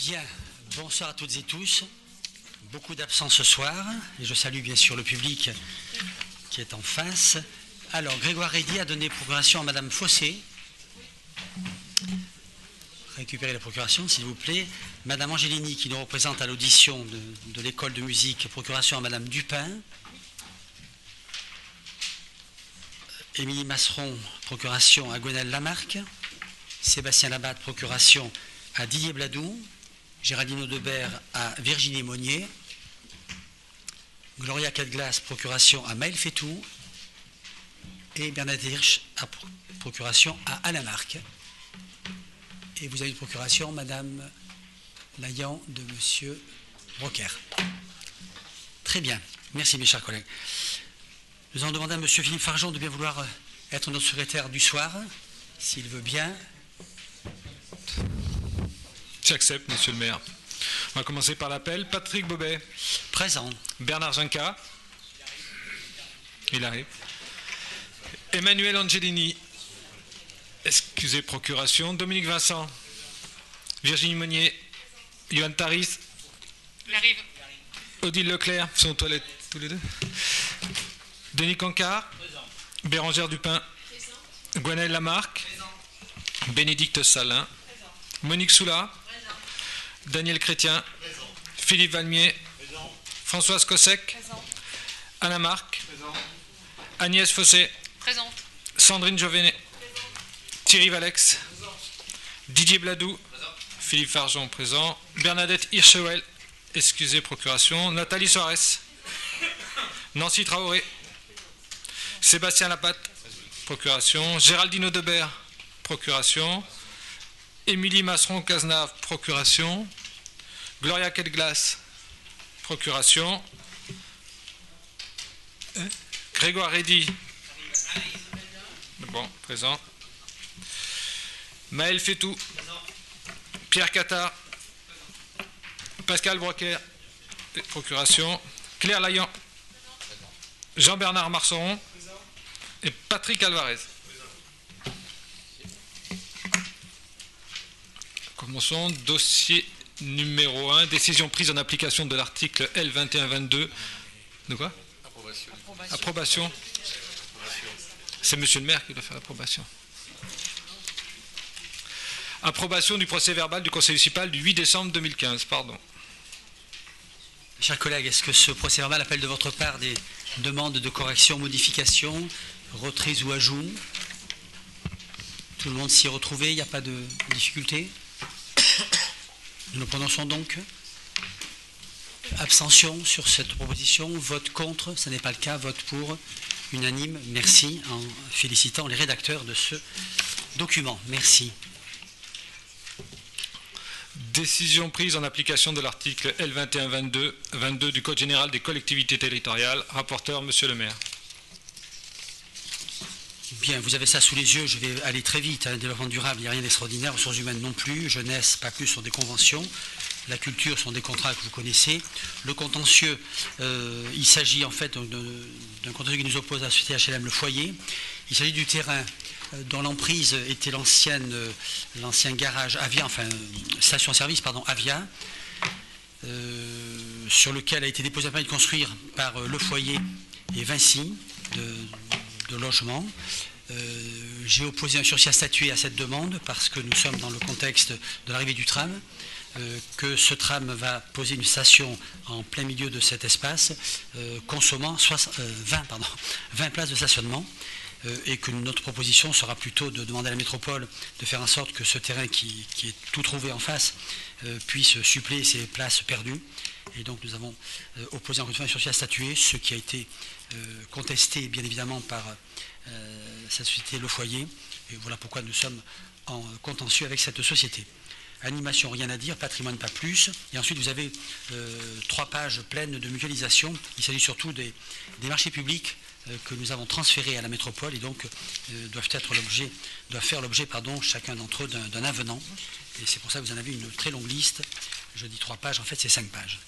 Bien, bonsoir à toutes et tous. Beaucoup d'absents ce soir, et je salue bien sûr le public qui est en face. Alors, Grégoire Eddy a donné procuration à Madame Fossé. Récupérez la procuration, s'il vous plaît. Madame Angelini, qui nous représente à l'audition de l'école de musique, procuration à Madame Dupin. Émilie Masseron, procuration à Gwenaëlle Lamarque. Sébastien Labatte, procuration à Didier Bladou. Géraldine Audebert à Virginie Monnier. Gloria Cadglas, procuration à Maël Fétou. Et Bernadette Hirsch, procuration à Alain Marc. Et vous avez une procuration, Madame l'ayant de Monsieur Brocker. Très bien. Merci, mes chers collègues. Nous allons demander à Monsieur Philippe Fargeon de bien vouloir être notre secrétaire du soir, s'il veut bien. J'accepte, Monsieur le maire. On va commencer par l'appel. Patrick Bobet. Présent. Bernard Junca. Il arrive. Emmanuel Angelini. Excusez, procuration. Dominique Vincent. Virginie Monnier. Yohann Taris. Il arrive. Odile Leclerc. Ils sont aux toilettes tous les deux. Denis Cancard. Bérangère Dupin. Gwenaëlle Lamarque. Bénédicte Salin. Monique Soula. Daniel Chrétien. Philippe Valmier. Françoise Cossec. Alain Marc. Agnès Fossé. Présente. Sandrine Jovenet. Thierry Valex. Didier Bladou. Philippe Fargeon présent. Bernadette Hirschewel. Excusez, procuration. Nathalie Soares. Nancy Traoré. Sébastien Lapatte. Procuration. Géraldine Audebert. Procuration. Émilie Masseron-Cazenave, procuration. Gloria Cadglas, procuration. Grégoire Eddy. Bon, présent. Maël Fétou. Pierre Cattard. Pascal Brocker, procuration. Claire Laillant. Jean-Bernard Marceron. Et Patrick Alvarez. Commençons. Dossier numéro 1. Décision prise en application de l'article L2122. De quoi ? Approbation. C'est monsieur le maire qui doit faire l'approbation. Approbation du procès verbal du conseil municipal du 8 décembre 2015. Pardon. Chers collègues, est-ce que ce procès verbal appelle de votre part des demandes de correction, modification, retraits ou ajouts? Tout le monde s'y est retrouvé, il n'y a pas de difficulté? Nous nous prononçons donc. Abstention sur cette proposition. Vote contre, ce n'est pas le cas. Vote pour, unanime. Merci, en félicitant les rédacteurs de ce document. Merci. Décision prise en application de l'article L2122 du Code général des collectivités territoriales. Rapporteur, monsieur le maire. Bien, vous avez ça sous les yeux, je vais aller très vite. Développement durable, il n'y a rien d'extraordinaire. Ressources humaines non plus. Jeunesse, pas plus, sont des conventions. La culture sont des contrats que vous connaissez. Le contentieux, il s'agit en fait d'un contentieux qui nous oppose à la société HLM Le Foyer. Il s'agit du terrain dont l'emprise était l'ancien garage Avia, enfin station-service, pardon, Avia, sur lequel a été déposé un permis de construire par Le Foyer et Vinci de logement. J'ai opposé un sursis à statuer à cette demande parce que nous sommes dans le contexte de l'arrivée du tram, que ce tram va poser une station en plein milieu de cet espace, consommant 20 places de stationnement, et que notre proposition sera plutôt de demander à la métropole de faire en sorte que ce terrain qui est tout trouvé en face puisse suppléer ces places perdues. Et donc nous avons opposé encore une fois un sursis à statuer, ce qui a été contesté bien évidemment par cette société Le Foyer. Et voilà pourquoi nous sommes en contentieux avec cette société. Animation, rien à dire, patrimoine, pas plus. Et ensuite, vous avez 3 pages pleines de mutualisation. Il s'agit surtout des marchés publics que nous avons transférés à la métropole et donc doivent faire l'objet, chacun d'entre eux d'un avenant. Et c'est pour ça que vous en avez une très longue liste. Je dis 3 pages, en fait c'est 5 pages.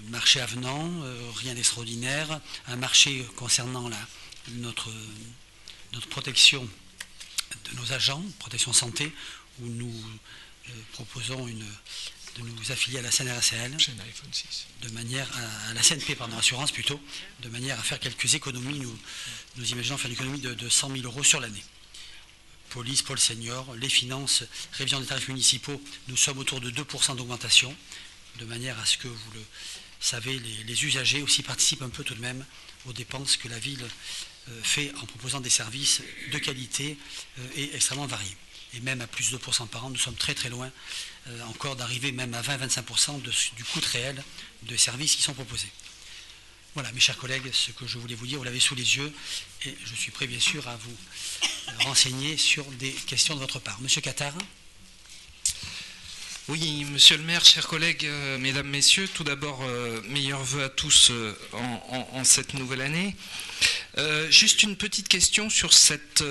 Marché avenant, rien d'extraordinaire. Un marché concernant notre protection de nos agents, protection santé, où nous proposons de nous affilier à la CNRACL, de manière à la CNP, pardon, assurance plutôt, de manière à faire quelques économies. Nous imaginons faire une économie de 100 000 euros sur l'année. Police, pôle senior, les finances, révision des tarifs municipaux, nous sommes autour de 2% d'augmentation, de manière à ce que, vous le savez, les usagers aussi participent un peu tout de même aux dépenses que la ville fait en proposant des services de qualité et extrêmement variés. Et même à plus de 2% par an, nous sommes très très loin encore d'arriver même à 20-25% du coût réel de services qui sont proposés. Voilà, mes chers collègues, ce que je voulais vous dire, vous l'avez sous les yeux, et je suis prêt bien sûr à vous renseigner sur des questions de votre part. Monsieur Catard. Oui, monsieur le maire, chers collègues, mesdames, messieurs, tout d'abord, meilleurs vœux à tous en cette nouvelle année. Juste une petite question sur cette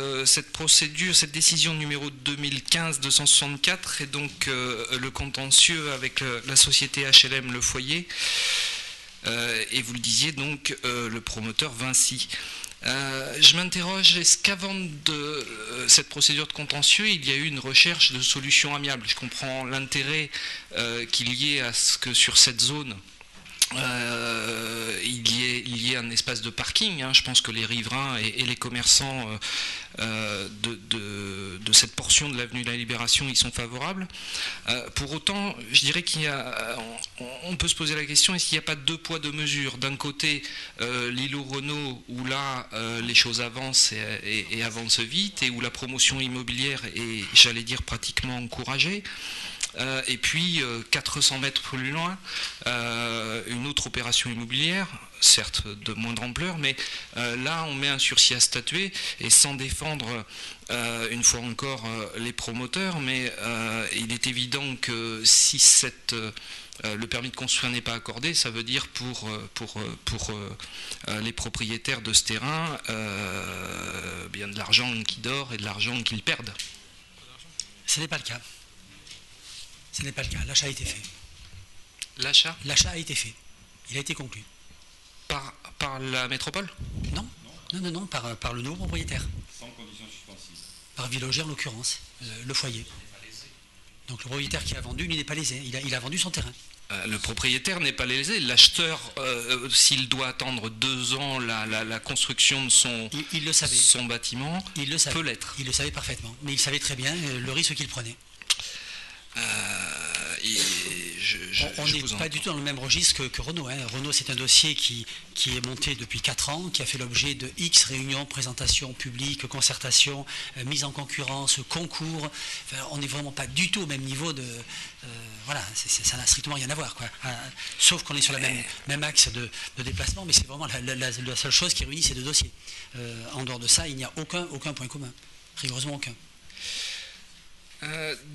procédure, cette décision numéro 2015-264, et donc le contentieux avec la société HLM Le Foyer, et vous le disiez donc, le promoteur Vinci. Je m'interroge, est-ce qu'avant cette procédure de contentieux, il y a eu une recherche de solutions amiables? Je comprends l'intérêt qu'il y ait à ce que sur cette zone, il y ait un espace de parking. Hein. Je pense que les riverains et les commerçants de cette portion de l'avenue de la Libération y sont favorables. Pour autant, je dirais on peut se poser la question, est-ce qu'il n'y a pas deux poids deux mesures? D'un côté, l'îlot Renault, où là les choses avancent et avancent vite, et où la promotion immobilière est, j'allais dire, pratiquement encouragée. Et puis 400 mètres plus loin, une autre opération immobilière, certes de moindre ampleur, mais là on met un sursis à statuer, et sans défendre une fois encore les promoteurs, mais il est évident que si le permis de construire n'est pas accordé, ça veut dire pour les propriétaires de ce terrain bien de l'argent qui dort et de l'argent qu'ils perdent. Ce n'est pas le cas. Ce n'est pas le cas. L'achat a été fait. L'achat? L'achat a été fait. Il a été conclu. Par la métropole? Non. Non, par le nouveau propriétaire. Sans condition suspensive. Par Villogère, en l'occurrence, le foyer. Donc le propriétaire qui a vendu, il n'est pas lésé. Il a vendu son terrain. Le propriétaire n'est pas lésé. L'acheteur, s'il doit attendre 2 ans la construction de son bâtiment, peut l'être. Il le savait parfaitement. Mais il savait très bien le risque qu'il prenait. On n'est pas du tout dans le même registre que Renault. Hein. Renault, c'est un dossier qui est monté depuis 4 ans, qui a fait l'objet de X réunions, présentations publiques, concertations, mise en concurrence, concours. Enfin, on n'est vraiment pas du tout au même niveau de... voilà, ça n'a strictement rien à voir, quoi. Sauf qu'on est sur le même axe de déplacement, mais c'est vraiment la seule chose qui réunit ces deux dossiers. En dehors de ça, il n'y a aucun point commun. Rigoureusement aucun.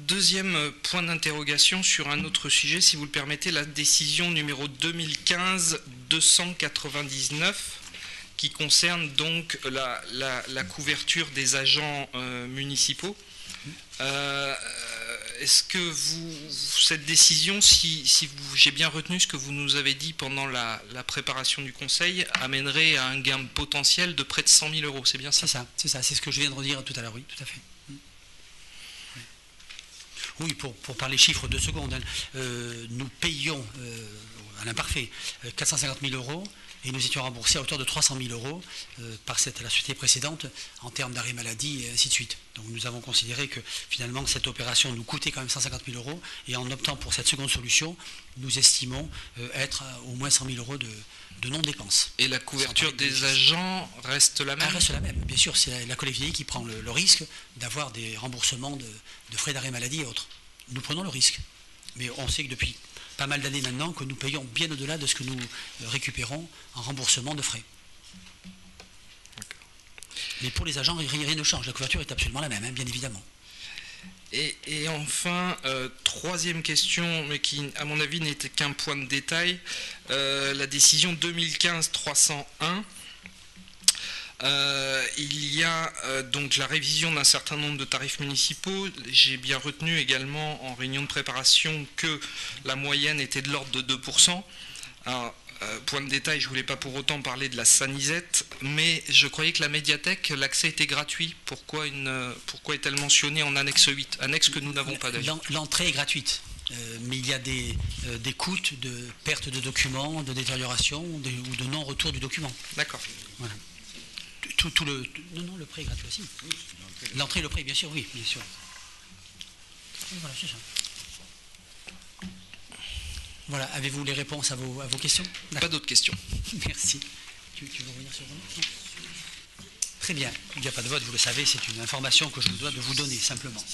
Deuxième point d'interrogation sur un autre sujet, si vous le permettez, la décision numéro 2015-299 qui concerne donc la couverture des agents municipaux. Est-ce que cette décision, si j'ai bien retenu ce que vous nous avez dit pendant la préparation du Conseil, amènerait à un gain potentiel de près de 100 000 euros, c'est bien ça? C'est ça, c'est ce que je viens de redire tout à l'heure, oui, tout à fait. Oui, pour parler chiffres 2 secondes, nous payons à l'imparfait 450 000 euros et nous étions remboursés à hauteur de 300 000 euros par la société précédente en termes d'arrêt maladie et ainsi de suite. Donc nous avons considéré que finalement cette opération nous coûtait quand même 150 000 euros et en optant pour cette seconde solution, nous estimons être à au moins 100 000 euros de non-dépenses. Et la couverture des agents reste la même? Elle reste la même, bien sûr, c'est la collectivité qui prend le risque d'avoir des remboursements de frais d'arrêt maladie et autres. Nous prenons le risque, mais on sait que depuis pas mal d'années maintenant que nous payons bien au-delà de ce que nous récupérons en remboursement de frais. Mais pour les agents, rien ne change, la couverture est absolument la même, hein, bien évidemment. Et enfin, troisième question, mais qui à mon avis n'était qu'un point de détail, la décision 2015-301. Il y a donc la révision d'un certain nombre de tarifs municipaux. J'ai bien retenu également en réunion de préparation que la moyenne était de l'ordre de 2%. Alors, point de détail, je ne voulais pas pour autant parler de la Sanisette, mais je croyais que la médiathèque, l'accès était gratuit. Pourquoi est-elle mentionnée en annexe 8, annexe que nous n'avons pas d'ailleurs? L'entrée est gratuite, mais il y a des coûts de perte de documents, de détérioration ou de non-retour du document. D'accord. Voilà. Non, le prêt est gratuit aussi. L'entrée et le prêt, bien sûr, oui, bien sûr. Et voilà, c'est ça. Voilà, avez-vous les réponses à vos questions? Pas d'autres questions. Merci. Tu veux revenir sur le vote? Très bien. Il n'y a pas de vote, vous le savez, c'est une information que je dois de vous donner, simplement.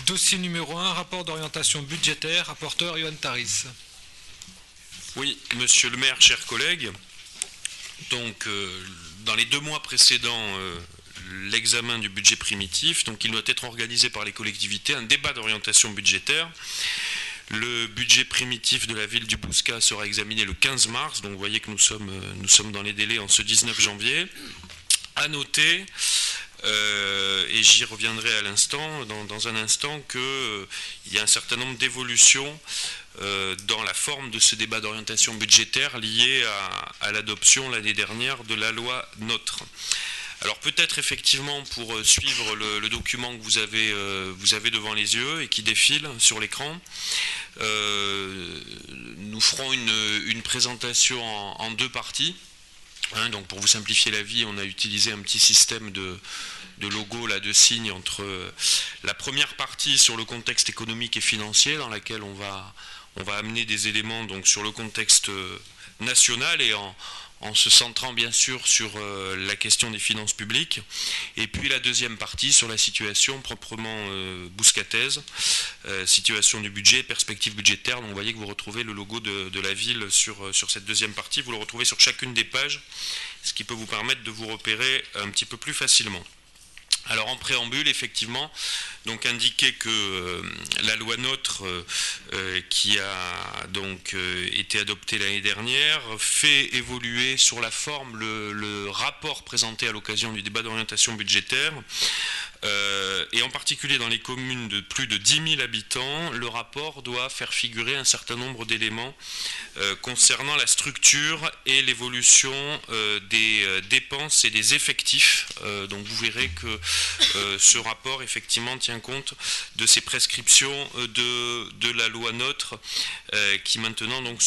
Dossier numéro 1, rapport d'orientation budgétaire, rapporteur Yohann Tharis. Oui, monsieur le maire, chers collègues, donc dans les 2 mois précédents l'examen du budget primitif, donc il doit être organisé par les collectivités, un débat d'orientation budgétaire. Le budget primitif de la ville du Bouscat sera examiné le 15 mars, donc vous voyez que nous sommes dans les délais en ce 19 janvier. À noter, et j'y reviendrai à l'instant, dans un instant, qu'il y a un certain nombre d'évolutions dans la forme de ce débat d'orientation budgétaire lié à l'adoption l'année dernière de la loi NOTRe. Alors peut-être effectivement pour suivre le document que vous avez devant les yeux et qui défile sur l'écran, nous ferons une présentation en 2 parties. Donc pour vous simplifier la vie, on a utilisé un petit système de logo, là, de signes entre la première partie sur le contexte économique et financier, dans laquelle on va amener des éléments donc, sur le contexte national et en se centrant bien sûr sur la question des finances publiques, et puis la deuxième partie sur la situation proprement bouscataise, situation du budget, perspective budgétaire. Donc vous voyez que vous retrouvez le logo de la ville sur cette deuxième partie, vous le retrouvez sur chacune des pages, ce qui peut vous permettre de vous repérer un petit peu plus facilement. Alors en préambule, effectivement, donc indiquer que la loi NOTRe qui a donc été adoptée l'année dernière fait évoluer sur la forme le rapport présenté à l'occasion du débat d'orientation budgétaire. Et en particulier dans les communes de plus de 10 000 habitants, le rapport doit faire figurer un certain nombre d'éléments concernant la structure et l'évolution des dépenses et des effectifs. Donc vous verrez que ce rapport effectivement tient compte de ces prescriptions de la loi NOTRe qui maintenant donc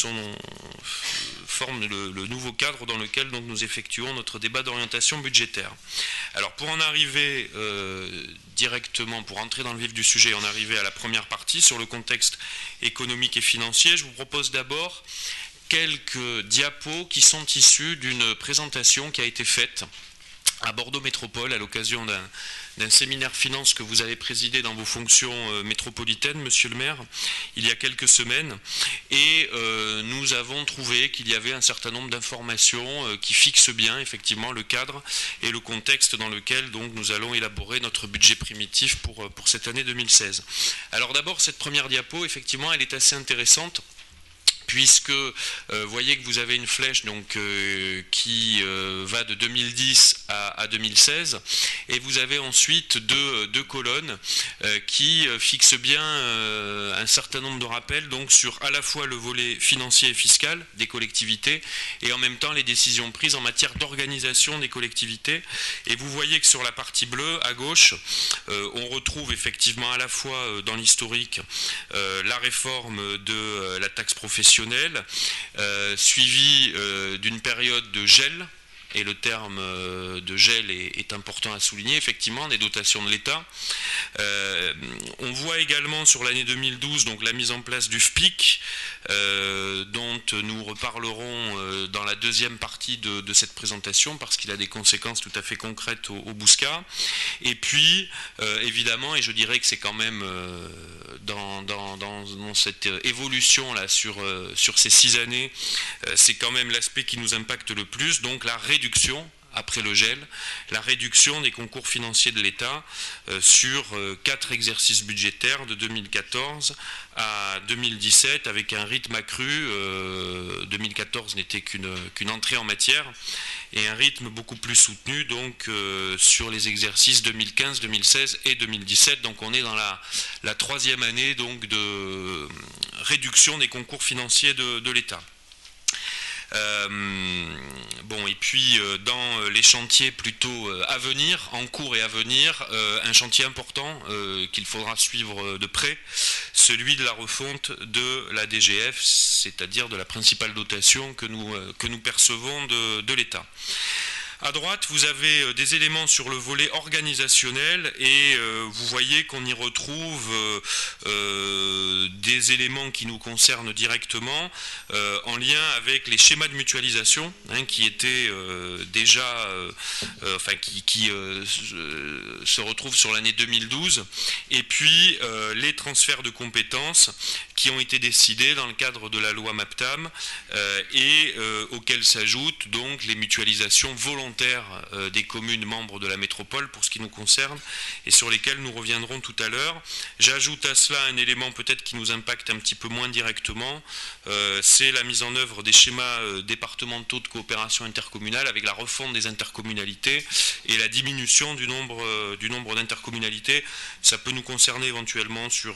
forment le nouveau cadre dans lequel donc, nous effectuons notre débat d'orientation budgétaire. Alors pour en arriver directement, pour entrer dans le vif du sujet, en arriver à la première partie sur le contexte économique et financier, je vous propose d'abord quelques diapos qui sont issus d'une présentation qui a été faite à Bordeaux Métropole à l'occasion d'un séminaire finance que vous avez présidé dans vos fonctions métropolitaines, monsieur le maire, il y a quelques semaines. Et nous avons trouvé qu'il y avait un certain nombre d'informations qui fixent bien effectivement le cadre et le contexte dans lequel donc, nous allons élaborer notre budget primitif pour cette année 2016. Alors d'abord, cette première diapo, effectivement, elle est assez intéressante, puisque vous voyez que vous avez une flèche donc, qui va de 2010 à 2016, et vous avez ensuite deux colonnes qui fixent bien un certain nombre de rappels donc, sur à la fois le volet financier et fiscal des collectivités, et en même temps les décisions prises en matière d'organisation des collectivités. Et vous voyez que sur la partie bleue, à gauche, on retrouve effectivement à la fois dans l'historique la réforme de la taxe professionnelle, suivi d'une période de gel, et le terme de gel est important à souligner, effectivement, des dotations de l'État. On voit également sur l'année 2012 donc, la mise en place du FPIC, dont nous reparlerons dans la deuxième partie de cette présentation, parce qu'il a des conséquences tout à fait concrètes au Bouscat. Et puis, évidemment, et je dirais que c'est quand même dans cette évolution là sur ces 6 années, c'est quand même l'aspect qui nous impacte le plus, donc la réduction, après le gel, la réduction des concours financiers de l'État sur 4 exercices budgétaires de 2014 à 2017 avec un rythme accru. 2014 n'était qu'une entrée en matière, et un rythme beaucoup plus soutenu donc sur les exercices 2015, 2016 et 2017. Donc on est dans la 3e année donc de réduction des concours financiers de l'État. Bon, et puis dans les chantiers plutôt à venir, en cours et à venir, un chantier important qu'il faudra suivre de près, celui de la refonte de la DGF, c'est-à-dire de la principale dotation que nous percevons de l'État. À droite, vous avez des éléments sur le volet organisationnel et vous voyez qu'on y retrouve des éléments qui nous concernent directement en lien avec les schémas de mutualisation qui étaient déjà, qui se retrouvent sur l'année 2012, et puis les transferts de compétences qui ont été décidés dans le cadre de la loi MAPTAM et auxquels s'ajoutent donc les mutualisations volontaires des communes membres de la métropole pour ce qui nous concerne et sur lesquelles nous reviendrons tout à l'heure. J'ajoute à cela un élément peut-être qui nous impacte un petit peu moins directement, c'est la mise en œuvre des schémas départementaux de coopération intercommunale avec la refonte des intercommunalités et la diminution du nombre d'intercommunalités. Ça peut nous concerner éventuellement sur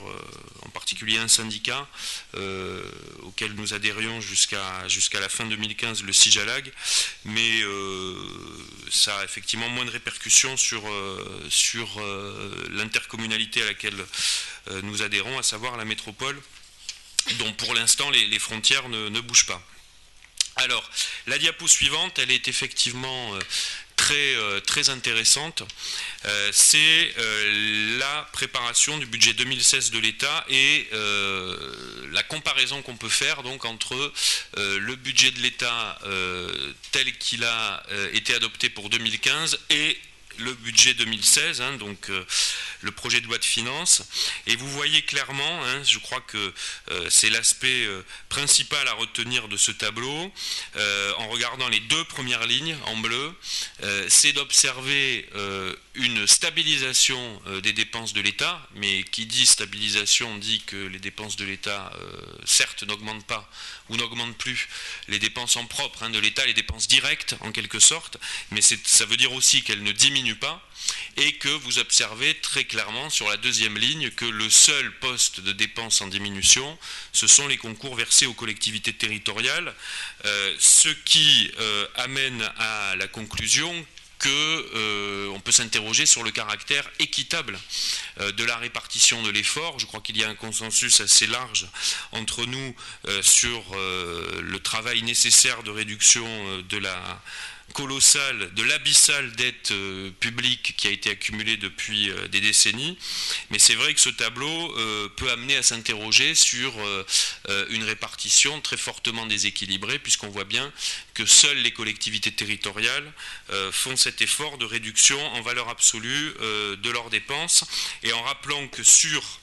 en particulier un syndicat auquel nous adhérions jusqu'à la fin 2015, le CIJALAG, mais ça a effectivement moins de répercussions sur l'intercommunalité à laquelle nous adhérons, à savoir la métropole, dont pour l'instant les frontières ne bougent pas. Alors, la diapo suivante, elle est effectivement très intéressante. C'est la préparation du budget 2016 de l'État et la comparaison qu'on peut faire donc entre le budget de l'État tel qu'il a été adopté pour 2015 et le budget 2016, donc le projet de loi de finances, et vous voyez clairement, je crois que c'est l'aspect principal à retenir de ce tableau, en regardant les deux premières lignes en bleu, c'est d'observer une stabilisation des dépenses de l'État, mais qui dit stabilisation dit que les dépenses de l'État, certes, n'augmentent pas ou n'augmentent plus les dépenses en propre de l'État, les dépenses directes en quelque sorte, mais ça veut dire aussi qu'elles ne diminuent pas, et que vous observez très clairement sur la deuxième ligne que le seul poste de dépenses en diminution, ce sont les concours versés aux collectivités territoriales, ce qui amène à la conclusion qu'on peut s'interroger sur le caractère équitable de la répartition de l'effort. Je crois qu'il y a un consensus assez large entre nous sur le travail nécessaire de réduction de la colossale, de l'abyssale dette publique qui a été accumulée depuis des décennies. Mais c'est vrai que ce tableau peut amener à s'interroger sur une répartition très fortement déséquilibrée, puisqu'on voit bien que seules les collectivités territoriales font cet effort de réduction en valeur absolue de leurs dépenses, et en rappelant que sur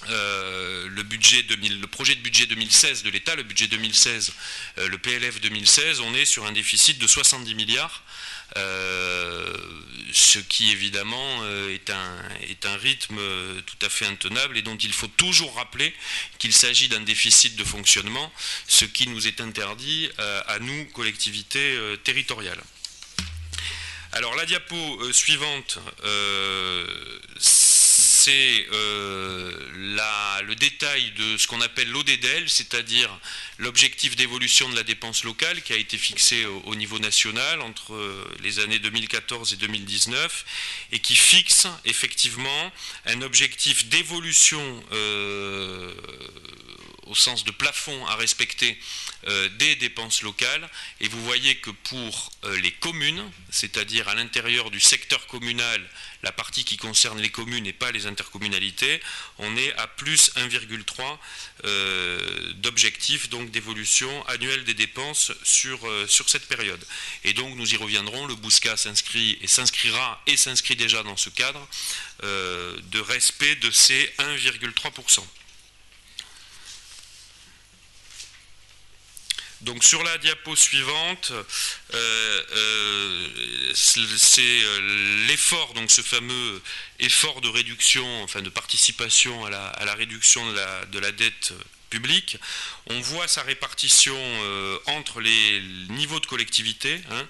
le projet de budget 2016 de l'État, le budget 2016, le PLF 2016, on est sur un déficit de 70 milliards, ce qui évidemment est un rythme tout à fait intenable et dont il faut toujours rappeler qu'il s'agit d'un déficit de fonctionnement, ce qui nous est interdit à nous, collectivités territoriales. Alors la diapo suivante, c'est le détail de ce qu'on appelle l'ODDL, c'est-à-dire l'objectif d'évolution de la dépense locale qui a été fixé au niveau national entre les années 2014 et 2019 et qui fixe effectivement un objectif d'évolution au sens de plafond à respecter des dépenses locales, et vous voyez que pour les communes, c'est-à-dire à l'intérieur du secteur communal, la partie qui concerne les communes et pas les intercommunalités, on est à plus 1,3 d'objectif donc d'évolution annuelle des dépenses sur cette période. Et donc nous y reviendrons, le BOUSCA s'inscrit et s'inscrira et s'inscrit déjà dans ce cadre de respect de ces 1,3%. Donc sur la diapo suivante, c'est l'effort, donc ce fameux effort de réduction, enfin de participation à la réduction de la dette publique. On voit sa répartition entre les niveaux de collectivité. Hein.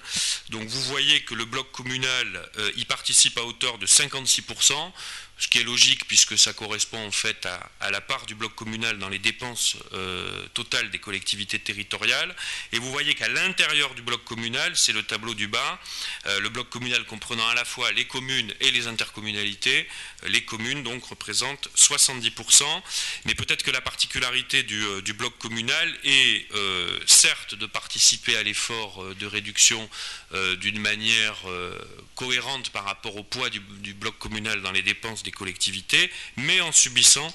Donc vous voyez que le bloc communal y participe à hauteur de 56%. Ce qui est logique puisque ça correspond en fait à la part du bloc communal dans les dépenses totales des collectivités territoriales. Et vous voyez qu'à l'intérieur du bloc communal, c'est le tableau du bas, le bloc communal comprenant à la fois les communes et les intercommunalités, les communes donc représentent 70%, mais peut-être que la particularité du bloc communal est certes de participer à l'effort de réduction d'une manière cohérente par rapport au poids du bloc communal dans les dépenses des collectivités, mais en subissant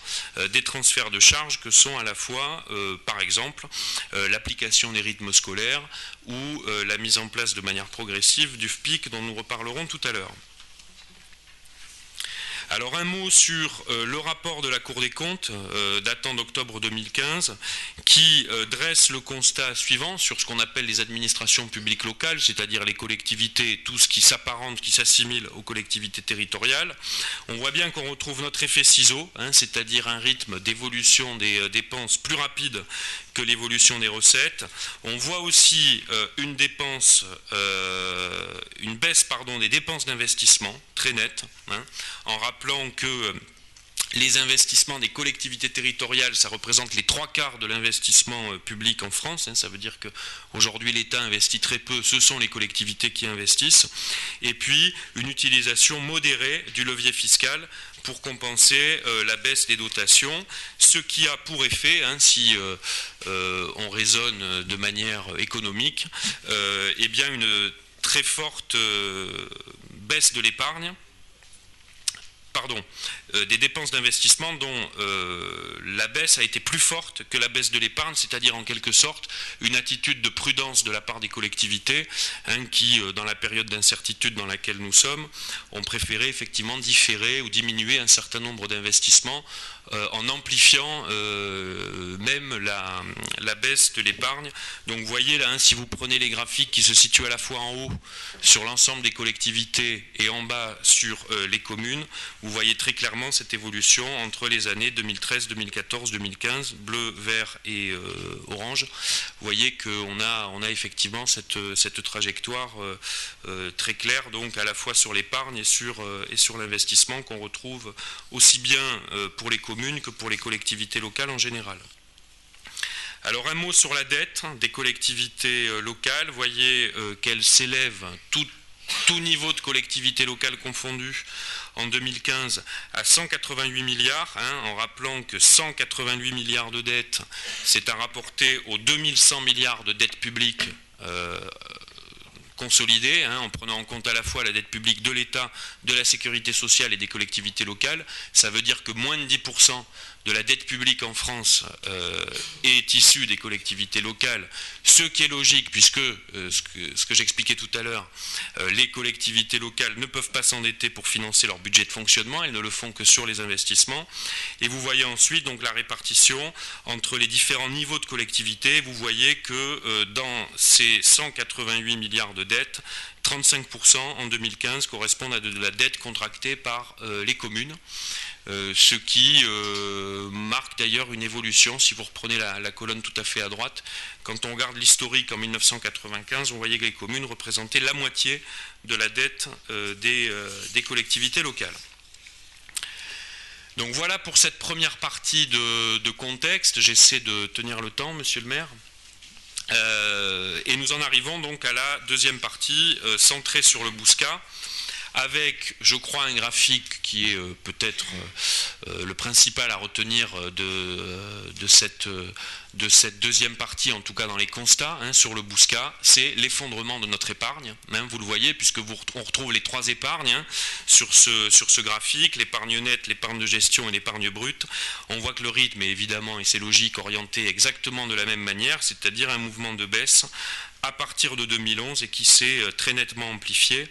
des transferts de charges que sont à la fois, par exemple, l'application des rythmes scolaires ou la mise en place de manière progressive du FPIC dont nous reparlerons tout à l'heure. Alors un mot sur le rapport de la Cour des comptes datant d'octobre 2015 qui dresse le constat suivant sur ce qu'on appelle les administrations publiques locales, c'est-à-dire les collectivités, tout ce qui s'apparente, qui s'assimile aux collectivités territoriales. On voit bien qu'on retrouve notre effet ciseau, hein, c'est-à-dire un rythme d'évolution des dépenses plus rapide que l'évolution des recettes. On voit aussi une baisse des dépenses d'investissement très nette, hein, en rappelant que les investissements des collectivités territoriales, ça représente les 3/4 de l'investissement public en France. Hein, ça veut dire qu'aujourd'hui l'État investit très peu, ce sont les collectivités qui investissent. Et puis une utilisation modérée du levier fiscal pour compenser la baisse des dotations, ce qui a pour effet, hein, si on raisonne de manière économique, eh bien une très forte baisse de l'épargne, des dépenses d'investissement dont la baisse a été plus forte que la baisse de l'épargne, c'est-à-dire en quelque sorte une attitude de prudence de la part des collectivités, hein, qui, dans la période d'incertitude dans laquelle nous sommes, ont préféré effectivement différer ou diminuer un certain nombre d'investissements en amplifiant même la baisse de l'épargne. Donc vous voyez là, hein, si vous prenez les graphiques qui se situent à la fois en haut sur l'ensemble des collectivités et en bas sur les communes, vous voyez très clairement cette évolution entre les années 2013, 2014, 2015, bleu, vert et orange. Vous voyez qu'on a effectivement cette trajectoire très claire, donc à la fois sur l'épargne et sur l'investissement qu'on retrouve aussi bien pour les communes que pour les collectivités locales en général. Alors un mot sur la dette des collectivités locales. Vous voyez qu'elle s'élève, tout niveau de collectivité locale confondu, en 2015 à 188 milliards, hein, en rappelant que 188 milliards de dettes, c'est à rapporter aux 2100 milliards de dettes publiques consolidée, hein, en prenant en compte à la fois la dette publique de l'État, de la sécurité sociale et des collectivités locales. Ça veut dire que moins de 10% de la dette publique en France est issue des collectivités locales, ce qui est logique puisque, ce que j'expliquais tout à l'heure, les collectivités locales ne peuvent pas s'endetter pour financer leur budget de fonctionnement, elles ne le font que sur les investissements. Et vous voyez ensuite donc la répartition entre les différents niveaux de collectivités. Vous voyez que dans ces 188 milliards de dettes, 35% en 2015 correspondent à de la dette contractée par les communes. Ce qui marque d'ailleurs une évolution. Si vous reprenez la colonne tout à fait à droite, quand on regarde l'historique en 1995, on voyait que les communes représentaient la moitié de la dette des collectivités locales. Donc voilà pour cette première partie de contexte. J'essaie de tenir le temps, monsieur le maire. Et nous en arrivons donc à la deuxième partie, centrée sur le Bouscat, avec, je crois, un graphique qui est peut-être le principal à retenir de cette deuxième partie, en tout cas dans les constats, hein, sur le Bouscat, c'est l'effondrement de notre épargne. Hein, vous le voyez, puisque on retrouve les trois épargnes hein, sur ce graphique, l'épargne nette, l'épargne de gestion et l'épargne brute. On voit que le rythme est évidemment, et c'est logique, orienté exactement de la même manière, c'est-à-dire un mouvement de baisse à partir de 2011 et qui s'est très nettement amplifié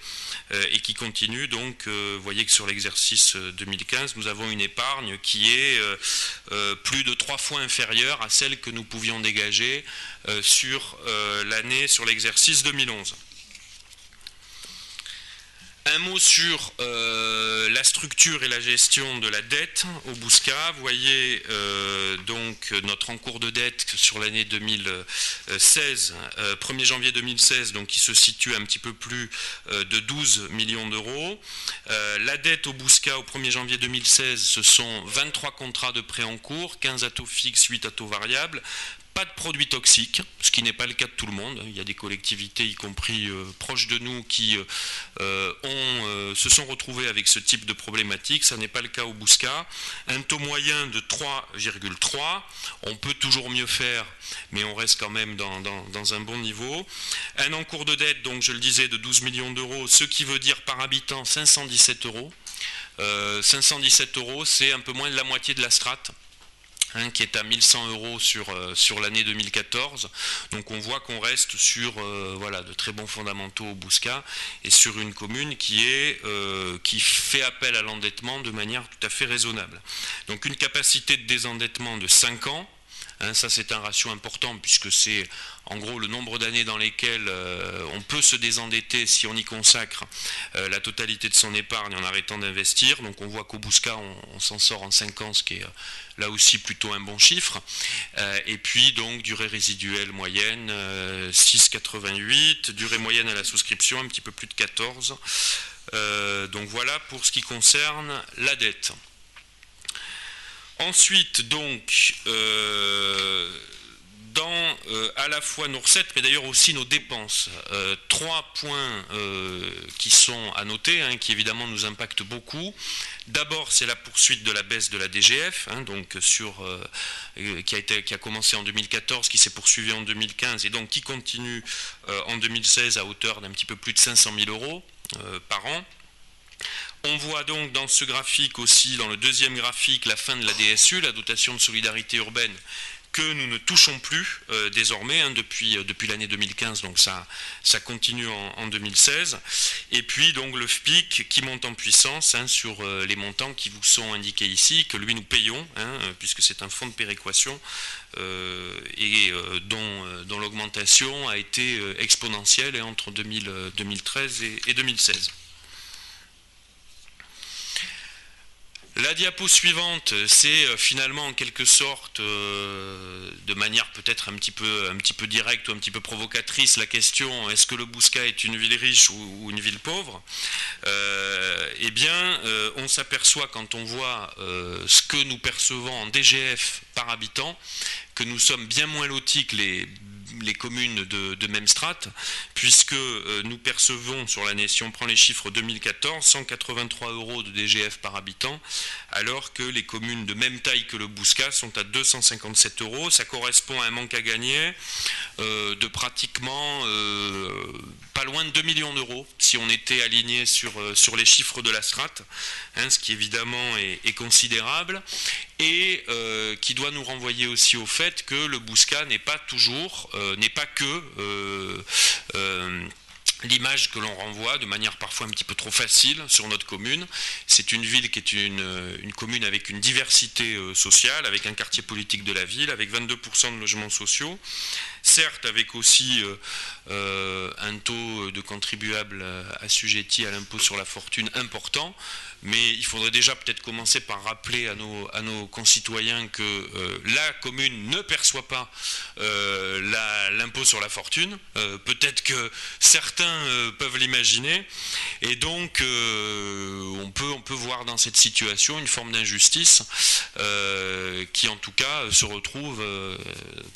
et qui continue. Donc vous voyez que sur l'exercice 2015 nous avons une épargne qui est plus de 3 fois inférieure à celle que nous pouvions dégager sur l'exercice 2011. Un mot sur la structure et la gestion de la dette au Bouscat. Vous voyez donc notre encours de dette sur l'année 2016, 1er janvier 2016, donc qui se situe un petit peu plus de 12 millions d'euros. La dette au Bouscat au 1er janvier 2016, ce sont 23 contrats de prêt en cours, 15 à taux fixe, 8 à taux variable. Pas de produits toxiques, ce qui n'est pas le cas de tout le monde. Il y a des collectivités, y compris proches de nous, qui se sont retrouvées avec ce type de problématique. Ça n'est pas le cas au Bouscat. Un taux moyen de 3,3. On peut toujours mieux faire, mais on reste quand même dans un bon niveau. Un encours de dette, donc je le disais, de 12 millions d'euros, ce qui veut dire par habitant 517 euros. 517 euros, c'est un peu moins de la moitié de la strate. Qui est à 1100 euros sur l'année 2014. Donc on voit qu'on reste sur voilà, de très bons fondamentaux au Bouscat et sur une commune qui fait appel à l'endettement de manière tout à fait raisonnable. Donc une capacité de désendettement de 5 ans. Ça c'est un ratio important puisque c'est en gros le nombre d'années dans lesquelles on peut se désendetter si on y consacre la totalité de son épargne en arrêtant d'investir. Donc on voit qu'au Bouscat on s'en sort en 5 ans, ce qui est là aussi plutôt un bon chiffre. Et puis donc durée résiduelle moyenne 6,88, durée moyenne à la souscription un petit peu plus de 14. Donc voilà pour ce qui concerne la dette. Ensuite, donc, dans à la fois nos recettes, mais d'ailleurs aussi nos dépenses, 3 points qui sont à noter, qui évidemment nous impactent beaucoup. D'abord, c'est la poursuite de la baisse de la DGF, donc qui a commencé en 2014, qui s'est poursuivie en 2015, et donc qui continue en 2016 à hauteur d'un petit peu plus de 500 000 euros par an. On voit donc dans ce graphique aussi, dans le deuxième graphique, la fin de la DSU, la dotation de solidarité urbaine, que nous ne touchons plus désormais depuis l'année 2015, donc ça continue en 2016. Et puis donc le FPIC qui monte en puissance sur les montants qui vous sont indiqués ici, que lui nous payons, puisque c'est un fonds de péréquation et dont l'augmentation a été exponentielle entre 2013 et 2016. La diapo suivante, c'est finalement en quelque sorte, de manière peut-être un petit peu directe ou un petit peu provocatrice, la question: est-ce que le Bouscat est une ville riche ou une ville pauvre? Eh bien, on s'aperçoit quand on voit ce que nous percevons en DGF par habitant, que nous sommes bien moins lotis que les communes de même strate, puisque nous percevons sur l'année, si on prend les chiffres 2014, 183 euros de DGF par habitant, alors que les communes de même taille que le Bouscat sont à 257 euros. Ça correspond à un manque à gagner de pratiquement pas loin de 2 millions d'euros, si on était aligné sur les chiffres de la strate, ce qui évidemment est considérable, et qui doit nous renvoyer aussi au fait que le Bouscat n'est pas que l'image que l'on renvoie de manière parfois un petit peu trop facile sur notre commune. C'est une ville qui est une commune avec une diversité sociale, avec un quartier politique de la ville, avec 22% de logements sociaux, certes avec aussi un taux de contribuables assujettis à l'impôt sur la fortune important, mais il faudrait déjà peut-être commencer par rappeler à nos concitoyens que la commune ne perçoit pas l'impôt sur la fortune. Peut-être que certains peuvent l'imaginer, et donc on peut voir dans cette situation une forme d'injustice qui en tout cas se retrouve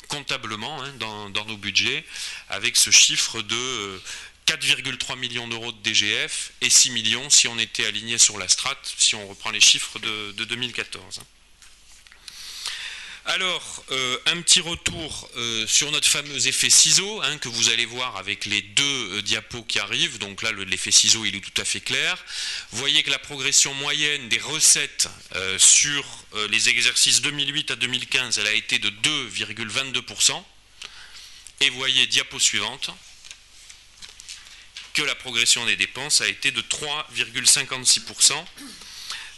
comptablement dans nos budgets, avec ce chiffre de 4,3 millions d'euros de DGF et 6 millions si on était aligné sur la strate, si on reprend les chiffres de 2014. Alors, un petit retour sur notre fameux effet ciseau, que vous allez voir avec les deux diapos qui arrivent. Donc là, l'effet ciseau, il est tout à fait clair. Vous voyez que la progression moyenne des recettes sur les exercices 2008 à 2015, elle a été de 2,22%. Et vous voyez, diapo suivante, que la progression des dépenses a été de 3,56%.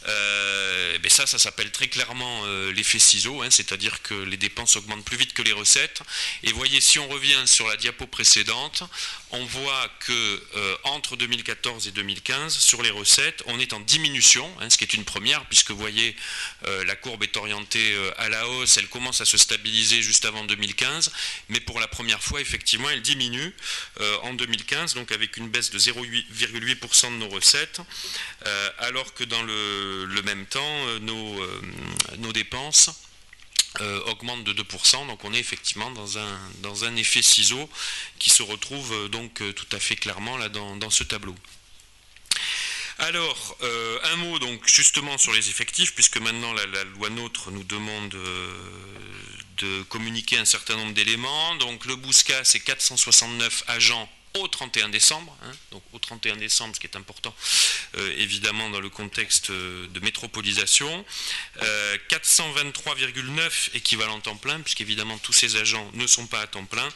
ça s'appelle très clairement l'effet ciseau, hein, c'est-à-dire que les dépenses augmentent plus vite que les recettes. Et voyez, si on revient sur la diapo précédente, on voit que entre 2014 et 2015, sur les recettes, on est en diminution, hein, ce qui est une première, puisque vous voyez, la courbe est orientée à la hausse, elle commence à se stabiliser juste avant 2015, mais pour la première fois, effectivement, elle diminue en 2015, donc avec une baisse de 0,8% de nos recettes, alors que dans le même temps, nos dépenses augmentent de 2%, donc on est effectivement dans un effet ciseau qui se retrouve donc tout à fait clairement là dans ce tableau. Alors, un mot donc justement sur les effectifs, puisque maintenant la loi NOTRe nous demande de communiquer un certain nombre d'éléments. Donc le Bouscat, c'est 469 agents au 31 décembre, hein, donc au 31 décembre, ce qui est important évidemment dans le contexte de métropolisation, 423,9 équivalents temps plein, puisqu'évidemment tous ces agents ne sont pas à temps plein,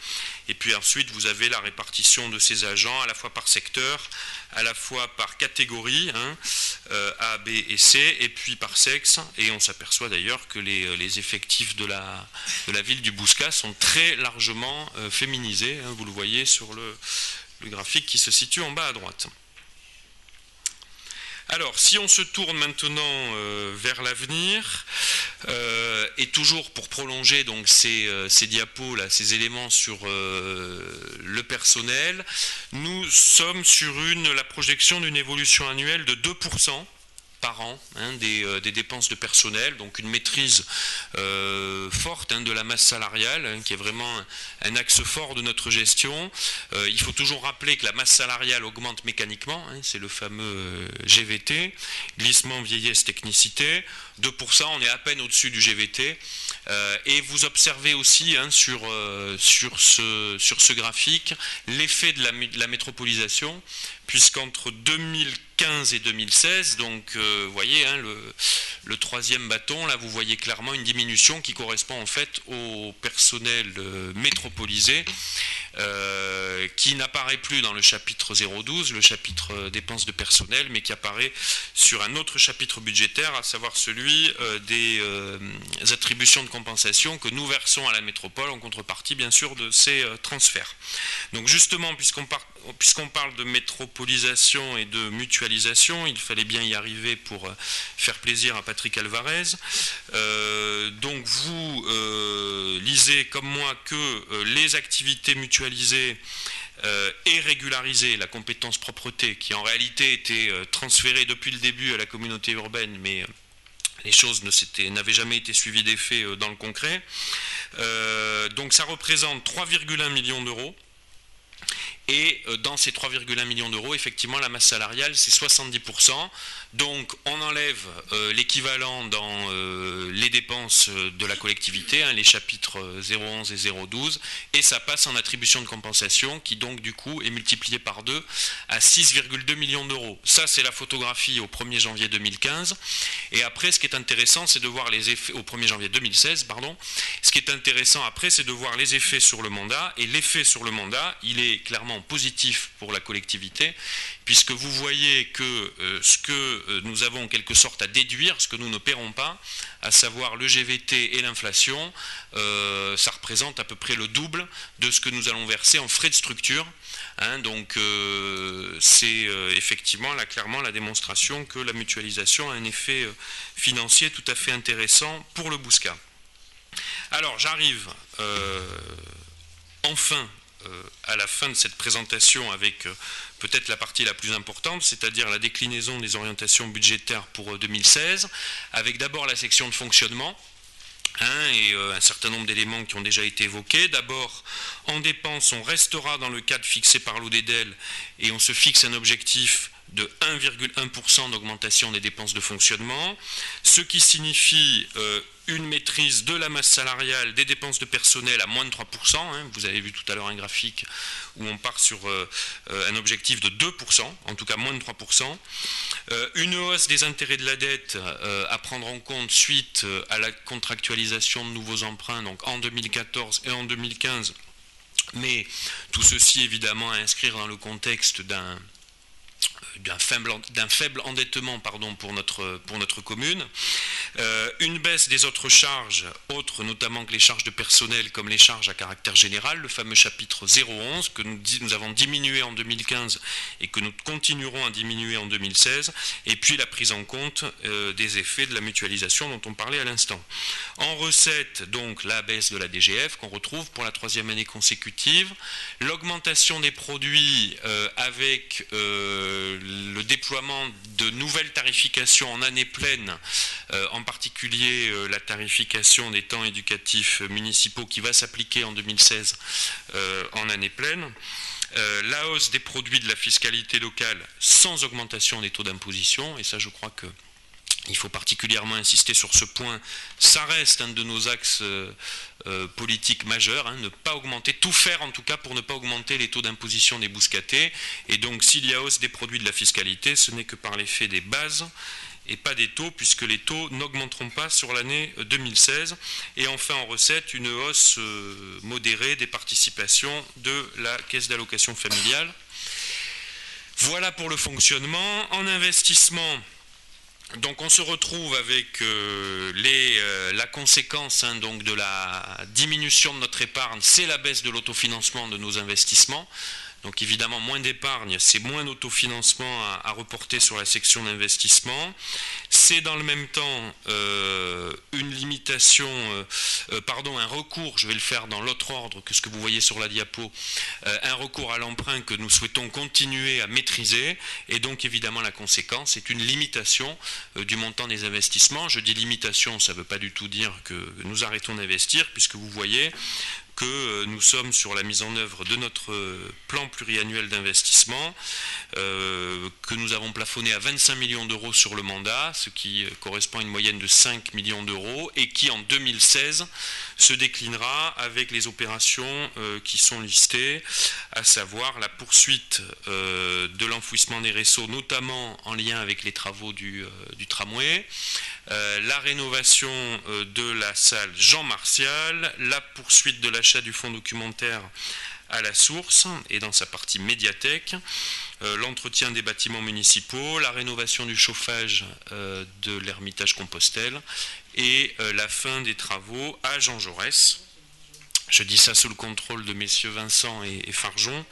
et puis ensuite vous avez la répartition de ces agents à la fois par secteur, à la fois par catégorie, hein, A, B et C, et puis par sexe, et on s'aperçoit d'ailleurs que les effectifs de la ville du Bouscat sont très largement féminisés, hein, vous le voyez sur le graphique qui se situe en bas à droite. Alors, si on se tourne maintenant vers l'avenir, et toujours pour prolonger donc ces diapos, là, ces éléments sur le personnel, nous sommes sur la projection d'une évolution annuelle de 2% par an, hein, des dépenses de personnel, donc une maîtrise forte, hein, de la masse salariale, hein, qui est vraiment un axe fort de notre gestion. Il faut toujours rappeler que la masse salariale augmente mécaniquement, hein, c'est le fameux GVT, glissement, vieillesse, technicité. 2%, on est à peine au-dessus du GVT. Et vous observez aussi, hein, sur ce graphique l'effet de la métropolisation, puisqu'entre 2015 et 2016, donc vous voyez, hein, le troisième bâton, là vous voyez clairement une diminution qui correspond en fait au personnel métropolisé, qui n'apparaît plus dans le chapitre 012, le chapitre dépenses de personnel, mais qui apparaît sur un autre chapitre budgétaire, à savoir celui des attributions de compensation que nous versons à la métropole en contrepartie bien sûr de ces transferts. Donc justement, puisqu'on parle de métropolisation et de mutualisation, il fallait bien y arriver pour faire plaisir à Patrick Alvarez. Donc vous lisez comme moi que les activités mutualisées et régulariser la compétence propreté, qui en réalité était transférée depuis le début à la communauté urbaine, mais les choses n'avaient jamais été suivies d'effet dans le concret. Donc ça représente 3,1 millions d'euros. Et dans ces 3,1 millions d'euros, effectivement, la masse salariale, c'est 70%. Donc, on enlève l'équivalent dans les dépenses de la collectivité, hein, les chapitres 011 et 012, et ça passe en attribution de compensation, qui donc, du coup, est multiplié par 2 à 6,2 millions d'euros. Ça, c'est la photographie au 1er janvier 2015. Et après, ce qui est intéressant, c'est de voir les effets, au 1er janvier 2016, pardon. Ce qui est intéressant après, c'est de voir les effets sur le mandat. Et l'effet sur le mandat, il est clairement positif pour la collectivité, puisque vous voyez que ce que nous avons en quelque sorte à déduire, ce que nous ne paierons pas, à savoir le GVT et l'inflation, ça représente à peu près le double de ce que nous allons verser en frais de structure. Hein, donc c'est effectivement là clairement la démonstration que la mutualisation a un effet financier tout à fait intéressant pour le Bouscat. Alors j'arrive enfin à la fin de cette présentation avec peut-être la partie la plus importante, c'est-à-dire la déclinaison des orientations budgétaires pour 2016, avec d'abord la section de fonctionnement, hein, et un certain nombre d'éléments qui ont déjà été évoqués. D'abord, en dépenses, on restera dans le cadre fixé par l'ODEDEL et on se fixe un objectif de 1,1% d'augmentation des dépenses de fonctionnement, ce qui signifie une maîtrise de la masse salariale des dépenses de personnel à moins de 3%. Hein, vous avez vu tout à l'heure un graphique où on part sur un objectif de 2%, en tout cas moins de 3%. Une hausse des intérêts de la dette à prendre en compte suite à la contractualisation de nouveaux emprunts, donc en 2014 et en 2015. Mais tout ceci évidemment à inscrire dans le contexte d'un faible endettement pour notre commune, une baisse des autres charges, autres notamment que les charges de personnel comme les charges à caractère général, le fameux chapitre 011 que nous avons diminué en 2015 et que nous continuerons à diminuer en 2016, et puis la prise en compte des effets de la mutualisation dont on parlait à l'instant. En recette, donc la baisse de la DGF qu'on retrouve pour la 3e année consécutive, l'augmentation des produits avec le déploiement de nouvelles tarifications en année pleine, en particulier la tarification des temps éducatifs municipaux qui va s'appliquer en 2016 en année pleine. La hausse des produits de la fiscalité locale sans augmentation des taux d'imposition, et ça je crois que il faut particulièrement insister sur ce point, ça reste un de nos axes politiques majeurs, hein, ne pas augmenter, tout faire en tout cas pour ne pas augmenter les taux d'imposition des bouscatés, et donc s'il y a hausse des produits de la fiscalité, ce n'est que par l'effet des bases et pas des taux, puisque les taux n'augmenteront pas sur l'année 2016. Et enfin en recette, une hausse modérée des participations de la caisse d'allocation familiale. Voilà pour le fonctionnement. En investissement, donc on se retrouve avec la conséquence donc de la diminution de notre épargne, c'est la baisse de l'autofinancement de nos investissements. Donc évidemment, moins d'épargne, c'est moins d'autofinancement à reporter sur la section d'investissement. C'est dans le même temps une limitation, un recours, je vais le faire dans l'autre ordre que ce que vous voyez sur la diapo, un recours à l'emprunt que nous souhaitons continuer à maîtriser. Et donc évidemment, la conséquence, c'est une limitation du montant des investissements. Je dis limitation, ça ne veut pas du tout dire que nous arrêtons d'investir, puisque vous voyez que nous sommes sur la mise en œuvre de notre plan pluriannuel d'investissement, que nous avons plafonné à 25 millions d'euros sur le mandat, ce qui correspond à une moyenne de 5 millions d'euros, et qui en 2016 se déclinera avec les opérations qui sont listées, à savoir la poursuite de l'enfouissement des réseaux, notamment en lien avec les travaux du tramway, la rénovation de la salle Jean Martial, la poursuite de l'achat du fonds documentaire à la source et dans sa partie médiathèque, l'entretien des bâtiments municipaux, la rénovation du chauffage de l'Ermitage Compostelle et la fin des travaux à Jean Jaurès. Je dis ça sous le contrôle de messieurs Vincent et Farjon,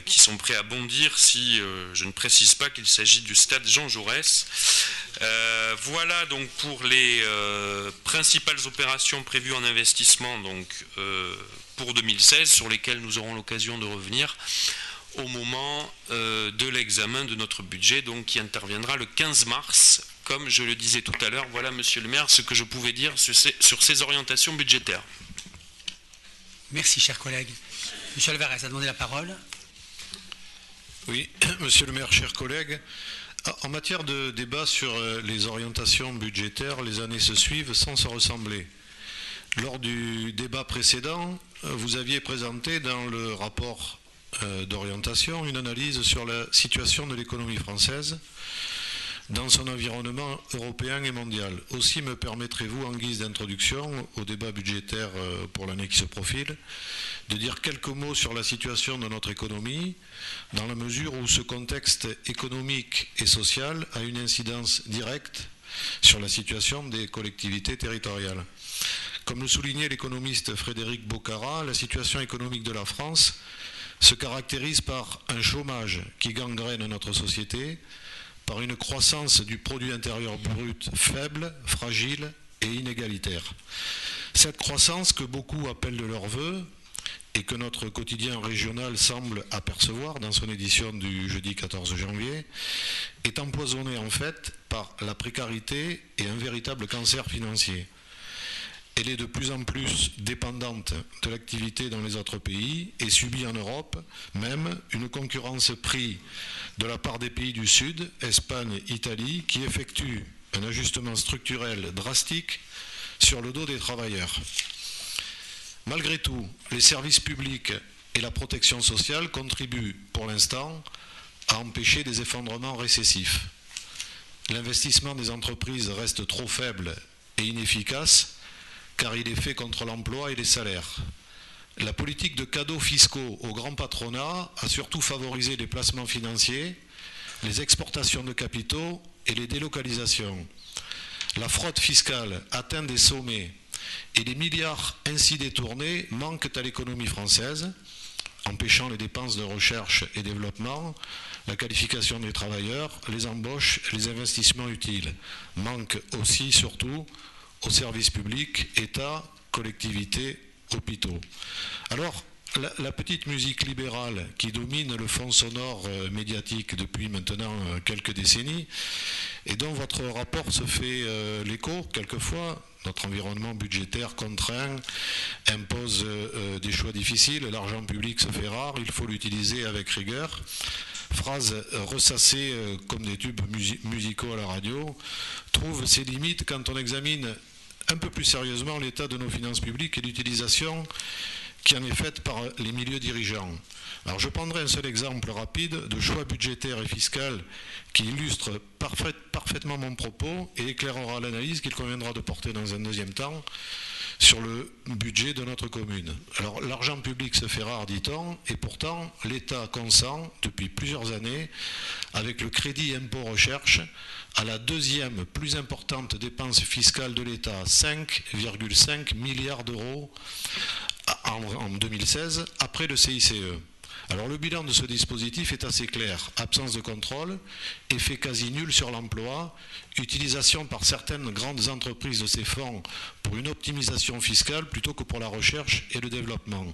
qui sont prêts à bondir si je ne précise pas qu'il s'agit du stade Jean Jaurès. Voilà donc pour les principales opérations prévues en investissement donc, pour 2016, sur lesquelles nous aurons l'occasion de revenir au moment de l'examen de notre budget, donc, qui interviendra le 15 mars. Comme je le disais tout à l'heure, voilà, monsieur le maire, ce que je pouvais dire sur ces orientations budgétaires. Merci, cher collègue. Monsieur Alvarez a demandé la parole. Oui, monsieur le maire, chers collègues, en matière de débat sur les orientations budgétaires, les années se suivent sans se ressembler. Lors du débat précédent, vous aviez présenté dans le rapport d'orientation une analyse sur la situation de l'économie française dans son environnement européen et mondial. Aussi me permettrez-vous, en guise d'introduction au débat budgétaire pour l'année qui se profile, de dire quelques mots sur la situation de notre économie, dans la mesure où ce contexte économique et social a une incidence directe sur la situation des collectivités territoriales. Comme le soulignait l'économiste Frédéric Bocara, la situation économique de la France se caractérise par un chômage qui gangrène notre société, par une croissance du produit intérieur brut faible, fragile et inégalitaire. Cette croissance que beaucoup appellent de leur vœu et que notre quotidien régional semble apercevoir dans son édition du jeudi 14 janvier, est empoisonnée en fait par la précarité et un véritable cancer financier. Elle est de plus en plus dépendante de l'activité dans les autres pays et subit en Europe même une concurrence prix de la part des pays du Sud, Espagne, Italie, qui effectuent un ajustement structurel drastique sur le dos des travailleurs. Malgré tout, les services publics et la protection sociale contribuent pour l'instant à empêcher des effondrements récessifs. L'investissement des entreprises reste trop faible et inefficace car il est fait contre l'emploi et les salaires. La politique de cadeaux fiscaux au grand patronat a surtout favorisé les placements financiers les exportations de capitaux et les délocalisations. La fraude fiscale atteint des sommets et les milliards ainsi détournés manquent à l'économie française, empêchant les dépenses de recherche et développement, la qualification des travailleurs, les embauches, les investissements utiles. Manquent aussi, surtout, aux services publics, État, collectivités, hôpitaux. Alors, la petite musique libérale qui domine le fond sonore médiatique depuis maintenant quelques décennies et dont votre rapport se fait l'écho quelquefois, notre environnement budgétaire contraint, impose des choix difficiles, l'argent public se fait rare, il faut l'utiliser avec rigueur. Phrase ressassée comme des tubes musicaux à la radio, trouve ses limites quand on examine un peu plus sérieusement l'état de nos finances publiques et l'utilisation qui en est faite par les milieux dirigeants. Alors je prendrai un seul exemple rapide de choix budgétaire et fiscal qui illustre parfaitement mon propos et éclairera l'analyse qu'il conviendra de porter dans un deuxième temps sur le budget de notre commune. Alors l'argent public se fait rare, dit-on, et pourtant l'État consent depuis plusieurs années, avec le crédit impôt recherche, à la deuxième plus importante dépense fiscale de l'État, 5,5 milliards d'euros en 2016, après le CICE. Alors le bilan de ce dispositif est assez clair. Absence de contrôle, effet quasi nul sur l'emploi, utilisation par certaines grandes entreprises de ces fonds pour une optimisation fiscale plutôt que pour la recherche et le développement.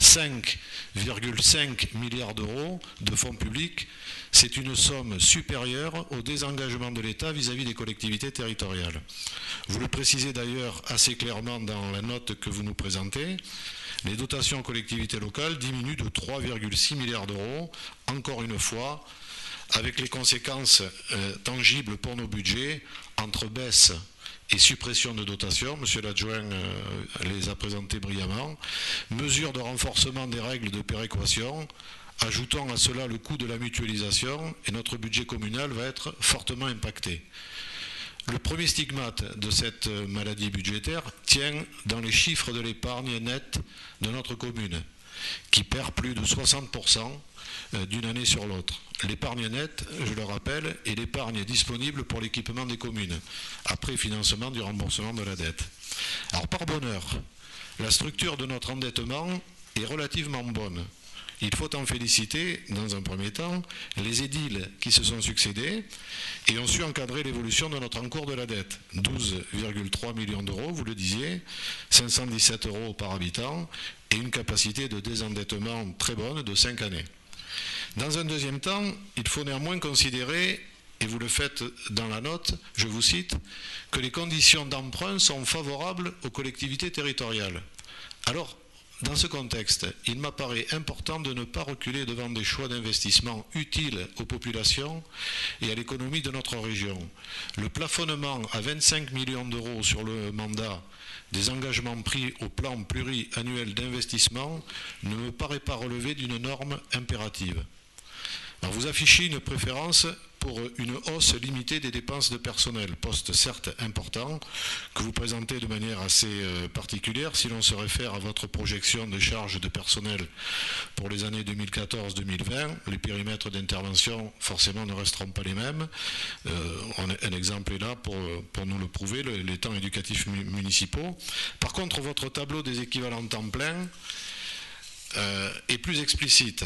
5,5 milliards d'euros de fonds publics, c'est une somme supérieure au désengagement de l'État vis-à-vis des collectivités territoriales. Vous le précisez d'ailleurs assez clairement dans la note que vous nous présentez. Les dotations aux collectivités locales diminuent de 3,6 milliards d'euros, encore une fois, avec les conséquences tangibles pour nos budgets, entre baisse et suppression de dotations, monsieur l'adjoint les a présentées brillamment, mesures de renforcement des règles de péréquation, ajoutons à cela le coût de la mutualisation, et notre budget communal va être fortement impacté. Le premier stigmate de cette maladie budgétaire tient dans les chiffres de l'épargne nette de notre commune, qui perd plus de 60% d'une année sur l'autre. L'épargne nette, je le rappelle, est l'épargne disponible pour l'équipement des communes, après financement du remboursement de la dette. Alors par bonheur, la structure de notre endettement est relativement bonne. Il faut en féliciter, dans un premier temps, les édiles qui se sont succédés et ont su encadrer l'évolution de notre encours de la dette. 12,3 millions d'euros, vous le disiez, 517 euros par habitant et une capacité de désendettement très bonne de 5 années. Dans un deuxième temps, il faut néanmoins considérer, et vous le faites dans la note, je vous cite, que les conditions d'emprunt sont favorables aux collectivités territoriales. Alors, dans ce contexte, il m'apparaît important de ne pas reculer devant des choix d'investissement utiles aux populations et à l'économie de notre région. Le plafonnement à 25 millions d'euros sur le mandat des engagements pris au plan pluriannuel d'investissement ne me paraît pas relever d'une norme impérative. Alors vous affichez une préférence pour une hausse limitée des dépenses de personnel, poste certes important, que vous présentez de manière assez particulière si l'on se réfère à votre projection de charges de personnel pour les années 2014-2020. Les périmètres d'intervention forcément ne resteront pas les mêmes. Un exemple est là pour nous le prouver, les temps éducatifs municipaux. Par contre, votre tableau des équivalents temps plein est plus explicite.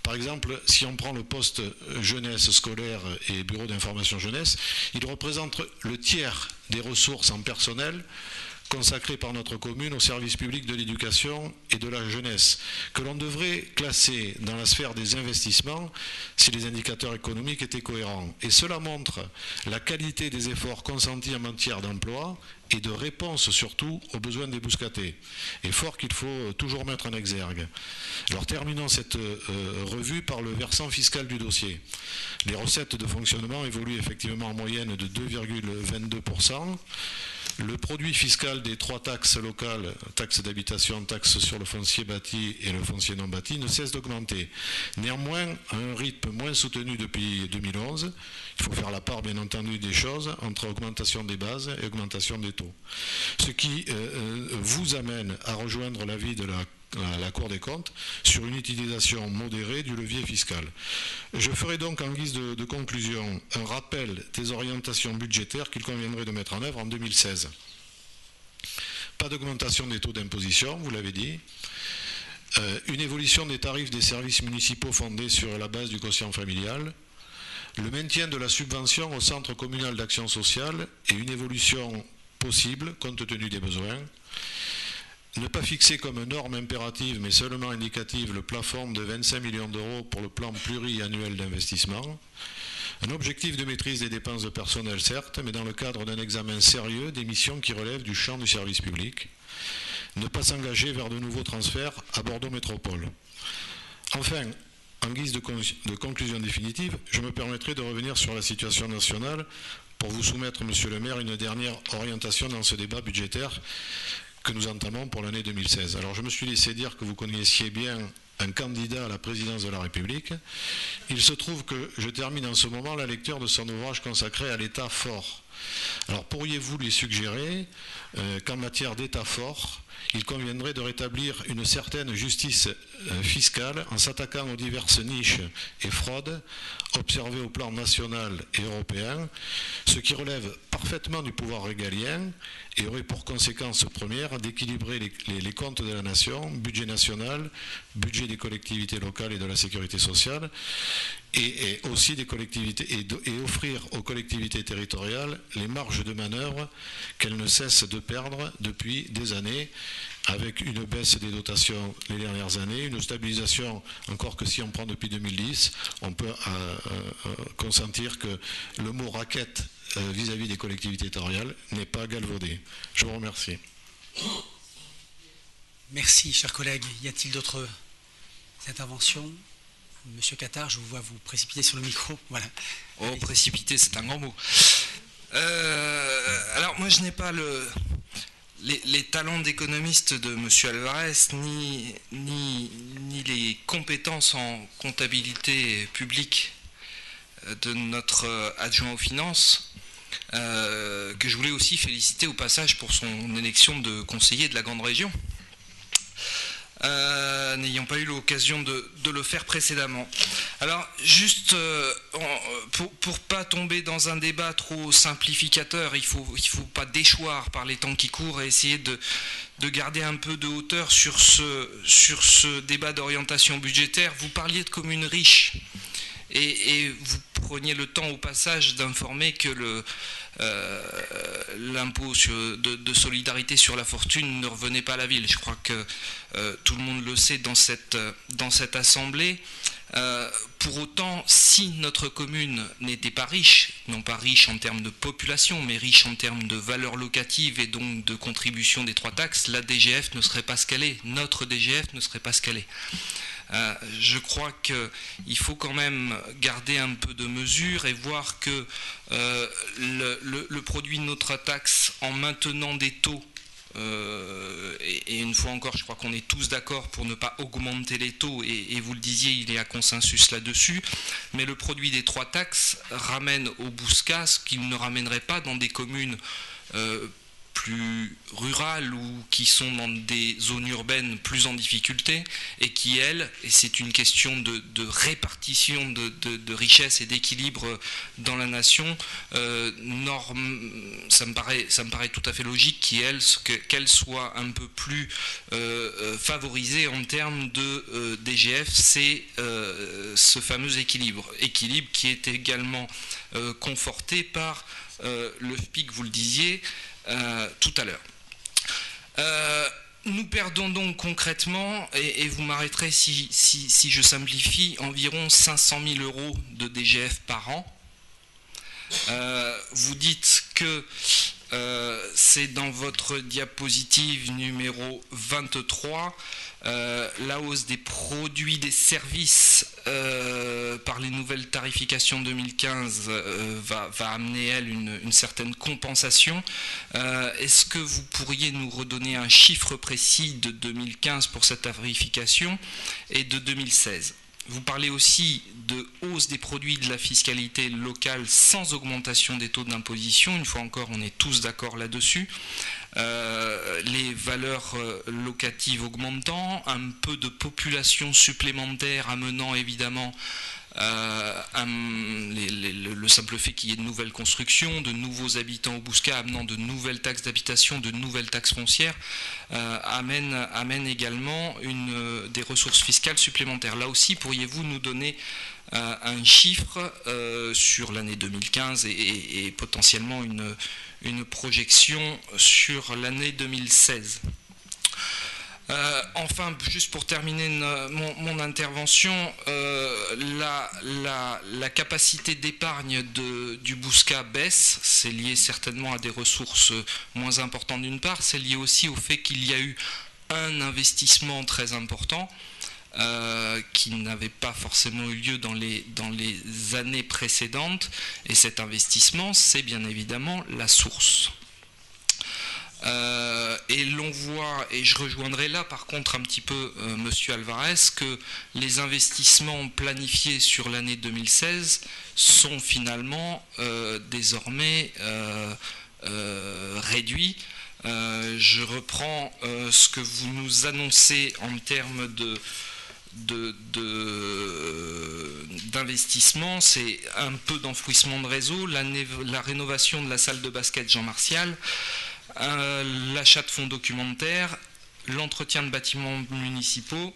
Par exemple, si on prend le poste jeunesse scolaire et bureau d'information jeunesse, il représente le tiers des ressources en personnel consacrées par notre commune au service public de l'éducation et de la jeunesse, que l'on devrait classer dans la sphère des investissements si les indicateurs économiques étaient cohérents. Et cela montre la qualité des efforts consentis en matière d'emploi et de réponse surtout aux besoins des bouscatés. Effort qu'il faut toujours mettre en exergue. Alors terminons cette revue par le versant fiscal du dossier. Les recettes de fonctionnement évoluent effectivement en moyenne de 2,22%. Le produit fiscal des 3 taxes locales, taxe d'habitation, taxe sur le foncier bâti et le foncier non bâti, ne cesse d'augmenter. Néanmoins, à un rythme moins soutenu depuis 2011, il faut faire la part bien entendu des choses entre augmentation des bases et augmentation des taux. Ce qui vous amène à rejoindre l'avis de la la Cour des comptes sur une utilisation modérée du levier fiscal. Je ferai donc en guise de conclusion un rappel des orientations budgétaires qu'il conviendrait de mettre en œuvre en 2016. Pas d'augmentation des taux d'imposition, vous l'avez dit. Une évolution des tarifs des services municipaux fondés sur la base du quotient familial. Le maintien de la subvention au Centre communal d'action sociale et une évolution possible compte tenu des besoins. Ne pas fixer comme norme impérative mais seulement indicative le plafond de 25 millions d'euros pour le plan pluriannuel d'investissement. Un objectif de maîtrise des dépenses de personnel certes, mais dans le cadre d'un examen sérieux des missions qui relèvent du champ du service public. Ne pas s'engager vers de nouveaux transferts à Bordeaux Métropole. Enfin, en guise de conclusion définitive, je me permettrai de revenir sur la situation nationale pour vous soumettre, Monsieur le maire, une dernière orientation dans ce débat budgétaire que nous entamons pour l'année 2016. Alors je me suis laissé dire que vous connaissiez bien un candidat à la présidence de la République. Il se trouve que je termine en ce moment la lecture de son ouvrage consacré à l'État fort. Alors pourriez-vous lui suggérer qu'en matière d'État fort, il conviendrait de rétablir une certaine justice fiscale en s'attaquant aux diverses niches et fraudes observées au plan national et européen, ce qui relève parfaitement du pouvoir régalien et aurait pour conséquence première d'équilibrer les comptes de la nation, budget national, budget des collectivités locales et de la sécurité sociale, et aussi des collectivités et offrir aux collectivités territoriales les marges de manœuvre qu'elles ne cessent de perdre depuis des années, avec une baisse des dotations les dernières années, une stabilisation, encore que si on prend depuis 2010, on peut consentir que le mot raquette vis-à-vis des collectivités territoriales n'est pas galvaudé. Je vous remercie. Merci, chers collègues. Y a-t-il d'autres interventions? Monsieur Catard, je vous vois vous précipiter sur le micro. Voilà. Oh, précipiter, c'est un grand mot. Alors, moi, je n'ai pas les talents d'économiste de M. Alvarez, ni les compétences en comptabilité publique de notre adjoint aux finances, que je voulais aussi féliciter au passage pour son élection de conseiller de la grande région, n'ayant pas eu l'occasion de le faire précédemment. Alors, juste pour pas tomber dans un débat trop simplificateur, il faut pas déchoir par les temps qui courent et essayer de garder un peu de hauteur sur ce débat d'orientation budgétaire. Vous parliez de communes riches et vous preniez le temps au passage d'informer que l'impôt de solidarité sur la fortune ne revenait pas à la ville. Je crois que tout le monde le sait dans cette assemblée. Pour autant, si notre commune n'était pas riche, non pas riche en termes de population, mais riche en termes de valeur locative et donc de contribution des 3 taxes, la DGF ne serait pas ce qu'elle est. Notre DGF ne serait pas ce qu'elle est. Je crois qu'il faut quand même garder un peu de mesure et voir que le produit de notre taxe, en maintenant des taux, et une fois encore, je crois qu'on est tous d'accord pour ne pas augmenter les taux, et vous le disiez, il y a consensus là-dessus, mais le produit des 3 taxes ramène au Bouscat ce qu'il ne ramènerait pas dans des communes plus rurales ou qui sont dans des zones urbaines plus en difficulté et qui, elles, et c'est une question de répartition de richesse et d'équilibre dans la nation, ça me paraît tout à fait logique qu'elles soient un peu plus favorisées en termes de DGF. C'est ce fameux équilibre qui est également conforté par le FPIC, vous le disiez, tout à l'heure. Nous perdons donc concrètement, et vous m'arrêterez si je simplifie, environ 500 000 euros de DGF par an. Vous dites que c'est dans votre diapositive numéro 23, la hausse des produits, des services par les nouvelles tarifications 2015 va amener, elle, une certaine compensation. Est-ce que vous pourriez nous redonner un chiffre précis de 2015 pour cette tarification et de 2016 ? Vous parlez aussi de hausse des produits de la fiscalité locale sans augmentation des taux d'imposition. Une fois encore, on est tous d'accord là-dessus. Les valeurs locatives augmentant, un peu de population supplémentaire amenant évidemment le simple fait qu'il y ait de nouvelles constructions, de nouveaux habitants au Bouscat amenant de nouvelles taxes d'habitation, de nouvelles taxes foncières, amène également des ressources fiscales supplémentaires. Là aussi, pourriez-vous nous donner un chiffre sur l'année 2015 et potentiellement une projection sur l'année 2016 ? Enfin, juste pour terminer mon intervention, la capacité d'épargne du Bouscat baisse. C'est lié certainement à des ressources moins importantes d'une part. C'est lié aussi au fait qu'il y a eu un investissement très important qui n'avait pas forcément eu lieu dans les années précédentes. Et cet investissement, c'est bien évidemment la source. Et l'on voit, et je rejoindrai là par contre un petit peu Monsieur Alvarez, que les investissements planifiés sur l'année 2016 sont finalement désormais réduits. Je reprends ce que vous nous annoncez en termes d'investissement, c'est un peu d'enfouissement de réseau, la rénovation de la salle de basket Jean Martial, l'achat de fonds documentaires, l'entretien de bâtiments municipaux,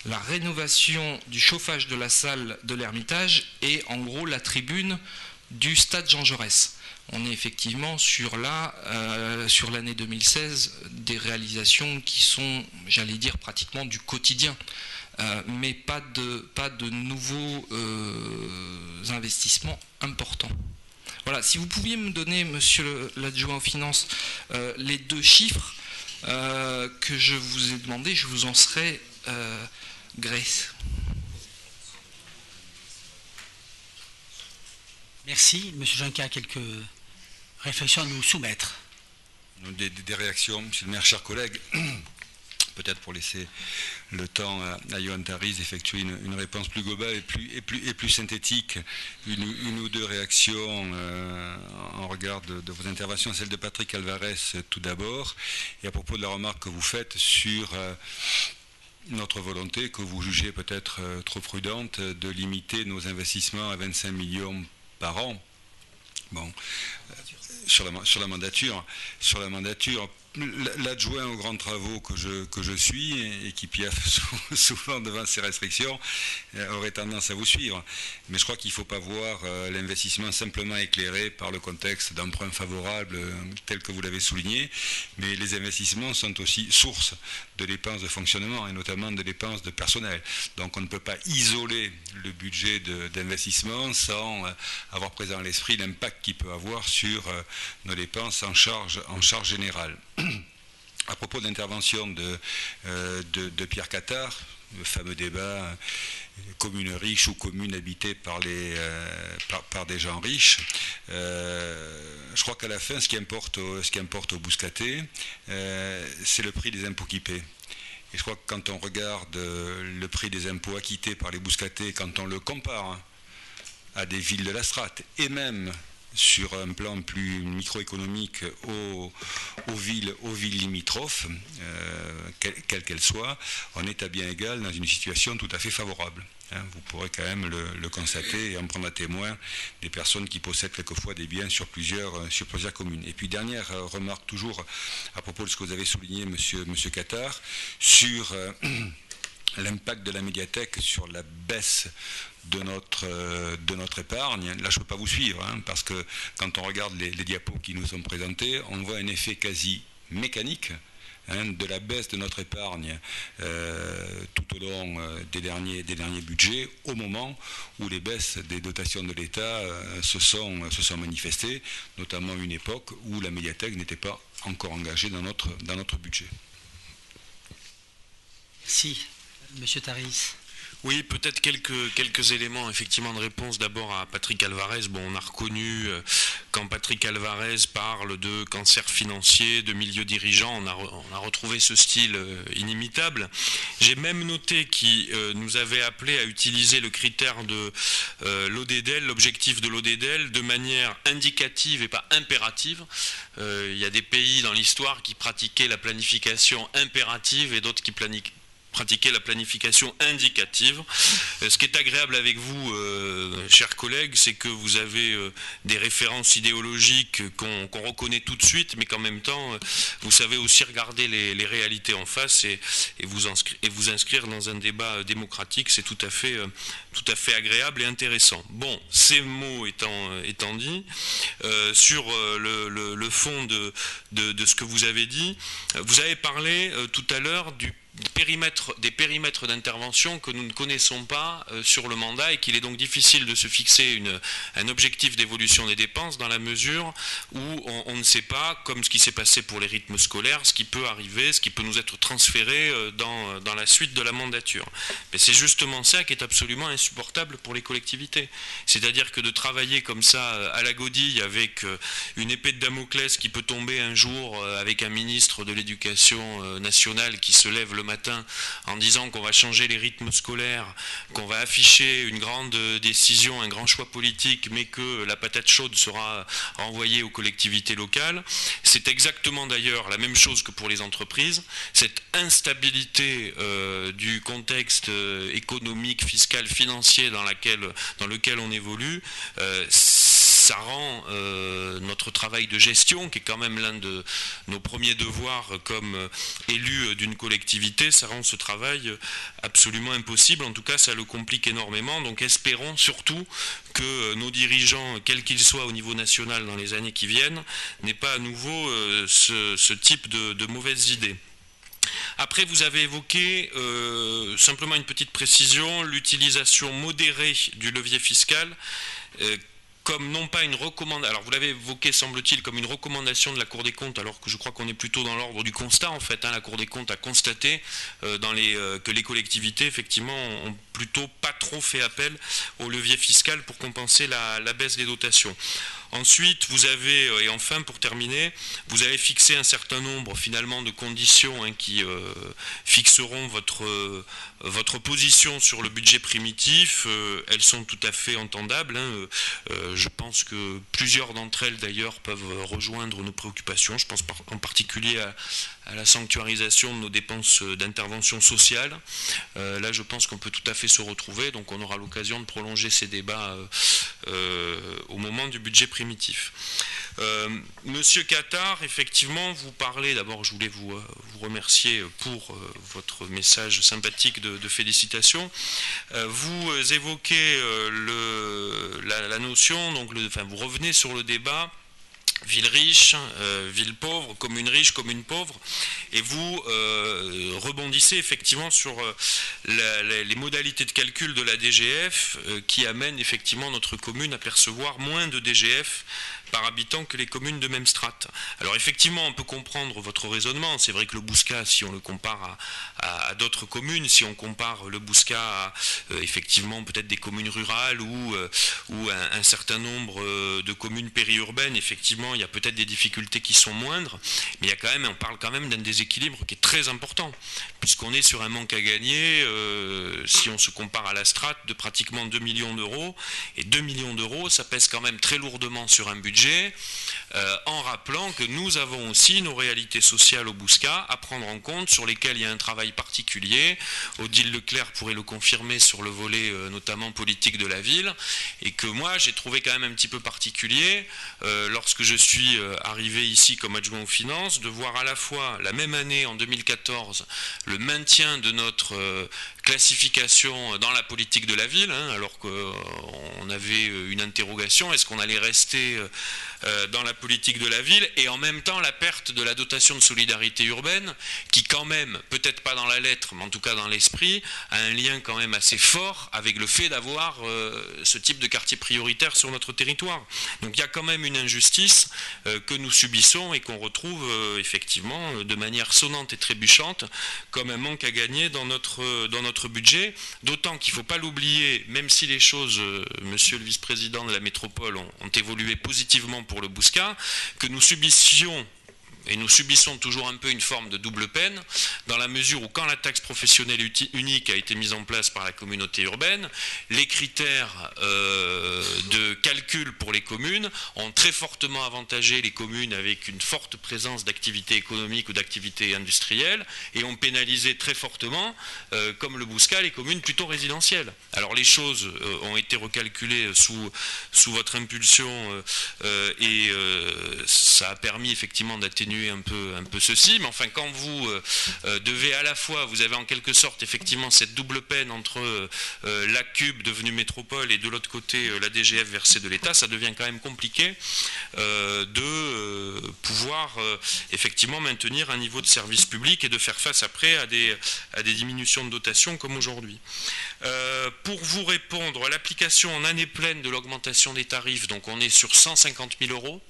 la rénovation du chauffage de la salle de l'Ermitage et en gros la tribune du stade Jean Jaurès. On est effectivement sur l'année 2016 des réalisations qui sont, j'allais dire, pratiquement du quotidien, mais pas de nouveaux investissements importants. Voilà, si vous pouviez me donner, monsieur l'adjoint aux finances, les deux chiffres que je vous ai demandé, je vous en serais gré. Merci. Monsieur Juncker a quelques réflexions à nous soumettre. Des réactions, monsieur le maire, chers collègues. Peut-être pour laisser le temps à Johan Tariz d'effectuer une réponse plus globale et plus synthétique, une ou deux réactions en regard de vos interventions, celle de Patrick Alvarez tout d'abord, et à propos de la remarque que vous faites sur notre volonté, que vous jugez peut-être trop prudente, de limiter nos investissements à 25 millions par an. Bon, sur la mandature, l'adjoint aux grands travaux que je suis et qui piaffe souvent devant ces restrictions aurait tendance à vous suivre. Mais je crois qu'il ne faut pas voir l'investissement simplement éclairé par le contexte d'emprunt favorable tel que vous l'avez souligné, mais les investissements sont aussi source de dépenses de fonctionnement et notamment de dépenses de personnel. Donc on ne peut pas isoler le budget d'investissement sans avoir présent à l'esprit l'impact qu'il peut avoir sur nos dépenses en charge générale. À propos de l'intervention de Pierre Cattard, le fameux débat commune riche ou commune habitée par des gens riches, je crois qu'à la fin, ce qui importe aux Bouscatais, c'est le prix des impôts qui paient. Et je crois que quand on regarde le prix des impôts acquittés par les Bouscatais, quand on le compare à des villes de la Strate, et même sur un plan plus microéconomique aux villes limitrophes, quelles qu'elles soient, on est à bien égal dans une situation tout à fait favorable. Vous pourrez quand même le constater et en prendre à témoin des personnes qui possèdent quelquefois des biens sur plusieurs communes. Et puis dernière remarque toujours à propos de ce que vous avez souligné, monsieur Cattard, sur l'impact de la médiathèque sur la baisse de notre épargne. Là, je ne peux pas vous suivre, parce que quand on regarde les diapos qui nous sont présentés, on voit un effet quasi mécanique de la baisse de notre épargne tout au long des derniers budgets, au moment où les baisses des dotations de l'État se sont manifestées, notamment à une époque où la médiathèque n'était pas encore engagée dans notre budget. Merci. Monsieur Tariz. Oui, peut-être quelques éléments effectivement de réponse. D'abord à Patrick Alvarez. Bon, on a reconnu quand Patrick Alvarez parle de cancer financier, de milieu dirigeant, on a retrouvé ce style inimitable. J'ai même noté qu'il nous avait appelé à utiliser le critère de l'ODDEL, l'objectif de l'ODDEL, de manière indicative et pas impérative. Il y a des pays dans l'histoire qui pratiquaient la planification impérative et d'autres qui pratiquer la planification indicative. Ce qui est agréable avec vous, chers collègues, c'est que vous avez des références idéologiques qu'on reconnaît tout de suite, mais qu'en même temps, vous savez aussi regarder les réalités en face et vous inscrire dans un débat démocratique. C'est tout à fait agréable et intéressant. Bon, ces mots étant dit, sur le fond de ce que vous avez dit, vous avez parlé tout à l'heure des périmètres d'intervention que nous ne connaissons pas sur le mandat et qu'il est donc difficile de se fixer un objectif d'évolution des dépenses dans la mesure où on ne sait pas, comme ce qui s'est passé pour les rythmes scolaires, ce qui peut arriver, ce qui peut nous être transféré dans la suite de la mandature. Mais c'est justement ça qui est absolument insupportable pour les collectivités. C'est-à-dire que de travailler comme ça à la godille avec une épée de Damoclès qui peut tomber un jour avec un ministre de l'Éducation nationale qui se lève le matin en disant qu'on va changer les rythmes scolaires, qu'on va afficher une grande décision, un grand choix politique, mais que la patate chaude sera renvoyée aux collectivités locales. C'est exactement d'ailleurs la même chose que pour les entreprises. Cette instabilité du contexte économique, fiscal, financier dans lequel on évolue, ça rend notre travail de gestion, qui est quand même l'un de nos premiers devoirs comme élus d'une collectivité, ça rend ce travail absolument impossible. En tout cas, ça le complique énormément. Donc espérons surtout que nos dirigeants, quels qu'ils soient au niveau national dans les années qui viennent, n'aient pas à nouveau ce type de mauvaises idées. Après, vous avez évoqué, simplement une petite précision, l'utilisation modérée du levier fiscal, comme non pas une recommandation, alors vous l'avez évoqué semble-t-il comme une recommandation de la Cour des comptes, alors que je crois qu'on est plutôt dans l'ordre du constat en fait. La Cour des comptes a constaté que les collectivités effectivement ont plutôt pas trop fait appel au levier fiscal pour compenser la baisse des dotations. Ensuite, vous avez, et enfin pour terminer, vous avez fixé un certain nombre finalement de conditions qui fixeront votre position sur le budget primitif. Elles sont tout à fait entendables. Je pense que plusieurs d'entre elles d'ailleurs peuvent rejoindre nos préoccupations. Je pense en particulier à la sanctuarisation de nos dépenses d'intervention sociale. Là, je pense qu'on peut tout à fait se retrouver, donc on aura l'occasion de prolonger ces débats au moment du budget primitif. Monsieur Cattard, effectivement, vous parlez, d'abord je voulais vous remercier pour votre message sympathique de félicitations. Vous évoquez la notion, donc vous revenez sur le débat ville riche, ville pauvre, commune riche, commune pauvre, et vous rebondissez effectivement sur les modalités de calcul de la DGF qui amènent effectivement notre commune à percevoir moins de DGF par habitant que les communes de même strate. Alors effectivement, on peut comprendre votre raisonnement. C'est vrai que le Bouscat, si on le compare à d'autres communes, si on compare le Bouscat à effectivement peut-être des communes rurales ou un certain nombre de communes périurbaines, effectivement, il y a peut-être des difficultés qui sont moindres, mais on parle quand même d'un déséquilibre qui est très important, puisqu'on est sur un manque à gagner, si on se compare à la strate, de pratiquement 2 millions d'euros, et 2 millions d'euros, ça pèse quand même très lourdement sur un budget, en rappelant que nous avons aussi nos réalités sociales au Bouscat à prendre en compte, sur lesquelles il y a un travail particulier. Odile Leclerc pourrait le confirmer sur le volet notamment politique de la ville, et que moi j'ai trouvé quand même un petit peu particulier, lorsque je suis arrivé ici comme adjoint aux finances, de voir à la fois la même année en 2014 le maintien de notre classification dans la politique de la ville, alors qu'on avait une interrogation, est-ce qu'on allait rester dans la politique de la ville, et en même temps la perte de la dotation de solidarité urbaine, qui quand même, peut-être pas dans la lettre, mais en tout cas dans l'esprit, a un lien quand même assez fort avec le fait d'avoir ce type de quartier prioritaire sur notre territoire. Donc il y a quand même une injustice que nous subissons et qu'on retrouve effectivement de manière sonnante et trébuchante comme un manque à gagner dans notre notre budget, d'autant qu'il ne faut pas l'oublier, même si les choses, monsieur le vice-président de la métropole, ont évolué positivement pour le Bouscat, que nous subissions, et nous subissons toujours un peu une forme de double peine, dans la mesure où quand la taxe professionnelle unique a été mise en place par la communauté urbaine, les critères de calcul pour les communes ont très fortement avantagé les communes avec une forte présence d'activité économique ou d'activité industrielle, et ont pénalisé très fortement, comme le Bouscat, les communes plutôt résidentielles. Alors les choses ont été recalculées sous votre impulsion, et ça a permis effectivement d'atténuer un peu ceci, mais enfin quand vous devez à la fois, vous avez en quelque sorte effectivement cette double peine entre la CUB devenue métropole et de l'autre côté la DGF versée de l'État, ça devient quand même compliqué de pouvoir effectivement maintenir un niveau de service public et de faire face après à des diminutions de dotation comme aujourd'hui. Pour vous répondre, l'application en année pleine de l'augmentation des tarifs, donc on est sur 150 000 €.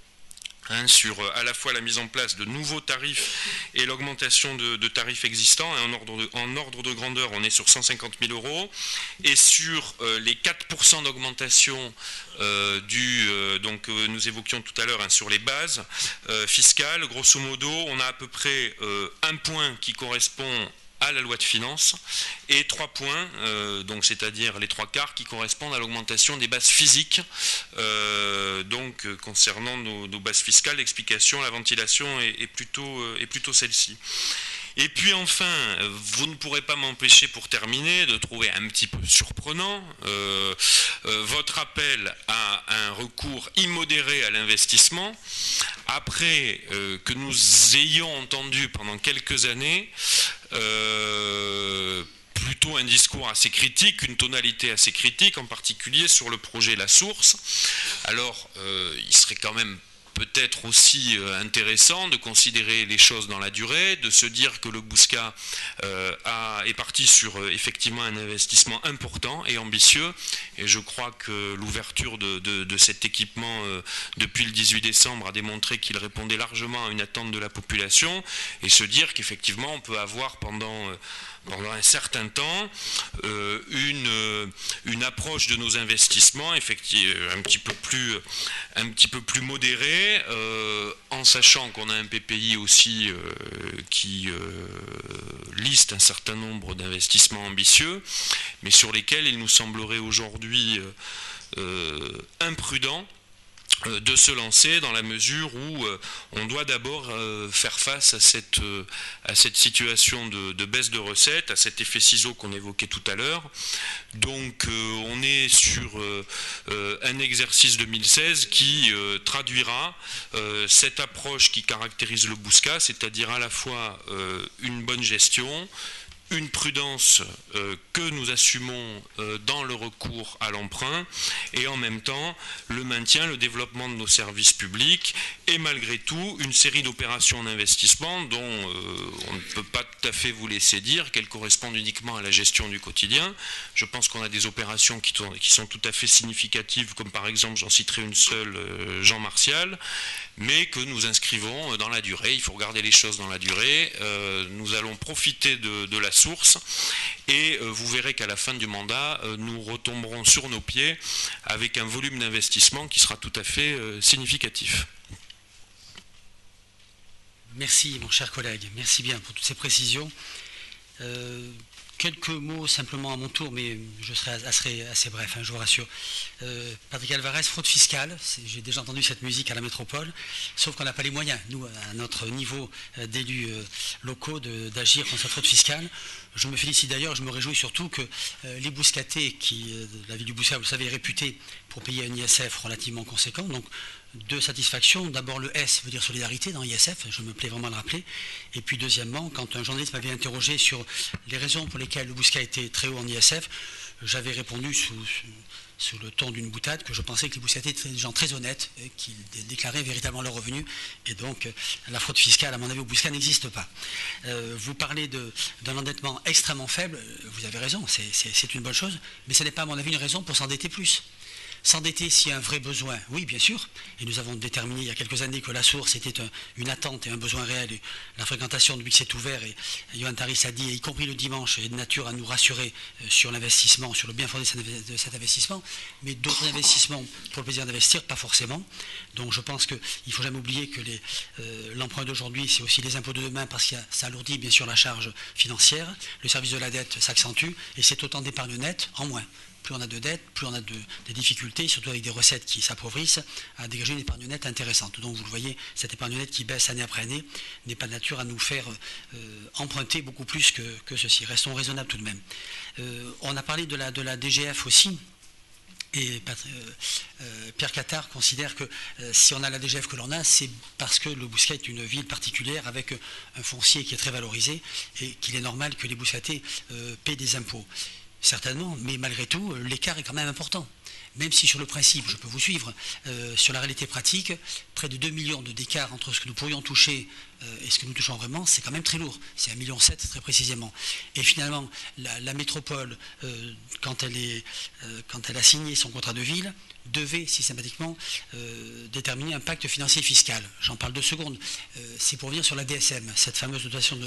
Sur à la fois la mise en place de nouveaux tarifs et l'augmentation de tarifs existants. En ordre de grandeur, on est sur 150 000 €. Et sur les 4% d'augmentation donc nous évoquions tout à l'heure sur les bases fiscales, grosso modo, on a à peu près un point qui correspond à la loi de finances, et 3 points, donc c'est-à-dire les 3/4 qui correspondent à l'augmentation des bases physiques. Donc concernant nos bases fiscales, l'explication, la ventilation est plutôt celle-ci. Et puis enfin, vous ne pourrez pas m'empêcher pour terminer de trouver un petit peu surprenant votre appel à un recours immodéré à l'investissement, après que nous ayons entendu pendant quelques années plutôt un discours assez critique, une tonalité assez critique, en particulier sur le projet La Source. Alors, il serait quand même peut-être aussi intéressant de considérer les choses dans la durée, de se dire que le Bouscat est parti sur effectivement un investissement important et ambitieux, et je crois que l'ouverture de cet équipement depuis le 18 décembre a démontré qu'il répondait largement à une attente de la population, et se dire qu'effectivement on peut avoir pendant un certain temps une approche de nos investissements un petit peu plus modérée, en sachant qu'on a un PPI aussi qui liste un certain nombre d'investissements ambitieux, mais sur lesquels il nous semblerait aujourd'hui imprudent de se lancer, dans la mesure où on doit d'abord faire face à cette situation de baisse de recettes, à cet effet ciseau qu'on évoquait tout à l'heure. Donc on est sur un exercice 2016 qui traduira cette approche qui caractérise le Bouscat, c'est-à-dire à la fois une bonne gestion, une prudence que nous assumons dans le recours à l'emprunt, et en même temps le maintien, le développement de nos services publics, et malgré tout une série d'opérations d'investissement dont on ne peut pas tout à fait vous laisser dire qu'elles correspondent uniquement à la gestion du quotidien. Je pense qu'on a des opérations qui sont tout à fait significatives, comme par exemple, j'en citerai une seule, Jean Martial, mais que nous inscrivons dans la durée. Il faut regarder les choses dans la durée. Nous allons profiter de la source, et vous verrez qu'à la fin du mandat, nous retomberons sur nos pieds avec un volume d'investissement qui sera tout à fait significatif. Merci mon cher collègue, merci bien pour toutes ces précisions. Quelques mots simplement à mon tour, mais je serai assez bref, je vous rassure. Patrick Alvarez, fraude fiscale, j'ai déjà entendu cette musique à la métropole, sauf qu'on n'a pas les moyens, nous, à notre niveau d'élus locaux, d'agir contre cette fraude fiscale. Je me félicite d'ailleurs, je me réjouis surtout que les Bouscatais, la ville du Bouscat, vous le savez, est réputée pour payer un ISF relativement conséquent, donc deux satisfactions. D'abord, le S veut dire solidarité dans l'ISF, je me plais vraiment à le rappeler. Et puis deuxièmement, quand un journaliste m'avait interrogé sur les raisons pour lesquelles le Bouscat était très haut en ISF, j'avais répondu sous le ton d'une boutade que je pensais que les Bouscatais étaient des gens très honnêtes, qui déclaraient véritablement leurs revenus, et donc la fraude fiscale, à mon avis, au Bouscat n'existe pas. Vous parlez d'un endettement extrêmement faible, vous avez raison, c'est une bonne chose, mais ce n'est pas, à mon avis, une raison pour s'endetter plus. S'endetter s'il y a un vrai besoin, oui, bien sûr. Et nous avons déterminé il y a quelques années que la source était une attente et un besoin réel. Et la fréquentation, depuis que c'est ouvert, et Johan Taris a dit, y compris le dimanche, est de nature à nous rassurer sur l'investissement, sur le bien fondé de cet investissement. Mais d'autres investissements pour le plaisir d'investir, pas forcément. Donc je pense qu'il ne faut jamais oublier que l'emprunt d'aujourd'hui, c'est aussi les impôts de demain, parce que ça alourdit bien sûr la charge financière. Le service de la dette s'accentue, et c'est autant d'épargne nette en moins. Plus on a de dettes, plus on a des difficultés, surtout avec des recettes qui s'appauvrissent, à dégager une épargne nette intéressante. Donc vous le voyez, cette épargne nette qui baisse année après année n'est pas de nature à nous faire emprunter beaucoup plus que ceci. Restons raisonnables tout de même. On a parlé de la DGF aussi. Et Pierre Cattard considère que si on a la DGF que l'on a, c'est parce que le Bouscat est une ville particulière avec un foncier qui est très valorisé et qu'il est normal que les Bouscatais paient des impôts. Certainement, mais malgré tout, l'écart est quand même important. Même si sur le principe, je peux vous suivre, sur la réalité pratique, près de 2 millions d'écart entre ce que nous pourrions toucher et ce que nous touchons vraiment, c'est quand même très lourd. C'est 1,7 million très précisément. Et finalement, la métropole, quand elle a signé son contrat de ville, devait systématiquement déterminer un pacte financier fiscal. J'en parle 2 secondes. C'est pour venir sur la DSM, cette fameuse dotation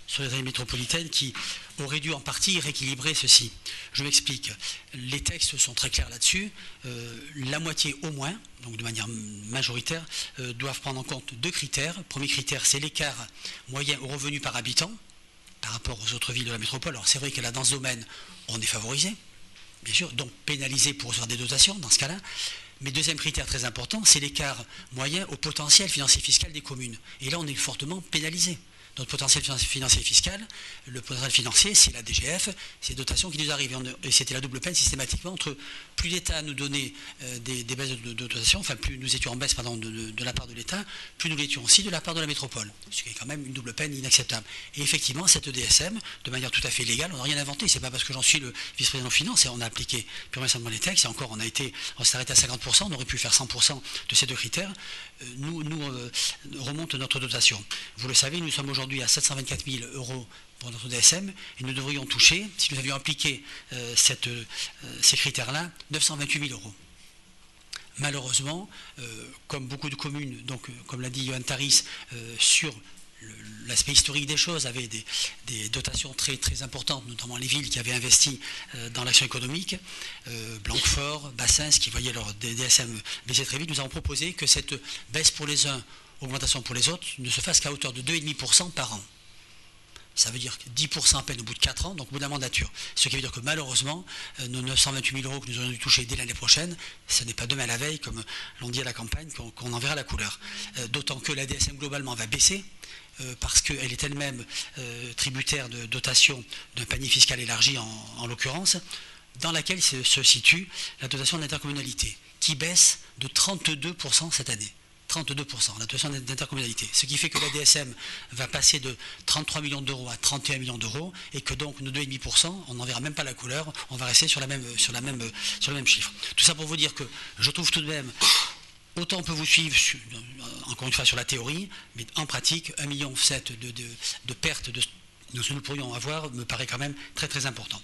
sur les zones métropolitaines qui aurait dû en partie rééquilibrer ceci. Je m'explique. Les textes sont très clairs là-dessus. La moitié au moins, donc de manière majoritaire, doivent prendre en compte 2 critères. Le premier critère, c'est l'écart moyen au revenu par habitant par rapport aux autres villes de la métropole. Alors c'est vrai que là, dans ce domaine, on est favorisé, bien sûr, donc pénalisé pour recevoir des dotations dans ce cas-là. Mais deuxième critère très important, c'est l'écart moyen au potentiel financier fiscal des communes. Et là, on est fortement pénalisé. Notre potentiel financier fiscal, le potentiel financier, c'est la DGF, c'est les dotations qui nous arrivent. Et c'était la double peine systématiquement entre plus l'État nous donnait des baisses de dotations, enfin plus nous étions en baisse de la part de l'État, plus nous l'étions aussi de la part de la métropole. Ce qui est quand même une double peine inacceptable. Et effectivement, cette DSM, de manière tout à fait légale, on n'a rien inventé. C'est pas parce que j'en suis le vice-président de finances et on a appliqué purement et simplement les textes. Et encore, on s'est arrêté à 50%, on aurait pu faire 100% de ces 2 critères. Nous remonte notre dotation. Vous le savez, nous sommes aujourd'hui à 724 000 € pour notre DSM et nous devrions toucher, si nous avions appliqué ces critères-là, 928 000 €. Malheureusement, comme beaucoup de communes, donc comme l'a dit Johan Taris, sur l'aspect historique des choses, avaient des dotations très, très importantes, notamment les villes qui avaient investi dans l'action économique, Blanquefort, Bassins, qui voyaient leur DSM baisser très vite. Nous avons proposé que cette baisse pour les uns, augmentation pour les autres, ne se fasse qu'à hauteur de 2,5% par an. Ça veut dire 10% à peine au bout de 4 ans, donc au bout de la mandature. Ce qui veut dire que malheureusement, nos 928 000 € que nous aurions dû toucher dès l'année prochaine, ce n'est pas demain la veille, comme l'on dit à la campagne, qu'on en verra la couleur. D'autant que la DSM globalement va baisser, parce qu'elle est elle-même tributaire de dotation d'un panier fiscal élargi en l'occurrence, dans laquelle se situe la dotation d'intercommunalité, qui baisse de 32% cette année. 32%, la dotation d'intercommunalité. Ce qui fait que la DSM va passer de 33 millions d'euros à 31 millions d'euros et que donc nos 2,5%, on n'en verra même pas la couleur, on va rester sur le même chiffre. Tout ça pour vous dire que je trouve tout de même, autant on peut vous suivre, encore une fois sur la théorie, mais en pratique, 1,7 million de pertes de ce que nous pourrions avoir me paraît quand même très très important.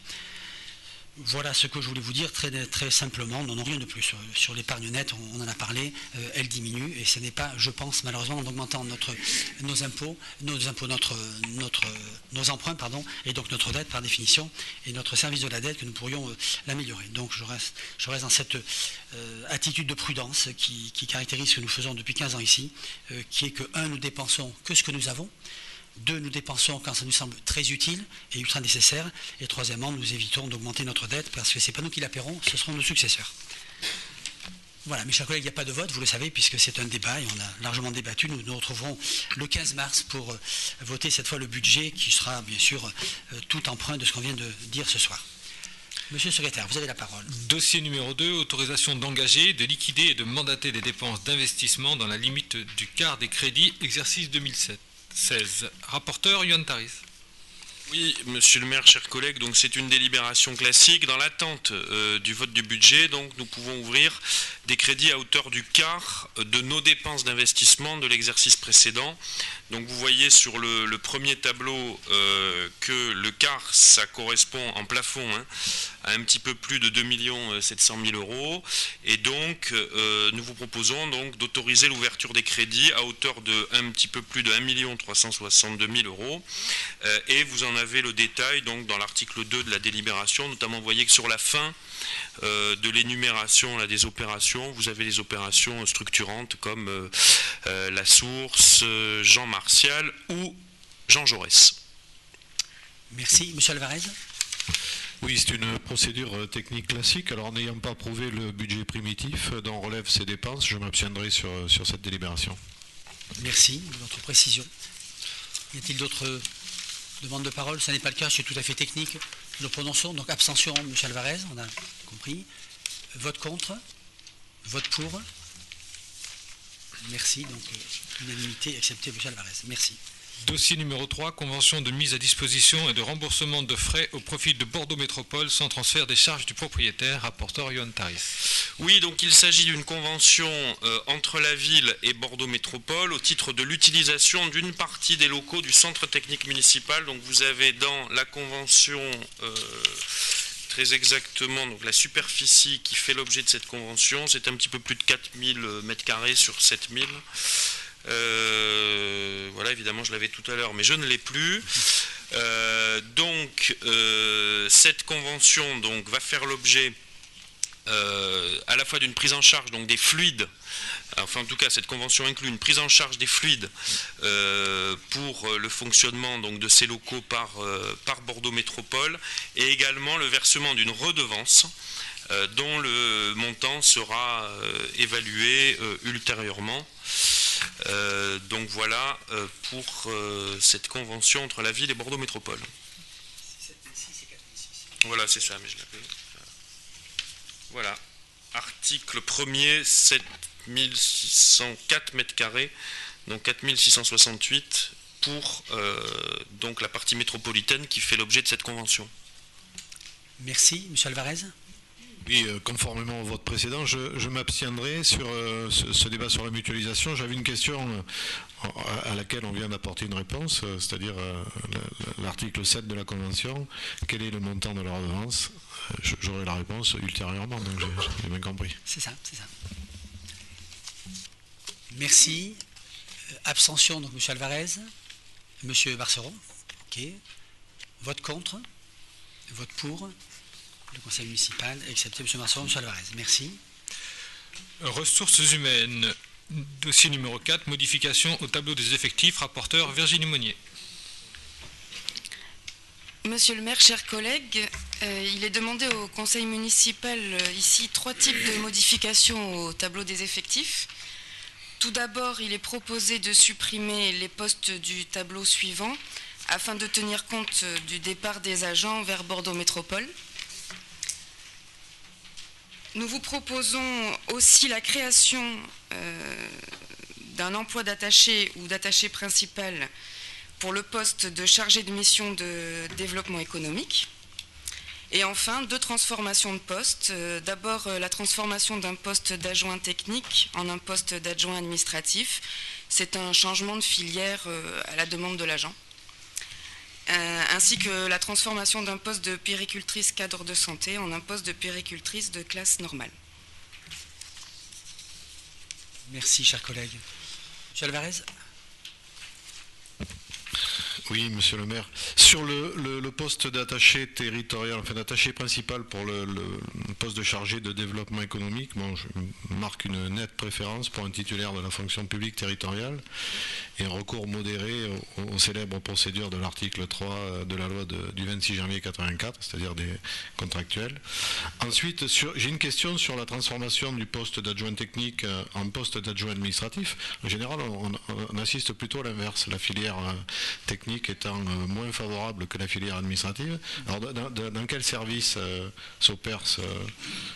Voilà ce que je voulais vous dire très, très simplement. Nous n'en avons rien de plus. Sur l'épargne nette, on en a parlé, elle diminue et ce n'est pas, je pense, malheureusement, en augmentant nos emprunts, pardon, et donc notre dette par définition, et notre service de la dette que nous pourrions l'améliorer. Donc je reste dans cette attitude de prudence qui caractérise ce que nous faisons depuis 15 ans ici, qui est que, 1, nous dépensons que ce que nous avons, 2, nous dépensons quand ça nous semble très utile et ultra nécessaire. Et troisièmement, nous évitons d'augmenter notre dette parce que ce n'est pas nous qui la paierons, ce seront nos successeurs. Voilà, mes chers collègues, il n'y a pas de vote, vous le savez, puisque c'est un débat et on a largement débattu. Nous nous retrouverons le 15 mars pour voter cette fois le budget qui sera bien sûr tout empreint de ce qu'on vient de dire ce soir. Monsieur le secrétaire, vous avez la parole. Dossier numéro 2, autorisation d'engager, de liquider et de mandater des dépenses d'investissement dans la limite du quart des crédits, exercice 2016. Rapporteur, Johan Taris. Oui, monsieur le maire, chers collègues, donc c'est une délibération classique. Dans l'attente du vote du budget, donc nous pouvons ouvrir des crédits à hauteur du quart de nos dépenses d'investissement de l'exercice précédent. Donc vous voyez sur le premier tableau que le quart, ça correspond en plafond à un petit peu plus de 2 700 000 euros. Et donc nous vous proposons donc d'autoriser l'ouverture des crédits à hauteur de un petit peu plus de 1 362 000 euros. Et vous en avez le détail donc dans l'article 2 de la délibération. Notamment vous voyez que sur la fin de l'énumération des opérations, vous avez les opérations structurantes comme la Source, Jean Martial ou Jean Jaurès. Merci. Monsieur Alvarez. Oui, c'est une procédure technique classique. Alors, n'ayant pas approuvé le budget primitif dont relèvent ces dépenses, je m'abstiendrai sur cette délibération. Merci de votre précision. Y a-t-il d'autres demandes de parole? Ce n'est pas le cas, c'est tout à fait technique. Nous prononçons. Donc, abstention, monsieur Alvarez, on a compris. Vote contre. Vote pour. Merci. Donc, unanimité acceptée, monsieur Alvarez. Merci. Dossier numéro 3, convention de mise à disposition et de remboursement de frais au profit de Bordeaux Métropole sans transfert des charges du propriétaire. Rapporteur Johan Taris. Oui, donc il s'agit d'une convention entre la ville et Bordeaux Métropole au titre de l'utilisation d'une partie des locaux du centre technique municipal. Donc vous avez dans la convention très exactement donc la superficie qui fait l'objet de cette convention. C'est un petit peu plus de 4000 m² sur 7000. Voilà, évidemment je l'avais tout à l'heure mais je ne l'ai plus. Cette convention donc va faire l'objet à la fois d'une prise en charge donc des fluides, enfin en tout cas cette convention inclut une prise en charge des fluides pour le fonctionnement donc de ces locaux par Bordeaux Métropole, et également le versement d'une redevance dont le montant sera évalué ultérieurement. Donc voilà pour cette convention entre la ville et Bordeaux Métropole. Voilà, c'est ça, mais je l'avais. Voilà. Article 1er, 7604 m², donc 4668 pour donc la partie métropolitaine qui fait l'objet de cette convention. Merci, monsieur Alvarez. Oui, conformément au vote précédent, je m'abstiendrai sur ce débat sur la mutualisation. J'avais une question à laquelle on vient d'apporter une réponse, c'est-à-dire l'article 7 de la Convention. Quel est le montant de la redevance? J'aurai la réponse ultérieurement, donc j'ai bien compris. C'est ça, c'est ça. Merci. Abstention, donc monsieur Alvarez. Monsieur Barceron. OK. Vote contre. Vote pour. Le conseil municipal, excepté M. Marceron, M. Alvarez. Merci. Ressources humaines. Dossier numéro 4, modification au tableau des effectifs. Rapporteur Virginie Monnier. Monsieur le maire, chers collègues, il est demandé au conseil municipal ici 3 types de modifications au tableau des effectifs. Tout d'abord, il est proposé de supprimer les postes du tableau suivant afin de tenir compte du départ des agents vers Bordeaux Métropole. Nous vous proposons aussi la création d'un emploi d'attaché ou d'attaché principal pour le poste de chargé de mission de développement économique. Et enfin, 2 transformations de postes. D'abord, la transformation d'un poste d'adjoint technique en un poste d'adjoint administratif. C'est un changement de filière à la demande de l'agent. Ainsi que la transformation d'un poste de puéricultrice cadre de santé en un poste de puéricultrice de classe normale. Merci, chers collègues. Monsieur Alvarez. Oui, monsieur le maire. Sur le poste d'attaché territorial, enfin d'attaché principal pour le poste de chargé de développement économique, bon, je marque une nette préférence pour un titulaire de la fonction publique territoriale et un recours modéré aux célèbres procédures de l'article 3 de la loi du 26 janvier 84, c'est-à-dire des contractuels. Ensuite, j'ai une question sur la transformation du poste d'adjoint technique en poste d'adjoint administratif. En général, on assiste plutôt à l'inverse, la filière technique étant moins favorable que la filière administrative. Alors, dans quel service s'opère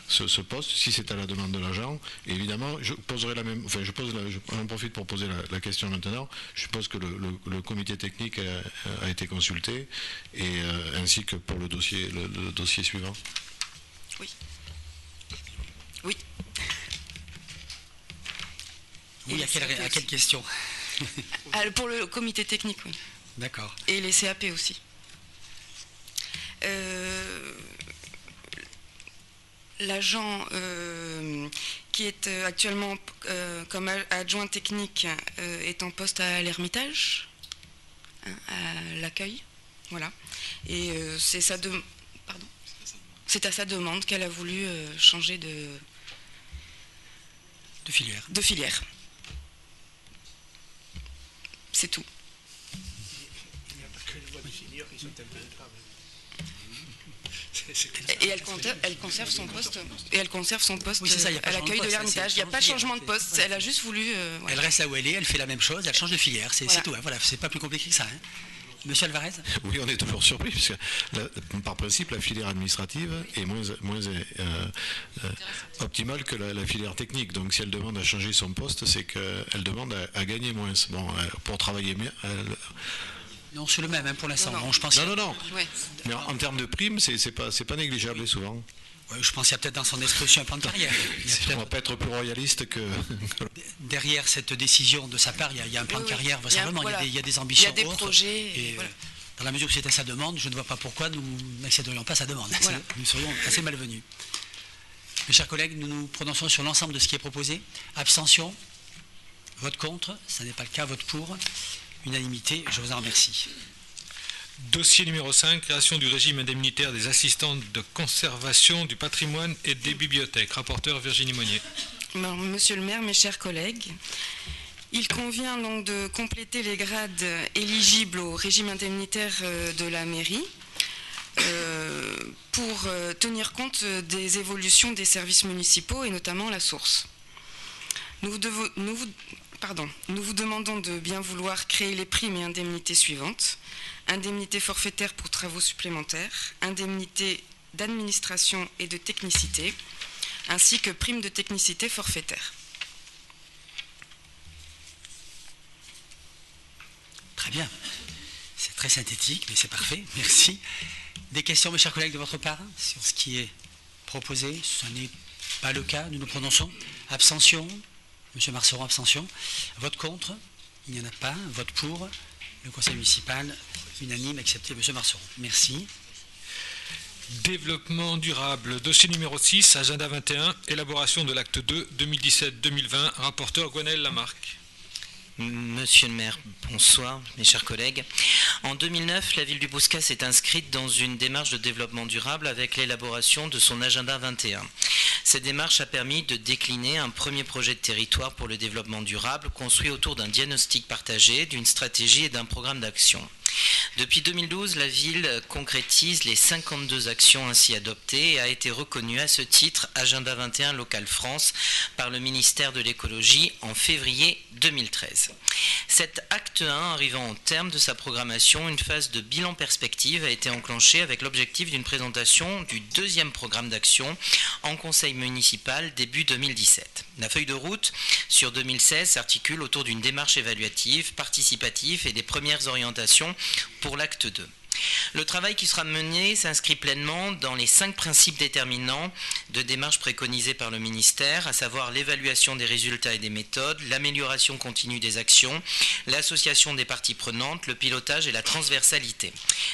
ce poste, si c'est à la demande de l'agent? Et évidemment, je poserai la même, enfin, j'en profite pour poser la question maintenant. Je suppose que le comité technique a été consulté, et ainsi que pour le dossier suivant. Oui. Oui. Oui, à quelle question? Pour le comité technique, oui. D'accord. Et les CAP aussi. L'agent qui est actuellement comme adjoint technique est en poste à l'Ermitage, à l'accueil. Voilà. Et c'est à sa demande qu'elle a voulu changer de filière. C'est tout. Et elle conserve son poste. Oui, ça, à l'accueil de l'Ermitage. Il n'y a pas de changement de poste. Elle a juste voulu. Elle reste là où elle est, elle fait la même chose, elle change de filière. C'est tout. Voilà, c'est pas plus compliqué que ça. Monsieur Alvarez? Oui, on est toujours surpris, parce que par principe, la filière administrative est moins optimale que la filière technique. Donc si elle demande à changer son poste, c'est qu'elle demande à gagner moins. Bon, pour travailler mieux. Non, c'est le même pour l'instant. Non. Je pense. Non. Ouais. Mais en termes de primes, c'est pas négligeable souvent. Ouais, je pense qu'il y a peut-être dans son esprit aussi un plan de carrière. On ne va pas être plus royaliste que... Derrière cette décision de sa part, il y a un plan de carrière, simplement. Voilà. Il y a des ambitions. Il y a des autres, projets. Et voilà. dans la mesure où c'était sa demande, je ne vois pas pourquoi nous n'accéderions pas à sa demande. Voilà. Nous serions assez malvenus. Mes chers collègues, nous nous prononçons sur l'ensemble de ce qui est proposé. Abstention? Vote contre? Ce n'est pas le cas. Vote pour? Unanimité. Je vous en remercie. Dossier numéro 5, création du régime indemnitaire des assistants de conservation du patrimoine et des bibliothèques. Rapporteur Virginie Monnier. Monsieur le maire, mes chers collègues, il convient donc de compléter les grades éligibles au régime indemnitaire de la mairie pour tenir compte des évolutions des services municipaux et notamment la source. Nous vous demandons de bien vouloir créer les primes et indemnités suivantes. Indemnité forfaitaire pour travaux supplémentaires, indemnité d'administration et de technicité, ainsi que prime de technicité forfaitaire. Très bien. C'est très synthétique, mais c'est parfait. Merci. Des questions, mes chers collègues, de votre part, sur ce qui est proposé? Ce n'est pas le cas. Nous nous prononçons. Abstention? Monsieur Marceron, abstention. Vote contre? Il n'y en a pas. Vote pour? Le conseil municipal, unanime, accepté. Monsieur Marceron. Merci. Développement durable, dossier numéro 6, agenda 21, élaboration de l'acte 2, 2017-2020, rapporteur Gwenaëlle Lamarque. Monsieur le maire, bonsoir, mes chers collègues. En 2009, la ville du Bouscat s'est inscrite dans une démarche de développement durable avec l'élaboration de son agenda 21. Cette démarche a permis de décliner un premier projet de territoire pour le développement durable construit autour d'un diagnostic partagé, d'une stratégie et d'un programme d'action. Depuis 2012, la ville concrétise les 52 actions ainsi adoptées et a été reconnue à ce titre Agenda 21 Local France par le ministère de l'écologie en février 2013. Cet acte 1 arrivant au terme de sa programmation, une phase de bilan perspective a été enclenchée avec l'objectif d'une présentation du deuxième programme d'action en conseil municipal début 2017. La feuille de route sur 2016 s'articule autour d'une démarche évaluative, participative et des premières orientations pour l'acte 2. Le travail qui sera mené s'inscrit pleinement dans les 5 principes déterminants de démarche préconisés par le ministère, à savoir l'évaluation des résultats et des méthodes, l'amélioration continue des actions, l'association des parties prenantes, le pilotage et la transversalité.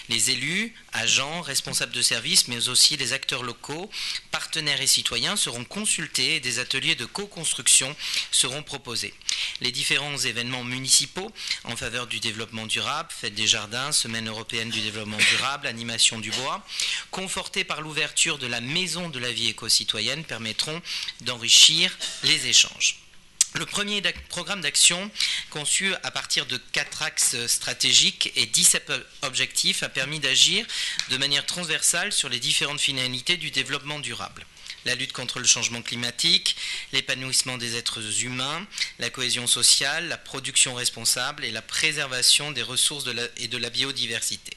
Les élus, agents, responsables de services, mais aussi les acteurs locaux, partenaires et citoyens seront consultés et des ateliers de co-construction seront proposés. Les différents événements municipaux en faveur du développement durable, fête des jardins, semaine européenne du développement durable, animation du bois, confortés par l'ouverture de la maison de la vie éco-citoyenne, permettront d'enrichir les échanges. Le premier programme d'action, conçu à partir de 4 axes stratégiques et 17 objectifs, a permis d'agir de manière transversale sur les différentes finalités du développement durable. La lutte contre le changement climatique, l'épanouissement des êtres humains, la cohésion sociale, la production responsable et la préservation des ressources et de la biodiversité.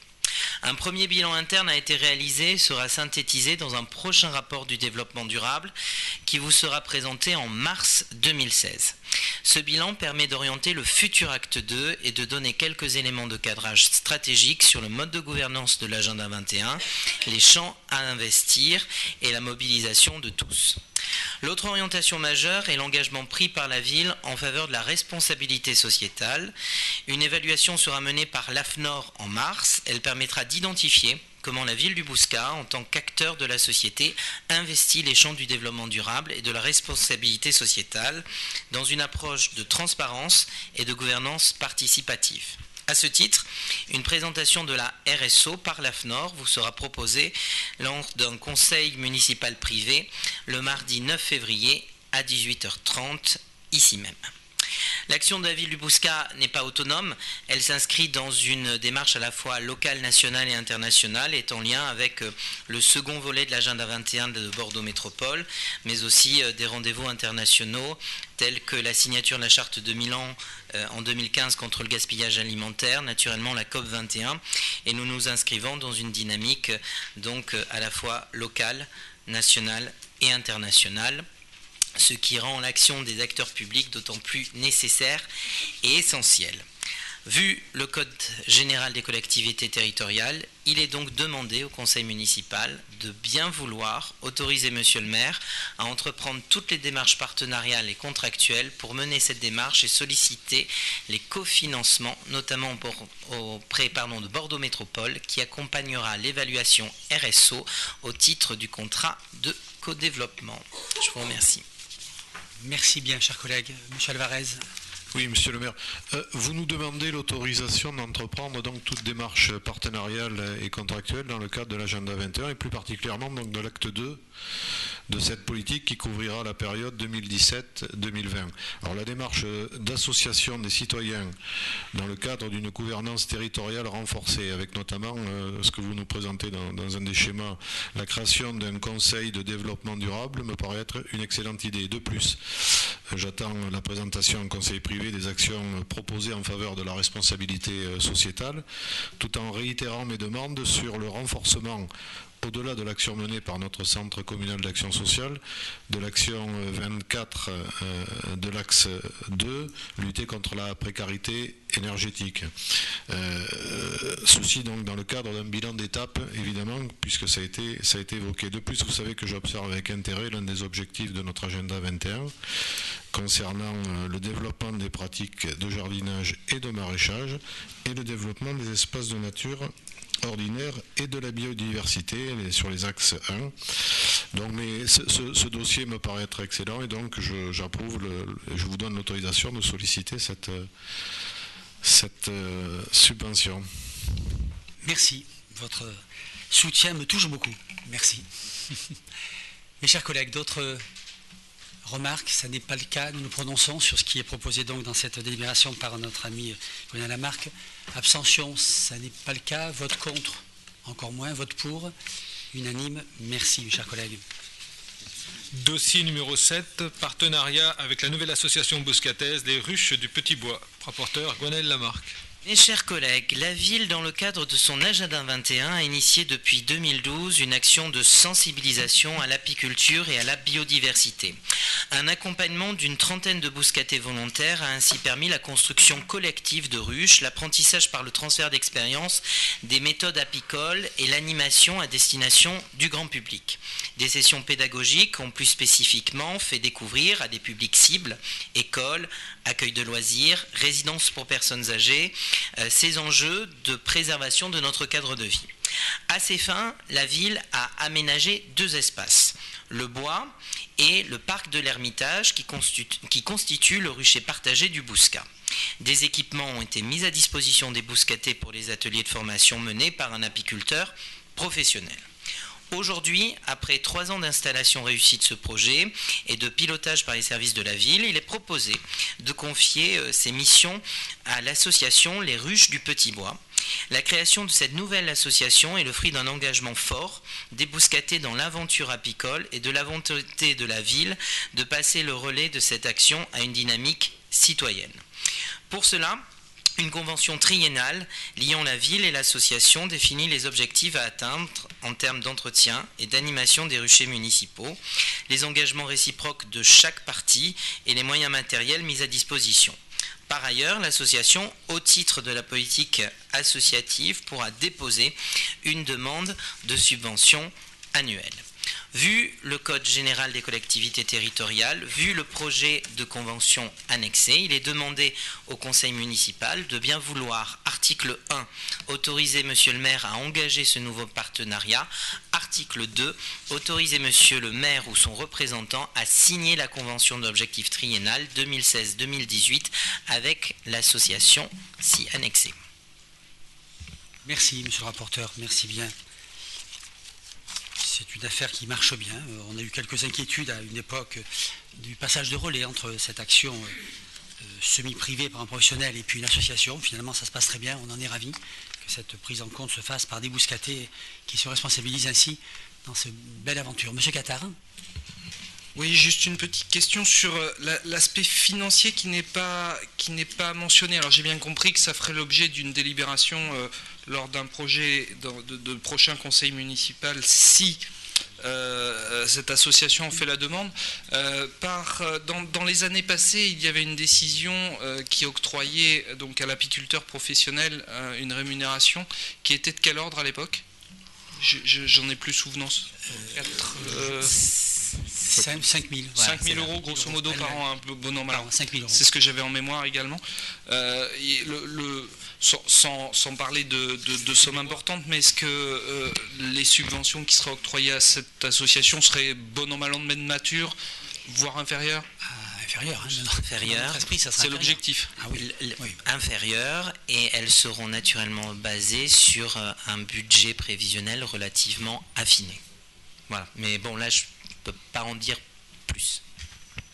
Un premier bilan interne a été réalisé et sera synthétisé dans un prochain rapport du développement durable qui vous sera présenté en mars 2016. Ce bilan permet d'orienter le futur acte 2 et de donner quelques éléments de cadrage stratégique sur le mode de gouvernance de l'agenda 21, les champs à investir et la mobilisation de tous. L'autre orientation majeure est l'engagement pris par la ville en faveur de la responsabilité sociétale. Une évaluation sera menée par l'AFNOR en mars. Elle permettra d'identifier comment la ville du Bouscat, en tant qu'acteur de la société, investit les champs du développement durable et de la responsabilité sociétale dans une approche de transparence et de gouvernance participative. À ce titre, une présentation de la RSO par l'AFNOR vous sera proposée lors d'un conseil municipal privé le mardi 9 février à 18h30, ici même. L'action de la ville du Bouscat n'est pas autonome, elle s'inscrit dans une démarche à la fois locale, nationale et internationale, est en lien avec le second volet de l'agenda 21 de Bordeaux Métropole, mais aussi des rendez-vous internationaux tels que la signature de la charte de Milan en 2015 contre le gaspillage alimentaire, naturellement la COP 21, et nous nous inscrivons dans une dynamique donc à la fois locale, nationale et internationale, ce qui rend l'action des acteurs publics d'autant plus nécessaire et essentielle. Vu le Code général des collectivités territoriales, il est donc demandé au Conseil municipal de bien vouloir autoriser Monsieur le maire à entreprendre toutes les démarches partenariales et contractuelles pour mener cette démarche et solliciter les cofinancements, notamment auprès de Bordeaux Métropole, qui accompagnera l'évaluation RSO au titre du contrat de co-développement. Je vous remercie. Merci bien, chers collègues. Monsieur Alvarez. Oui, monsieur le maire. Vous nous demandez l'autorisation d'entreprendre donc toute démarche partenariale et contractuelle dans le cadre de l'agenda 21 et plus particulièrement donc de l'acte 2 de cette politique qui couvrira la période 2017-2020. Alors la démarche d'association des citoyens dans le cadre d'une gouvernance territoriale renforcée, avec notamment ce que vous nous présentez dans un des schémas, la création d'un conseil de développement durable, me paraît être une excellente idée. De plus, j'attends la présentation en conseil privé des actions proposées en faveur de la responsabilité sociétale, tout en réitérant mes demandes sur le renforcement, au-delà de l'action menée par notre centre communal d'action sociale, de l'action 24 de l'axe 2, lutter contre la précarité énergétique. Ceci donc dans le cadre d'un bilan d'étape, évidemment, puisque ça a été évoqué. De plus, vous savez que j'observe avec intérêt l'un des objectifs de notre agenda 21 concernant le développement des pratiques de jardinage et de maraîchage et le développement des espaces de nature ordinaire et de la biodiversité sur les axes 1. Donc, mais ce dossier me paraît être excellent et donc j'approuve, je vous donne l'autorisation de solliciter cette subvention. Merci. Votre soutien me touche beaucoup. Merci. Mes chers collègues, d'autres remarques? Ça n'est pas le cas. Nous nous prononçons sur ce qui est proposé donc dans cette délibération par notre ami Bruno Lamarque. Abstention, ça n'est pas le cas. Vote contre, encore moins. Vote pour, unanime. Merci, mes chers collègues. Dossier numéro 7, partenariat avec la nouvelle association bouscataise des ruches du Petit Bois. Rapporteur Gwenaëlle Lamarque. Mes chers collègues, la ville, dans le cadre de son agenda 21, a initié depuis 2012 une action de sensibilisation à l'apiculture et à la biodiversité. Un accompagnement d'une trentaine de bouscatés volontaires a ainsi permis la construction collective de ruches, l'apprentissage par le transfert d'expérience des méthodes apicoles et l'animation à destination du grand public. Des sessions pédagogiques ont plus spécifiquement fait découvrir à des publics cibles, écoles, accueil de loisirs, résidences pour personnes âgées, ces enjeux de préservation de notre cadre de vie. À ces fins, la ville a aménagé deux espaces, le bois et le parc de l'Ermitage qui constitue le rucher partagé du Bouscat. Des équipements ont été mis à disposition des bouscatés pour les ateliers de formation menés par un apiculteur professionnel. Aujourd'hui, après 3 ans d'installation réussie de ce projet et de pilotage par les services de la ville, il est proposé de confier ces missions à l'association Les Ruches du Petit Bois. La création de cette nouvelle association est le fruit d'un engagement fort des bouscatés dans l'aventure apicole et de la volonté de la ville de passer le relais de cette action à une dynamique citoyenne. Pour cela, Une convention triennale liant la ville et l'association définit les objectifs à atteindre en termes d'entretien et d'animation des ruchers municipaux, les engagements réciproques de chaque partie et les moyens matériels mis à disposition. Par ailleurs, l'association, au titre de la politique associative, pourra déposer une demande de subvention annuelle. Vu le Code général des collectivités territoriales, vu le projet de convention annexé, il est demandé au Conseil municipal de bien vouloir, article 1, autoriser Monsieur le maire à engager ce nouveau partenariat, article 2, autoriser Monsieur le maire ou son représentant à signer la convention d'objectifs triennale 2016-2018 avec l'association si annexée. Merci, monsieur le rapporteur, merci bien. C'est une affaire qui marche bien. On a eu quelques inquiétudes à une époque du passage de relais entre cette action semi-privée par un professionnel et puis une association. Finalement, ça se passe très bien. On en est ravis que cette prise en compte se fasse par des bouscatés qui se responsabilisent ainsi dans cette belle aventure. Monsieur Catard. Oui, juste une petite question sur l'aspect financier qui n'est pas mentionné. Alors j'ai bien compris que ça ferait l'objet d'une délibération lors d'un projet de prochain conseil municipal si cette association en fait la demande. Dans les années passées, il y avait une décision qui octroyait donc à l'apiculteur professionnel une rémunération qui était de quel ordre à l'époque? J'en ai plus souvenance. 5 000. Voilà, 5 000 euros grosso modo par an, un bon normal. 5 000 euros. C'est ce que j'avais en mémoire également. Sans parler de sommes importantes, mais est-ce que les subventions qui seraient octroyées à cette association seraient bon an mal an de même nature, voire inférieures? Inférieure. Inférieure. C'est l'objectif. Ah oui. Inférieures, et elles seront naturellement basées sur un budget prévisionnel relativement affiné. Voilà. Mais bon, là, je ne peux pas en dire plus.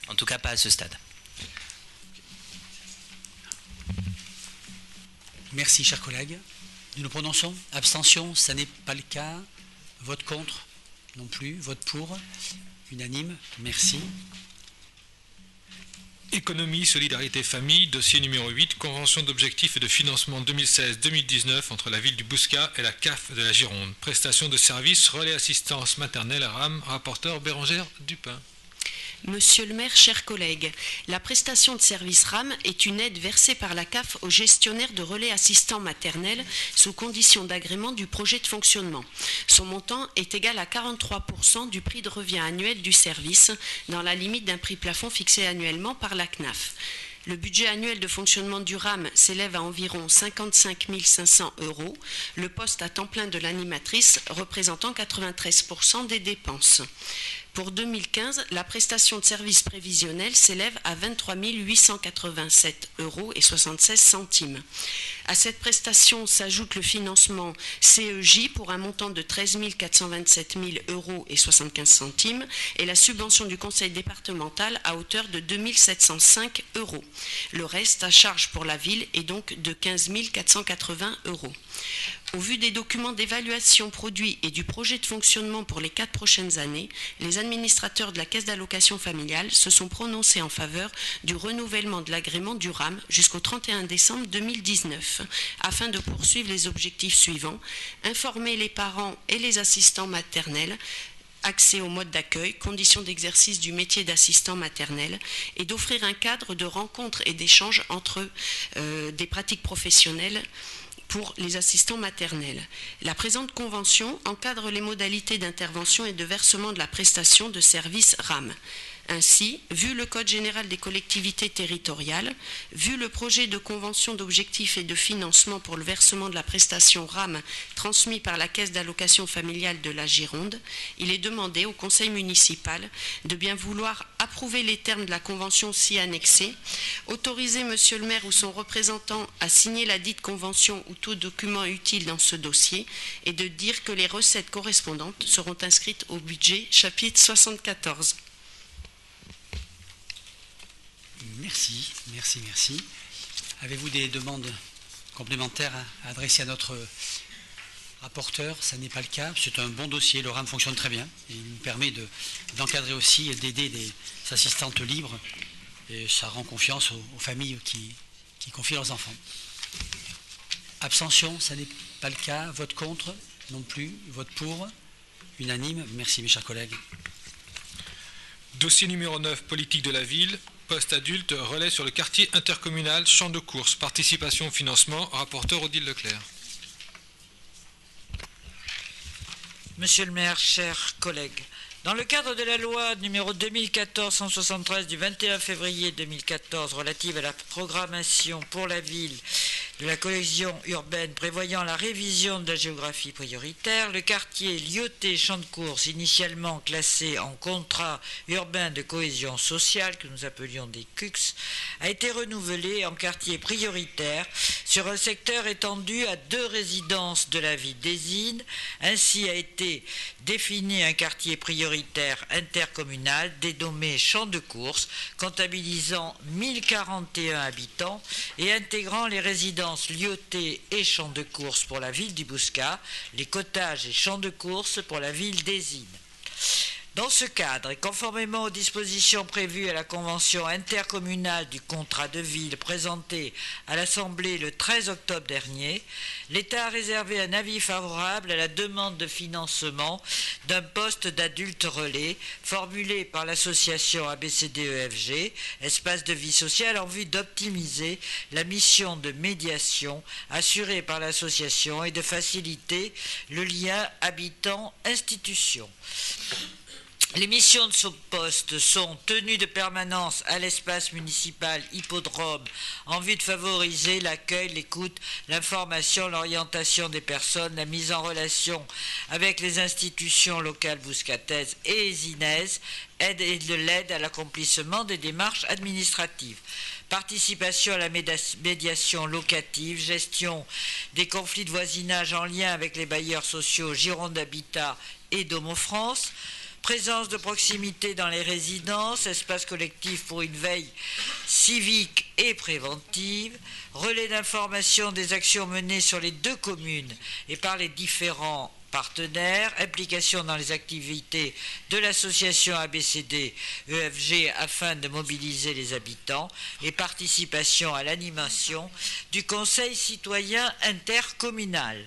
En tout cas, pas à ce stade. Merci, chers collègues. Nous nous prononçons. Abstention, ça n'est pas le cas. Vote contre, non plus. Vote pour, unanime. Merci. Économie, solidarité, famille, dossier numéro 8, convention d'objectifs et de financement 2016-2019 entre la ville du Bouscat et la CAF de la Gironde. Prestation de services, relais assistance maternelle, RAM, rapporteur Bérangère Dupin. Monsieur le maire, chers collègues, la prestation de service RAM est une aide versée par la CAF aux gestionnaires de relais assistants maternels sous condition d'agrément du projet de fonctionnement. Son montant est égal à 43% du prix de revient annuel du service, dans la limite d'un prix plafond fixé annuellement par la CNAF. Le budget annuel de fonctionnement du RAM s'élève à environ 55 500 €, le poste à temps plein de l'animatrice représentant 93% des dépenses. Pour 2015, la prestation de service prévisionnel s'élève à 23 887 € et 76 centimes. À cette prestation s'ajoute le financement CEJ pour un montant de 13 427 000 € et 75 centimes et la subvention du conseil départemental à hauteur de 2 705 €. Le reste à charge pour la ville est donc de 15 480 €. Au vu des documents d'évaluation produits et du projet de fonctionnement pour les 4 prochaines années, les administrateurs de la Caisse d'allocation familiale se sont prononcés en faveur du renouvellement de l'agrément du RAM jusqu'au 31 décembre 2019, afin de poursuivre les objectifs suivants: informer les parents et les assistants maternels, accès au mode d'accueil, conditions d'exercice du métier d'assistant maternel, et d'offrir un cadre de rencontres et d'échanges entre des pratiques professionnelles pour les assistants maternels. La présente convention encadre les modalités d'intervention et de versement de la prestation de service RAM. Ainsi, vu le Code général des collectivités territoriales, vu le projet de convention d'objectifs et de financement pour le versement de la prestation RAM transmis par la Caisse d'allocation familiale de la Gironde, il est demandé au Conseil municipal de bien vouloir approuver les termes de la convention ci annexée, autoriser Monsieur le maire ou son représentant à signer la dite convention ou tout document utile dans ce dossier, et de dire que les recettes correspondantes seront inscrites au budget chapitre 74. Merci, merci, merci. Avez-vous des demandes complémentaires à adresser à notre rapporteur? Ça n'est pas le cas. C'est un bon dossier. Le RAM fonctionne très bien. Et il nous permet d'encadrer aussi et d'aider des assistantes libres. Et ça rend confiance aux familles qui confient leurs enfants. Abstention, ça n'est pas le cas. Vote contre, non plus. Vote pour, unanime. Merci mes chers collègues. Dossier numéro 9, politique de la ville, poste adulte, relais sur le quartier intercommunal, champ de course, participation au financement, rapporteur Odile Leclerc. Monsieur le maire, chers collègues, dans le cadre de la loi numéro 2014-173 du 21 février 2014 relative à la programmation pour la ville de la cohésion urbaine prévoyant la révision de la géographie prioritaire, le quartier Lyoté-Champ de course, initialement classé en contrat urbain de cohésion sociale, que nous appelions des CUCS, a été renouvelé en quartier prioritaire sur un secteur étendu à 2 résidences de la ville d'Ésine. Ainsi a été défini un quartier prioritaire intercommunal dénommé Champ de course, comptabilisant 1041 habitants et intégrant les résidences Lyoté et Champ de course pour la ville du Bouscat, les cottages et champs de course pour la ville d'Ésine. Dans ce cadre, et conformément aux dispositions prévues à la convention intercommunale du contrat de ville présentée à l'Assemblée le 13 octobre dernier, l'État a réservé un avis favorable à la demande de financement d'un poste d'adulte relais formulé par l'association ABCDEFG, Espace de vie sociale, en vue d'optimiser la mission de médiation assurée par l'association et de faciliter le lien habitant-institution. Les missions de ce poste sont tenues de permanence à l'espace municipal hippodrome en vue de favoriser l'accueil, l'écoute, l'information, l'orientation des personnes, la mise en relation avec les institutions locales bouscataises et ésinaises et de l'aide à l'accomplissement des démarches administratives. Participation à la médiation locative, gestion des conflits de voisinage en lien avec les bailleurs sociaux Gironde d'Habitat et Domo France, présence de proximité dans les résidences, espace collectif pour une veille civique et préventive, relais d'information des actions menées sur les 2 communes et par les différents partenaires, implication dans les activités de l'association ABCD-EFG afin de mobiliser les habitants et participation à l'animation du Conseil citoyen intercommunal.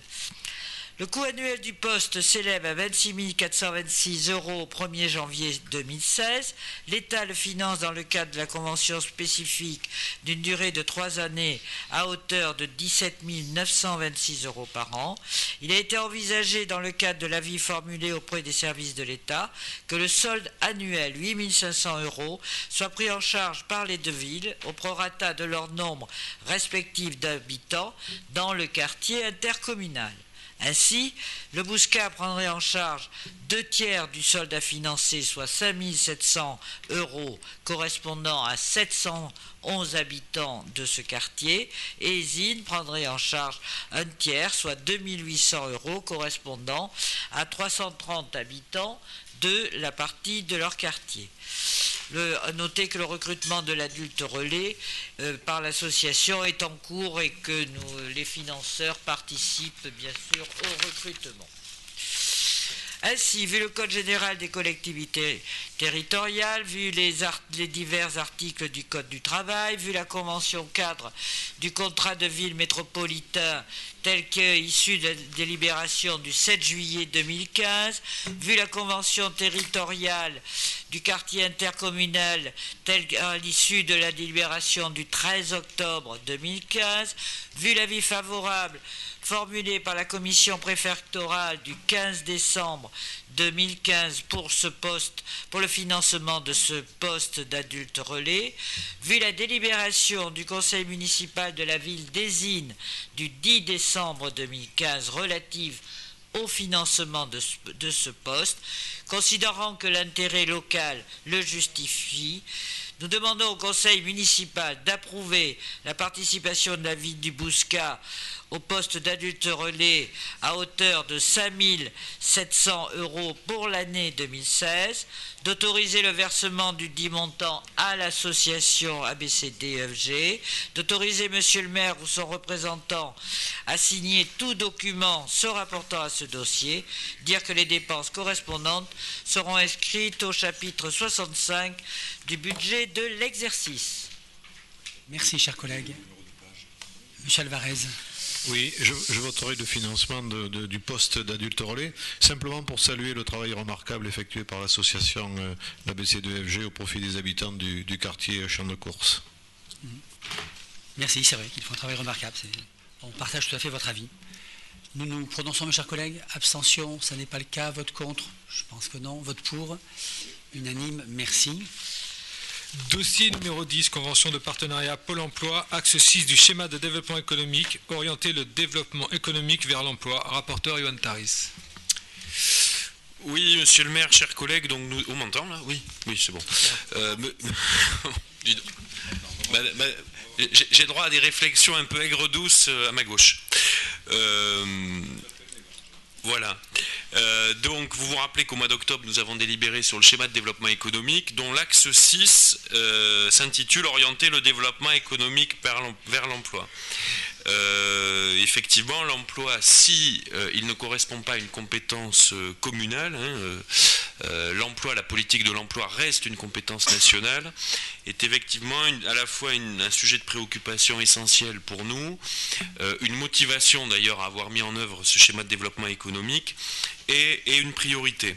Le coût annuel du poste s'élève à 26 426 € au 1er janvier 2016. L'État le finance dans le cadre de la convention spécifique d'une durée de 3 années à hauteur de 17 926 € par an. Il a été envisagé dans le cadre de l'avis formulé auprès des services de l'État que le solde annuel, 8 500 €, soit pris en charge par les 2 villes au prorata de leur nombre respectif d'habitants dans le quartier intercommunal. Ainsi, le Bouscat prendrait en charge 2/3 du solde à financer, soit 5 700 € correspondant à 711 habitants de ce quartier, et Ésine prendrait en charge 1/3, soit 2 800 € correspondant à 330 habitants de la partie de leur quartier. Notez que le recrutement de l'adulte relais par l'association est en cours et que les financeurs participent bien sûr au recrutement. Ainsi, vu le Code général des collectivités territoriales, vu les divers articles du Code du travail, vu la convention cadre du contrat de ville métropolitain tel qu'issue de la délibération du 7 juillet 2015, vu la convention territoriale du quartier intercommunal telle qu'à l'issue de la délibération du 13 octobre 2015, vu l'avis favorable formulé par la commission préfectorale du 15 décembre 2015 pour le financement de ce poste d'adulte relais, vu la délibération du conseil municipal de la ville d'Ésine du 10 décembre 2015 relative au financement de ce poste, considérant que l'intérêt local le justifie, nous demandons au conseil municipal d'approuver la participation de la ville du Bouscat au poste d'adulte relais à hauteur de 5 700 € pour l'année 2016, d'autoriser le versement du dit montant à l'association ABCDEFG, d'autoriser monsieur le maire ou son représentant à signer tout document se rapportant à ce dossier, dire que les dépenses correspondantes seront inscrites au chapitre 65 du budget de l'exercice. Merci, chers collègues. Monsieur Alvarez. Oui, je voterai le financement du poste d'adulte relais, simplement pour saluer le travail remarquable effectué par l'association la BC2FG au profit des habitants du quartier Champ de Course. Merci, c'est vrai qu'ils font un travail remarquable. On partage tout à fait votre avis. Nous nous prononçons, mes chers collègues. Abstention, ça n'est pas le cas. Vote contre, je pense que non. Vote pour, unanime, merci. Dossier numéro 10, convention de partenariat Pôle emploi, axe 6 du schéma de développement économique, orienter le développement économique vers l'emploi. Rapporteur Yohann Taris. Oui, monsieur le maire, chers collègues, donc nous... On m'entend là? Oui, c'est bon. J'ai droit à des réflexions un peu aigres-douces à ma gauche. Voilà. Donc, vous vous rappelez qu'au mois d'octobre, nous avons délibéré sur le schéma de développement économique, dont l'axe 6 s'intitule « Orienter le développement économique vers l'emploi ». Effectivement, l'emploi, si il ne correspond pas à une compétence communale, l'emploi, la politique de l'emploi reste une compétence nationale, est effectivement à la fois un sujet de préoccupation essentiel pour nous, une motivation d'ailleurs à avoir mis en œuvre ce schéma de développement économique et une priorité.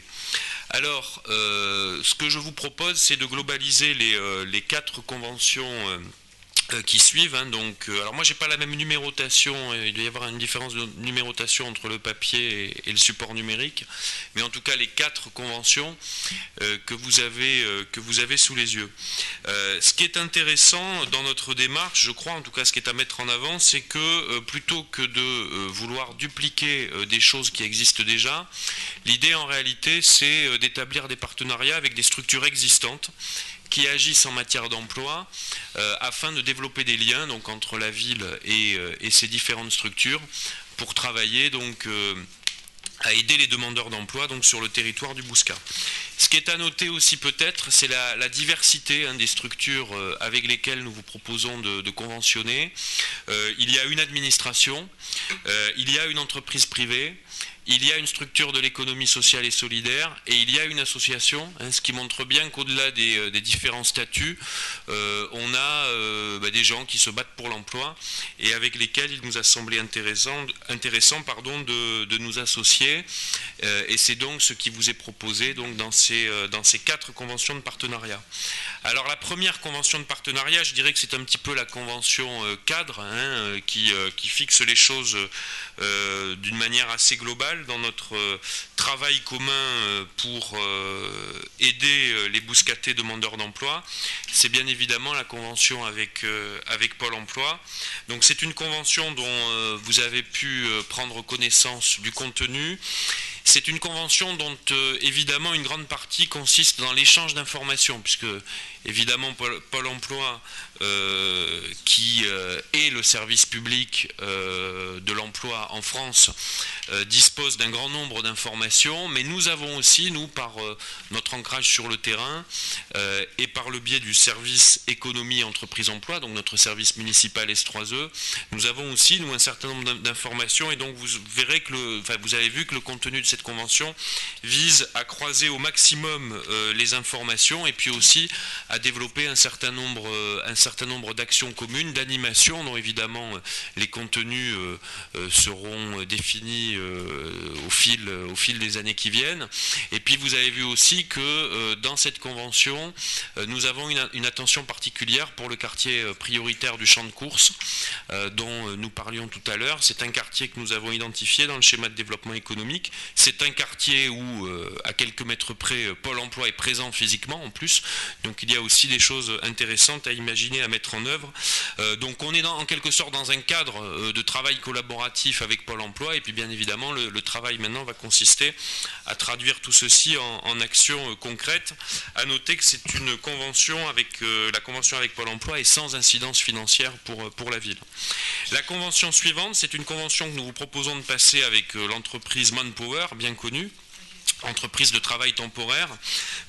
Alors, ce que je vous propose, c'est de globaliser les 4 conventions qui suivent. Donc, alors moi, j'ai pas la même numérotation. Il doit y avoir une différence de numérotation entre le papier et le support numérique. Mais en tout cas, les 4 conventions que vous avez sous les yeux. Ce qui est intéressant dans notre démarche, je crois, en tout cas, ce qui est à mettre en avant, c'est que plutôt que de vouloir dupliquer des choses qui existent déjà, l'idée en réalité, c'est d'établir des partenariats avec des structures existantes qui agissent en matière d'emploi afin de développer des liens donc, entre la ville et ces différentes structures pour travailler donc, à aider les demandeurs d'emploi donc, sur le territoire du Bouscat. Ce qui est à noter aussi peut-être, c'est la diversité des structures avec lesquelles nous vous proposons de conventionner. Il y a une administration, il y a une entreprise privée, il y a une structure de l'économie sociale et solidaire et il y a une association, ce qui montre bien qu'au-delà des différents statuts, on a des gens qui se battent pour l'emploi et avec lesquels il nous a semblé intéressant de nous associer. Et c'est donc ce qui vous est proposé donc, dans ces 4 conventions de partenariat. Alors la première convention de partenariat, je dirais que c'est un petit peu la convention cadre qui fixe les choses d'une manière assez globale dans notre travail commun pour aider les Bouscatais demandeurs d'emploi. C'est bien évidemment la convention avec Pôle emploi. Donc c'est une convention dont vous avez pu prendre connaissance du contenu. C'est une convention dont évidemment une grande partie consiste dans l'échange d'informations, puisque évidemment Pôle emploi qui est le service public de l'emploi en France dispose d'un grand nombre d'informations, mais nous avons aussi, nous, par notre ancrage sur le terrain et par le biais du service économie entreprise emploi, donc notre service municipal S3E, nous avons aussi, nous, un certain nombre d'informations et donc vous verrez que vous avez vu que le contenu de cette convention vise à croiser au maximum les informations et puis aussi à développer un certain nombre d'actions communes, d'animations dont évidemment les contenus seront définis au fil des années qui viennent. Et puis vous avez vu aussi que dans cette convention, nous avons une attention particulière pour le quartier prioritaire du Champ de Course dont nous parlions tout à l'heure. C'est un quartier que nous avons identifié dans le schéma de développement économique. C'est un quartier où, à quelques mètres près, Pôle emploi est présent physiquement en plus. Donc il y a aussi des choses intéressantes à imaginer, à mettre en œuvre. Donc on est en quelque sorte dans un cadre de travail collaboratif avec Pôle emploi et puis bien évidemment le travail maintenant va consister à traduire tout ceci en actions concrètes. À noter que c'est une convention la convention avec Pôle emploi est sans incidence financière pour la ville. La convention suivante, c'est une convention que nous vous proposons de passer avec l'entreprise Manpower, bien connue, entreprise de travail temporaire,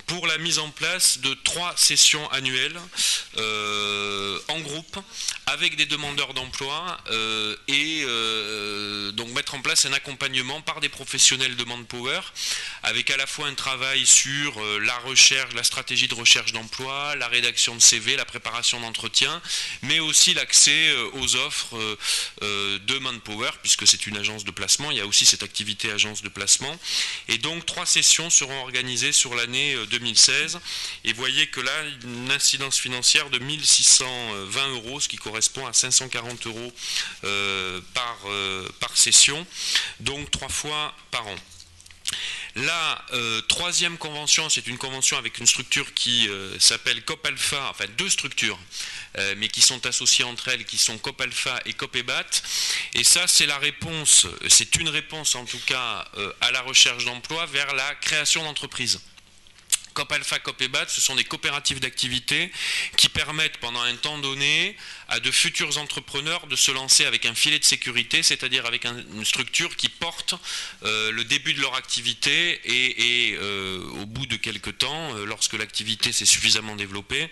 pour la mise en place de 3 sessions annuelles en groupe avec des demandeurs d'emploi et donc mettre en place un accompagnement par des professionnels de Manpower, avec à la fois un travail sur la recherche, la stratégie de recherche d'emploi, la rédaction de CV, la préparation d'entretien, mais aussi l'accès aux offres de Manpower, puisque c'est une agence de placement, il y a aussi cette activité agence de placement. Et donc 3 sessions seront organisées sur l'année 2016. Et voyez que là, une incidence financière de 1 620 €, ce qui correspond à 540 € par session, donc 3 fois par an. La troisième convention, c'est une convention avec une structure qui s'appelle COP Alpha, enfin 2 structures, mais qui sont associées entre elles, qui sont COP Alpha et COP EBAT. Et ça, c'est la réponse, c'est une réponse en tout cas à la recherche d'emploi vers la création d'entreprises. COP Alpha, COP EBAT, ce sont des coopératives d'activité qui permettent pendant un temps donné à de futurs entrepreneurs de se lancer avec un filet de sécurité, c'est-à-dire avec une structure qui porte le début de leur activité et au bout de quelques temps, lorsque l'activité s'est suffisamment développée,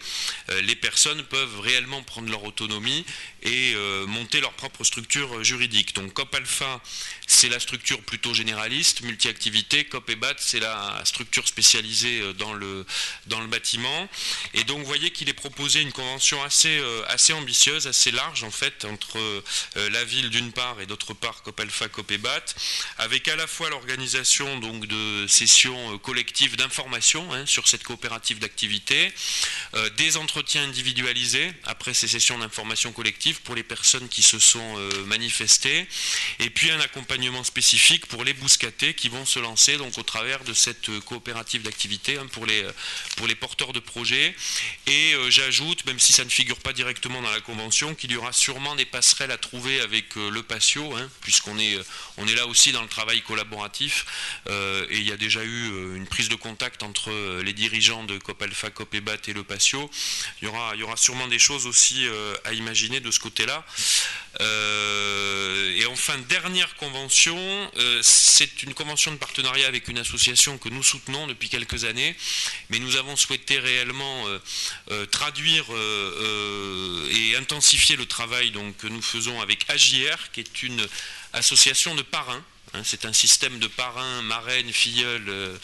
les personnes peuvent réellement prendre leur autonomie et monter leur propre structure juridique. Donc COP Alpha, c'est la structure plutôt généraliste, multi-activité. COP EBAT, c'est la structure spécialisée dans le bâtiment. Et donc vous voyez qu'il est proposé une convention assez ambitieuse, assez large en fait, entre la ville d'une part et d'autre part COP Alpha, COP EBAT, avec à la fois l'organisation donc de sessions collectives d'information sur cette coopérative d'activité, des entretiens individualisés après ces sessions d'information collective pour les personnes qui se sont manifestées, et puis un accompagnement spécifique pour les bouscatés qui vont se lancer donc au travers de cette coopérative d'activité pour les porteurs de projets. Et j'ajoute, même si ça ne figure pas directement dans la convention, qu'il y aura sûrement des passerelles à trouver avec le PASSIO, puisqu'on est là aussi dans le travail collaboratif, et il y a déjà eu une prise de contact entre les dirigeants de COP Alpha, COP EBAT et le PASSIO. Il y aura sûrement des choses aussi à imaginer de ce côté-là. Et enfin, dernière convention, c'est une convention de partenariat avec une association que nous soutenons depuis quelques années, mais nous avons souhaité réellement traduire et intensifier le travail donc, que nous faisons avec AJR, qui est une association de parrains. C'est un système de parrains, marraines, filleuls.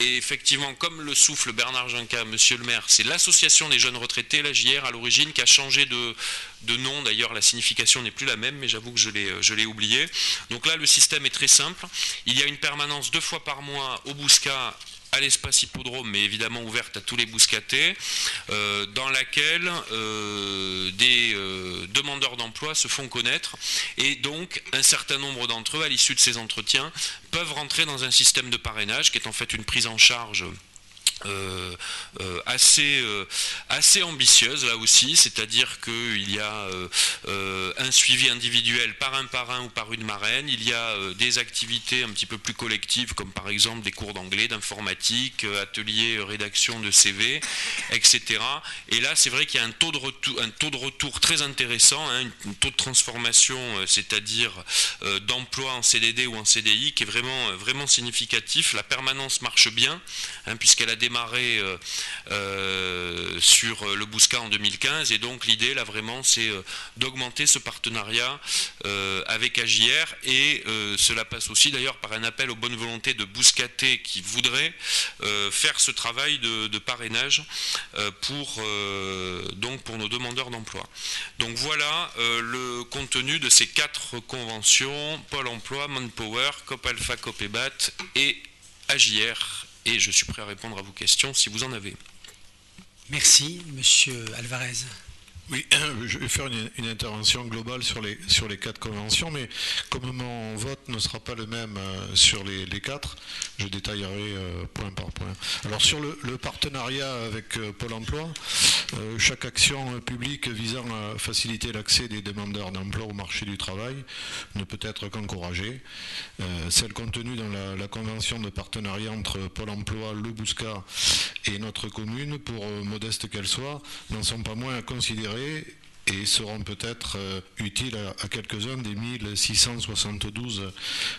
Et effectivement, comme le souffle Bernard Junca, monsieur le maire, c'est l'association des jeunes retraités, l'AJR, à l'origine, qui a changé de nom. D'ailleurs, la signification n'est plus la même, mais j'avoue que je l'ai oublié. Donc là, le système est très simple. Il y a une permanence 2 fois par mois au Bouscat, à l'espace hippodrome, mais évidemment ouverte à tous les bouscatés, dans laquelle des demandeurs d'emploi se font connaître, et donc un certain nombre d'entre eux, à l'issue de ces entretiens, peuvent rentrer dans un système de parrainage qui est en fait une prise en charge assez ambitieuse là aussi, c'est-à-dire qu'il y a un suivi individuel par un ou par une marraine, il y a des activités un petit peu plus collectives comme par exemple des cours d'anglais, d'informatique, ateliers rédaction de CV, etc. Et là c'est vrai qu'il y a un taux de retour très intéressant, un taux de transformation, c'est-à-dire d'emploi en CDD ou en CDI qui est vraiment significatif. La permanence marche bien, puisqu'elle a démarré sur le Bouscat en 2015, et donc l'idée là vraiment c'est d'augmenter ce partenariat avec AJR, et cela passe aussi d'ailleurs par un appel aux bonnes volontés de bouscatés qui voudraient faire ce travail de parrainage pour nos demandeurs d'emploi. Donc voilà le contenu de ces 4 conventions: Pôle emploi, Manpower, COP Alpha, COP EBAT et AJR. Et je suis prêt à répondre à vos questions si vous en avez. Merci, monsieur Alvarez. Oui, je vais faire une intervention globale sur les 4 conventions, mais comme mon vote ne sera pas le même sur les 4, je détaillerai point par point. Alors sur le partenariat avec Pôle emploi, chaque action publique visant à faciliter l'accès des demandeurs d'emploi au marché du travail ne peut être qu'encouragée. Celle contenue dans la convention de partenariat entre Pôle emploi, le Bouscat et notre commune, pour modeste qu'elle soit, n'en sont pas moins à considérer et seront peut-être utiles à quelques-uns des 1672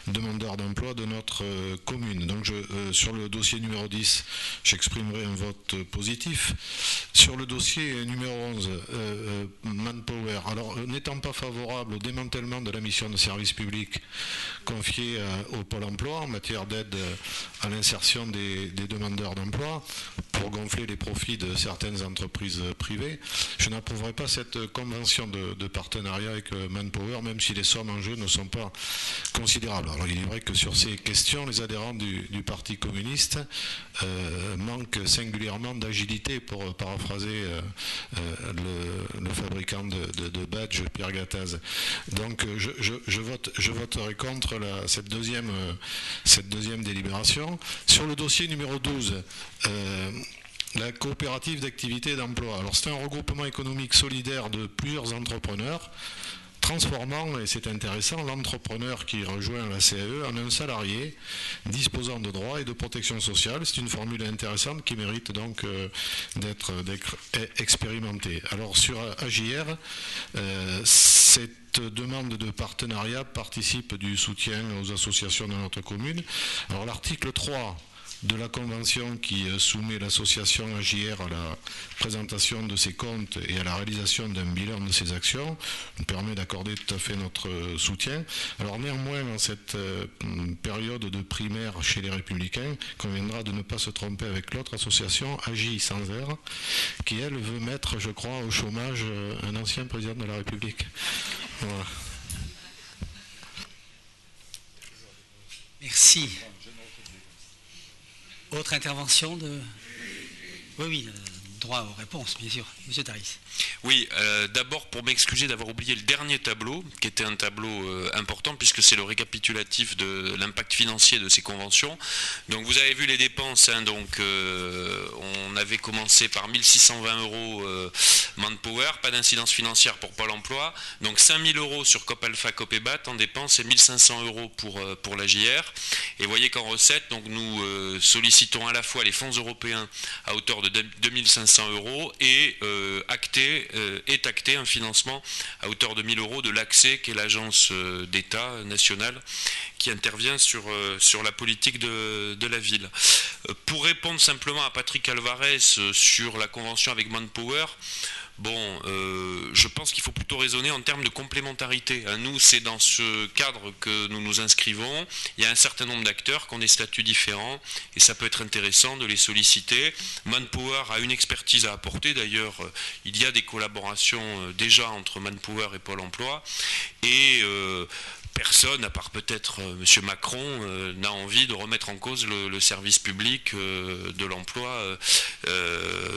demandeurs d'emploi de notre commune. Donc sur le dossier numéro 10, j'exprimerai un vote positif. Sur le dossier numéro 11, Manpower, alors n'étant pas favorable au démantèlement de la mission de service public confiée au Pôle emploi en matière d'aide à l'insertion des demandeurs d'emploi pour gonfler les profits de certaines entreprises privées, je n'approuverai pas cette convention de partenariat avec Manpower, même si les sommes en jeu ne sont pas considérables. Alors il est vrai que sur ces questions, les adhérents du Parti communiste manquent singulièrement d'agilité, pour paraphraser le fabricant de badges, Pierre Gattaz. Donc je voterai contre cette deuxième délibération. Sur le dossier numéro 12, la coopérative d'activité et d'emploi. Alors c'est un regroupement économique solidaire de plusieurs entrepreneurs, transformant, et c'est intéressant, l'entrepreneur qui rejoint la CAE en un salarié disposant de droits et de protection sociale. C'est une formule intéressante qui mérite donc d'être expérimentée. Alors sur AJR, cette demande de partenariat participe du soutien aux associations de notre commune. Alors l'article 3 de la convention qui soumet l'association AJR à la présentation de ses comptes et à la réalisation d'un bilan de ses actions nous permet d'accorder tout à fait notre soutien. Alors néanmoins, en cette période de primaire chez les Républicains, il conviendra de ne pas se tromper avec l'autre association, AJ sans R, qui elle veut mettre, je crois, au chômage un ancien président de la République. Voilà. Merci. Autre intervention de... Oui, droit aux réponses, bien sûr. Monsieur Taris. Oui, d'abord pour m'excuser d'avoir oublié le dernier tableau, qui était un tableau important, puisque c'est le récapitulatif de l'impact financier de ces conventions. Donc vous avez vu les dépenses, hein, donc on avait commencé par 1620 euros Manpower, pas d'incidence financière pour Pôle emploi, donc 5000 euros sur Copalpha Copébat en dépenses et 1500 euros pour la JR. Et vous voyez qu'en recette, donc nous sollicitons à la fois les fonds européens à hauteur de 2500 euros et est acté un financement à hauteur de 1000 euros de l'ACSE, qui est l'agence d'État nationale qui intervient sur la politique de la ville. Pour répondre simplement à Patrick Alvarez sur la convention avec Manpower, bon, je pense qu'il faut plutôt raisonner en termes de complémentarité. Nous, c'est dans ce cadre que nous nous inscrivons. Il y a un certain nombre d'acteurs qui ont des statuts différents et ça peut être intéressant de les solliciter. Manpower a une expertise à apporter. D'ailleurs, il y a des collaborations déjà entre Manpower et Pôle emploi. Et personne, à part peut-être M. Macron, n'a envie de remettre en cause le service public de l'emploi,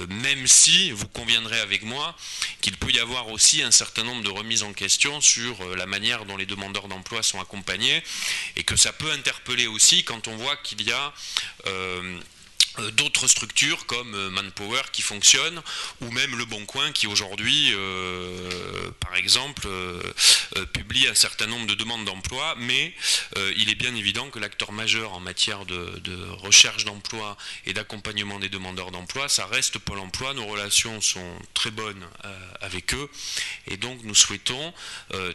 même si vous conviendrez avec moi qu'il peut y avoir aussi un certain nombre de remises en question sur la manière dont les demandeurs d'emploi sont accompagnés, et que ça peut interpeller aussi quand on voit qu'il y a d'autres structures comme Manpower qui fonctionnent, ou même Le Bon Coin qui aujourd'hui, par exemple, publie un certain nombre de demandes d'emploi, mais il est bien évident que l'acteur majeur en matière de recherche d'emploi et d'accompagnement des demandeurs d'emploi, ça reste Pôle emploi. Nos relations sont très bonnes avec eux, et donc nous souhaitons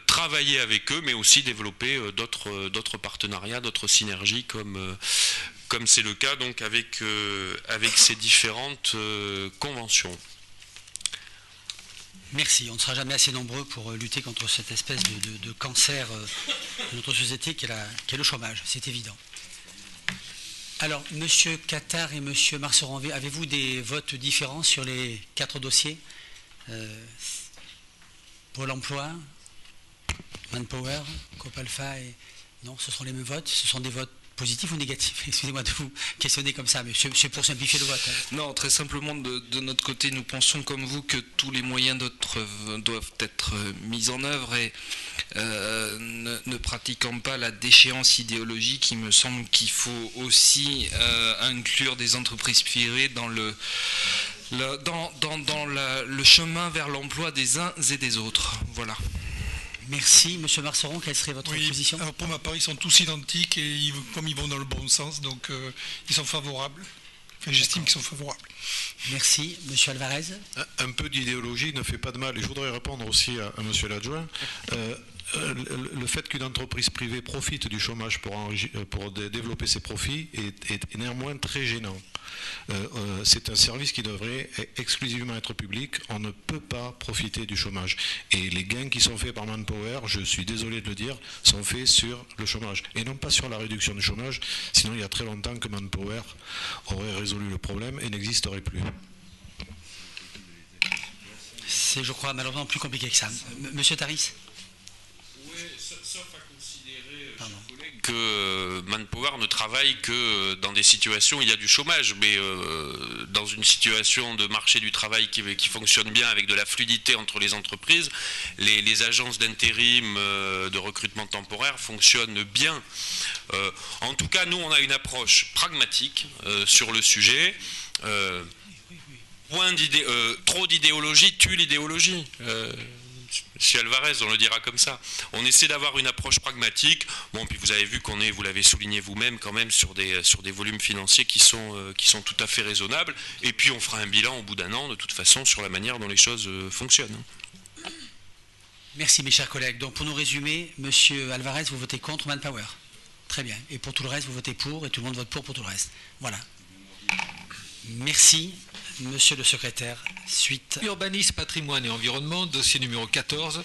travailler avec eux, mais aussi développer d'autres partenariats, d'autres synergies, comme c'est le cas donc avec ces différentes conventions. Merci. On ne sera jamais assez nombreux pour lutter contre cette espèce de cancer de notre société qui est le chômage, c'est évident. Alors, M. Cattard et M. Marceron, avez-vous des votes différents sur les 4 dossiers Pôle emploi, Manpower, Copalpha et... Non, ce seront les mêmes votes. Ce sont des votes positif ou négatif? Excusez-moi de vous questionner comme ça, mais c'est pour simplifier le vote. Hein. Non, très simplement, de notre côté, nous pensons comme vous que tous les moyens doivent être mis en œuvre, et ne pratiquant pas la déchéance idéologique, il me semble qu'il faut aussi inclure des entreprises privées dans le chemin vers l'emploi des uns et des autres. Voilà. Merci. Monsieur Marceron, quelle serait votre position? Alors pour ma part, ils sont tous identiques et comme ils vont dans le bon sens, donc ils sont favorables. Enfin, j'estime qu'ils sont favorables. Merci. Monsieur Alvarez. Un peu d'idéologie ne fait pas de mal. Et je voudrais répondre aussi à monsieur l'adjoint. Le fait qu'une entreprise privée profite du chômage pour développer ses profits est néanmoins très gênant. C'est un service qui devrait exclusivement être public. On ne peut pas profiter du chômage. Et les gains qui sont faits par Manpower, je suis désolé de le dire, sont faits sur le chômage. Et non pas sur la réduction du chômage. Sinon, il y a très longtemps que Manpower aurait résolu le problème et n'existerait plus. C'est, je crois, malheureusement plus compliqué que ça. Monsieur Taris. Sauf à considérer, que Manpower ne travaille que dans des situations où il y a du chômage, mais dans une situation de marché du travail qui fonctionne bien avec de la fluidité entre les entreprises, les agences d'intérim, de recrutement temporaire fonctionnent bien. En tout cas, nous, on a une approche pragmatique sur le sujet. Trop d'idéologie tue l'idéologie. Monsieur Alvarez, on le dira comme ça. On essaie d'avoir une approche pragmatique. Bon, puis vous avez vu qu'on est, vous l'avez souligné vous-même, quand même sur des volumes financiers qui sont tout à fait raisonnables. Et puis on fera un bilan au bout d'un an, de toute façon, sur la manière dont les choses fonctionnent. Merci mes chers collègues. Donc pour nous résumer, monsieur Alvarez, vous votez contre Manpower. Très bien. Et pour tout le reste, vous votez pour, et tout le monde vote pour tout le reste. Voilà. Merci. Monsieur le secrétaire, suite. Urbanisme, patrimoine et environnement, dossier numéro 14,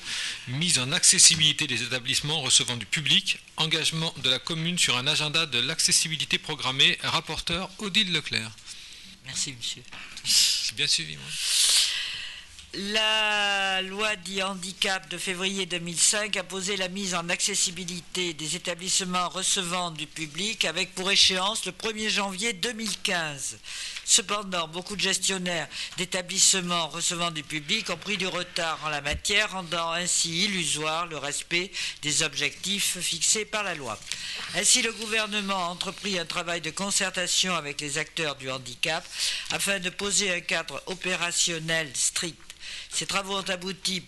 mise en accessibilité des établissements recevant du public, engagement de la commune sur un agenda de l'accessibilité programmée, rapporteur Odile Leclerc. Merci, monsieur. C'est bien suivi, moi. La loi dit handicap de février 2005 a posé la mise en accessibilité des établissements recevant du public avec pour échéance le 1er janvier 2015. Cependant, beaucoup de gestionnaires d'établissements recevant du public ont pris du retard en la matière, rendant ainsi illusoire le respect des objectifs fixés par la loi. Ainsi, le gouvernement a entrepris un travail de concertation avec les acteurs du handicap afin de poser un cadre opérationnel strict. Ces travaux ont abouti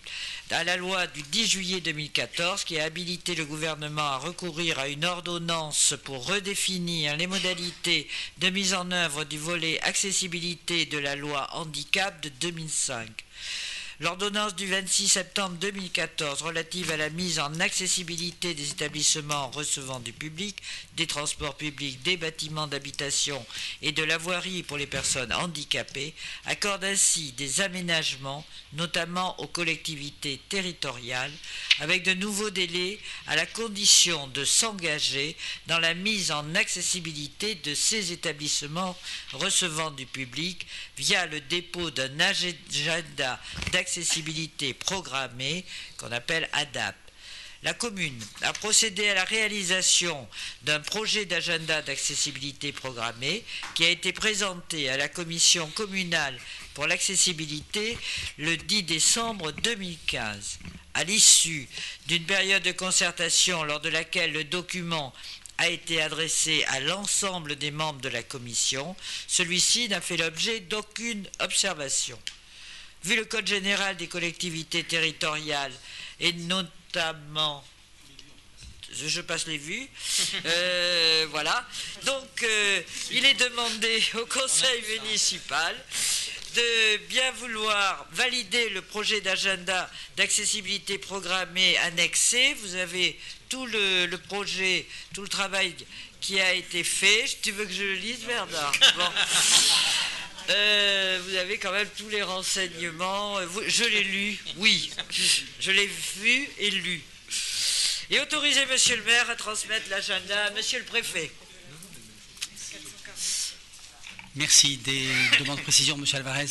à la loi du 10 juillet 2014 qui a habilité le gouvernement à recourir à une ordonnance pour redéfinir les modalités de mise en œuvre du volet accessibilité de la loi handicap de 2005. L'ordonnance du 26 septembre 2014 relative à la mise en accessibilité des établissements recevant du public, des transports publics, des bâtiments d'habitation et de la voirie pour les personnes handicapées accorde ainsi des aménagements, notamment aux collectivités territoriales, avec de nouveaux délais à la condition de s'engager dans la mise en accessibilité de ces établissements recevant du public via le dépôt d'un agenda d'accessibilité programmée qu'on appelle ADAP. La commune a procédé à la réalisation d'un projet d'agenda d'accessibilité programmée qui a été présenté à la commission communale pour l'accessibilité le 10 décembre 2015. À l'issue d'une période de concertation lors de laquelle le document a été adressé à l'ensemble des membres de la commission, celui-ci n'a fait l'objet d'aucune observation. Vu le Code général des collectivités territoriales et notamment, je passe les vues, voilà, donc il est demandé au conseil municipal de bien vouloir valider le projet d'agenda d'accessibilité programmée annexé. Vous avez tout le projet, tout le travail qui a été fait. Tu veux que je le lise, Bernard? Bon. Vous avez quand même tous les renseignements. Je l'ai lu, oui. Je l'ai vu et lu. Et autoriser monsieur le maire à transmettre l'agenda à monsieur le préfet. Merci. Des demandes de précision, monsieur Alvarez?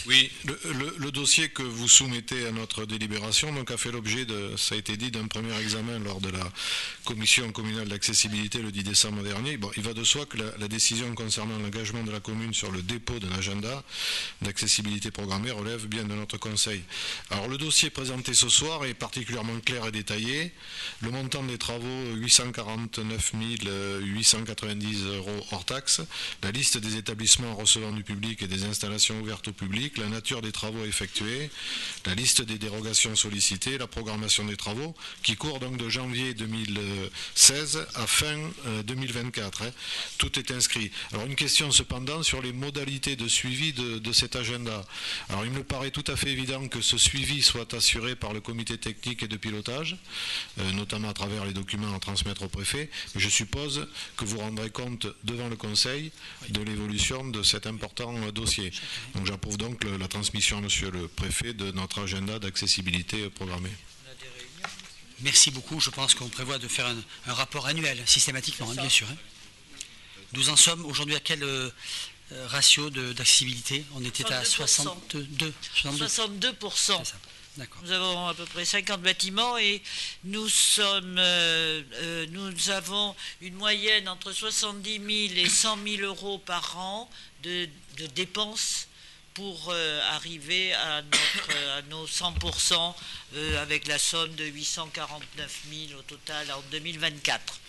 Oui, le dossier que vous soumettez à notre délibération donc, a fait l'objet, ça a été dit, d'un premier examen lors de la commission communale d'accessibilité le 10 décembre dernier. Bon, il va de soi que la décision concernant l'engagement de la commune sur le dépôt d'un agenda d'accessibilité programmée relève bien de notre conseil. Alors le dossier présenté ce soir est particulièrement clair et détaillé. Le montant des travaux, 849 890 € hors taxe. La liste des établissements établissements recevant du public et des installations ouvertes au public, la nature des travaux effectués, la liste des dérogations sollicitées, la programmation des travaux, qui court donc de janvier 2016 à fin 2024. Tout est inscrit. Alors une question cependant sur les modalités de suivi de cet agenda. Alors il me paraît tout à fait évident que ce suivi soit assuré par le comité technique et de pilotage, notamment à travers les documents à transmettre au préfet. Mais je suppose que vous rendrez compte devant le Conseil de l'évolution de cet important dossier. Donc j'approuve donc la transmission à Monsieur le Préfet de notre agenda d'accessibilité programmé. Merci beaucoup. Je pense qu'on prévoit de faire un rapport annuel, systématiquement, bien sûr. Nous en sommes aujourd'hui à quel ratio d'accessibilité? On était à 62. 62%. D'accord. Nous avons à peu près 50 bâtiments et nous avons une moyenne entre 70 000 et 100 000 euros par an de dépenses pour arriver à nos 100% avec la somme de 849 000 au total en 2024.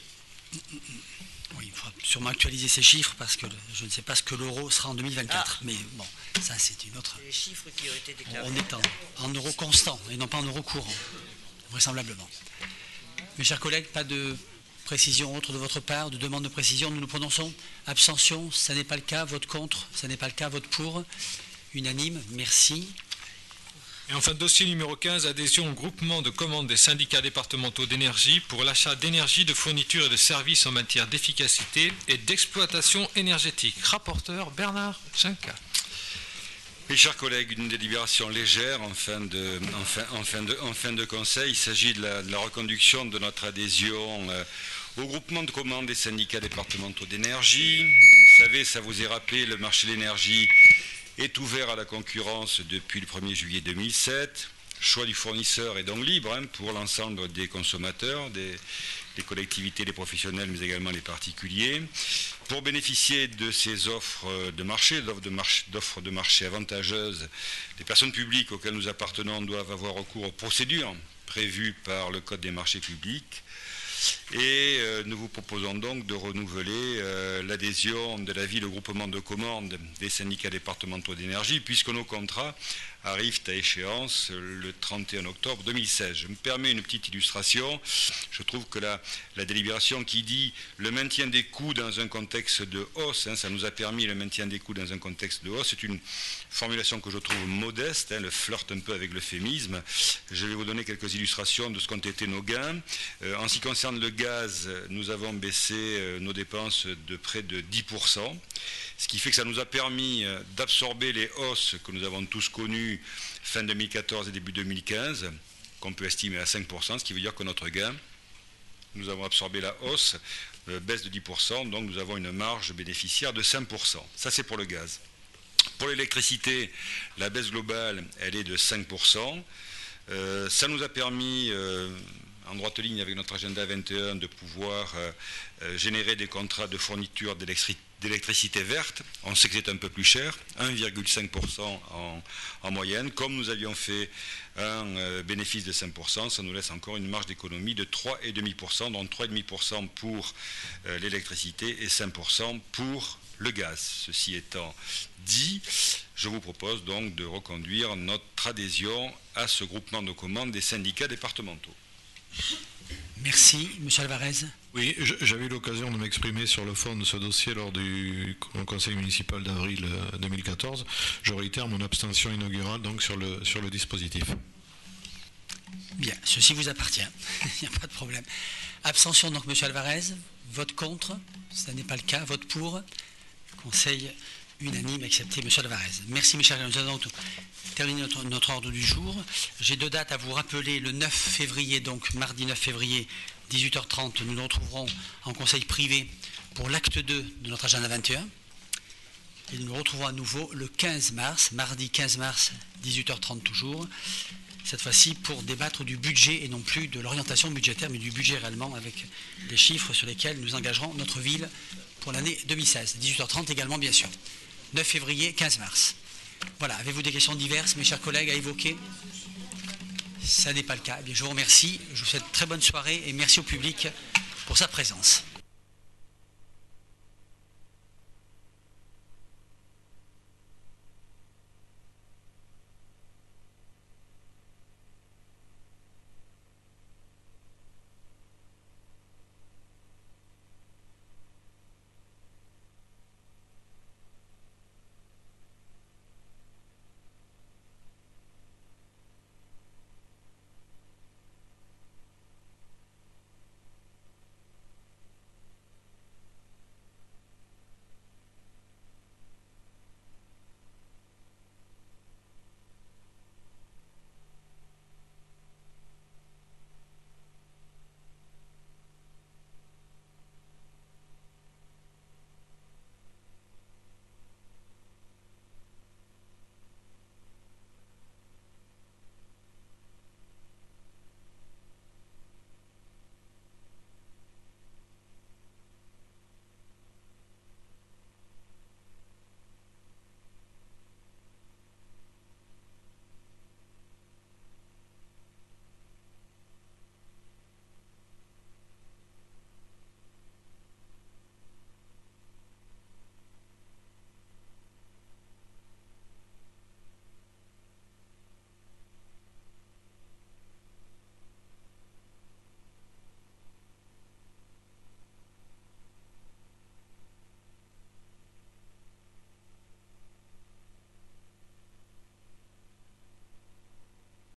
Oui, il faudra sûrement actualiser ces chiffres parce que je ne sais pas ce que l'euro sera en 2024. Mais bon, ça c'est une autre... Les chiffres qui ont été déclarés. On est en euros constants et non pas en euros courants, vraisemblablement. Mes chers collègues, pas de précision autre de votre part, de demande de précision. Nous nous prononçons. Abstention, ça n'est pas le cas. Vote contre, ça n'est pas le cas. Vote pour. Unanime, merci. Et enfin, dossier numéro 15, adhésion au groupement de commandes des syndicats départementaux d'énergie pour l'achat d'énergie, de fourniture et de services en matière d'efficacité et d'exploitation énergétique. Rapporteur Bernard Juncker. Mes chers collègues, une délibération légère en fin de conseil. Il s'agit de la reconduction de notre adhésion au groupement de commandes des syndicats départementaux d'énergie. Vous savez, ça vous est rappelé, le marché de l'énergie est ouvert à la concurrence depuis le 1er juillet 2007. Le choix du fournisseur est donc libre pour l'ensemble des consommateurs, des collectivités, des professionnels, mais également les particuliers. Pour bénéficier de ces offres de marché, d'offres de marché avantageuses, les personnes publiques auxquelles nous appartenons doivent avoir recours aux procédures prévues par le Code des marchés publics. Et nous vous proposons donc de renouveler l'adhésion de la ville au groupement de commandes des syndicats départementaux d'énergie, puisque nos contrats arrivent à échéance le 31 octobre 2016. Je me permets une petite illustration. Je trouve que la délibération qui dit le maintien des coûts dans un contexte de hausse, ça nous a permis le maintien des coûts dans un contexte de hausse, c'est une formulation que je trouve modeste, le flirte un peu avec l'euphémisme. Je vais vous donner quelques illustrations de ce qu'ont été nos gains. En ce qui concerne le gaz, nous avons baissé nos dépenses de près de 10%, ce qui fait que ça nous a permis d'absorber les hausses que nous avons tous connues fin 2014 et début 2015, qu'on peut estimer à 5%, ce qui veut dire que notre gain, nous avons absorbé la hausse, baisse de 10%, donc nous avons une marge bénéficiaire de 5%. Ça, c'est pour le gaz. Pour l'électricité, la baisse globale, elle est de 5%. Ça nous a permis, en droite ligne avec notre agenda 21, de pouvoir générer des contrats de fourniture d'électricité verte. On sait que c'est un peu plus cher, 1,5% en moyenne. Comme nous avions fait un bénéfice de 5%, ça nous laisse encore une marge d'économie de 3,5%, donc 3,5% pour l'électricité et 5% pour le gaz. Ceci étant dit, je vous propose donc de reconduire notre adhésion à ce groupement de commandes des syndicats départementaux. Merci. Monsieur Alvarez. Oui, j'avais eu l'occasion de m'exprimer sur le fond de ce dossier lors du conseil municipal d'avril 2014. Je réitère mon abstention inaugurale donc sur le dispositif. Bien, ceci vous appartient. Il n'y a pas de problème. Abstention donc Monsieur Alvarez. Vote contre. Ce n'est pas le cas. Vote pour. Conseil unanime, accepté, M. Alvarez. Merci, mes chers collègues. Nous allons terminer notre ordre du jour. J'ai deux dates à vous rappeler. Le 9 février, donc mardi 9 février, 18h30, nous nous retrouverons en conseil privé pour l'acte 2 de notre agenda 21. Et nous nous retrouvons à nouveau le 15 mars, mardi 15 mars, 18h30 toujours. Cette fois-ci pour débattre du budget et non plus de l'orientation budgétaire, mais du budget réellement avec les chiffres sur lesquels nous engagerons notre ville pour l'année 2016. 18h30 également, bien sûr. 9 février, 15 mars. Voilà, avez-vous des questions diverses, mes chers collègues, à évoquer? Ça n'est pas le cas. Eh bien, je vous remercie, je vous souhaite une très bonne soirée et merci au public pour sa présence.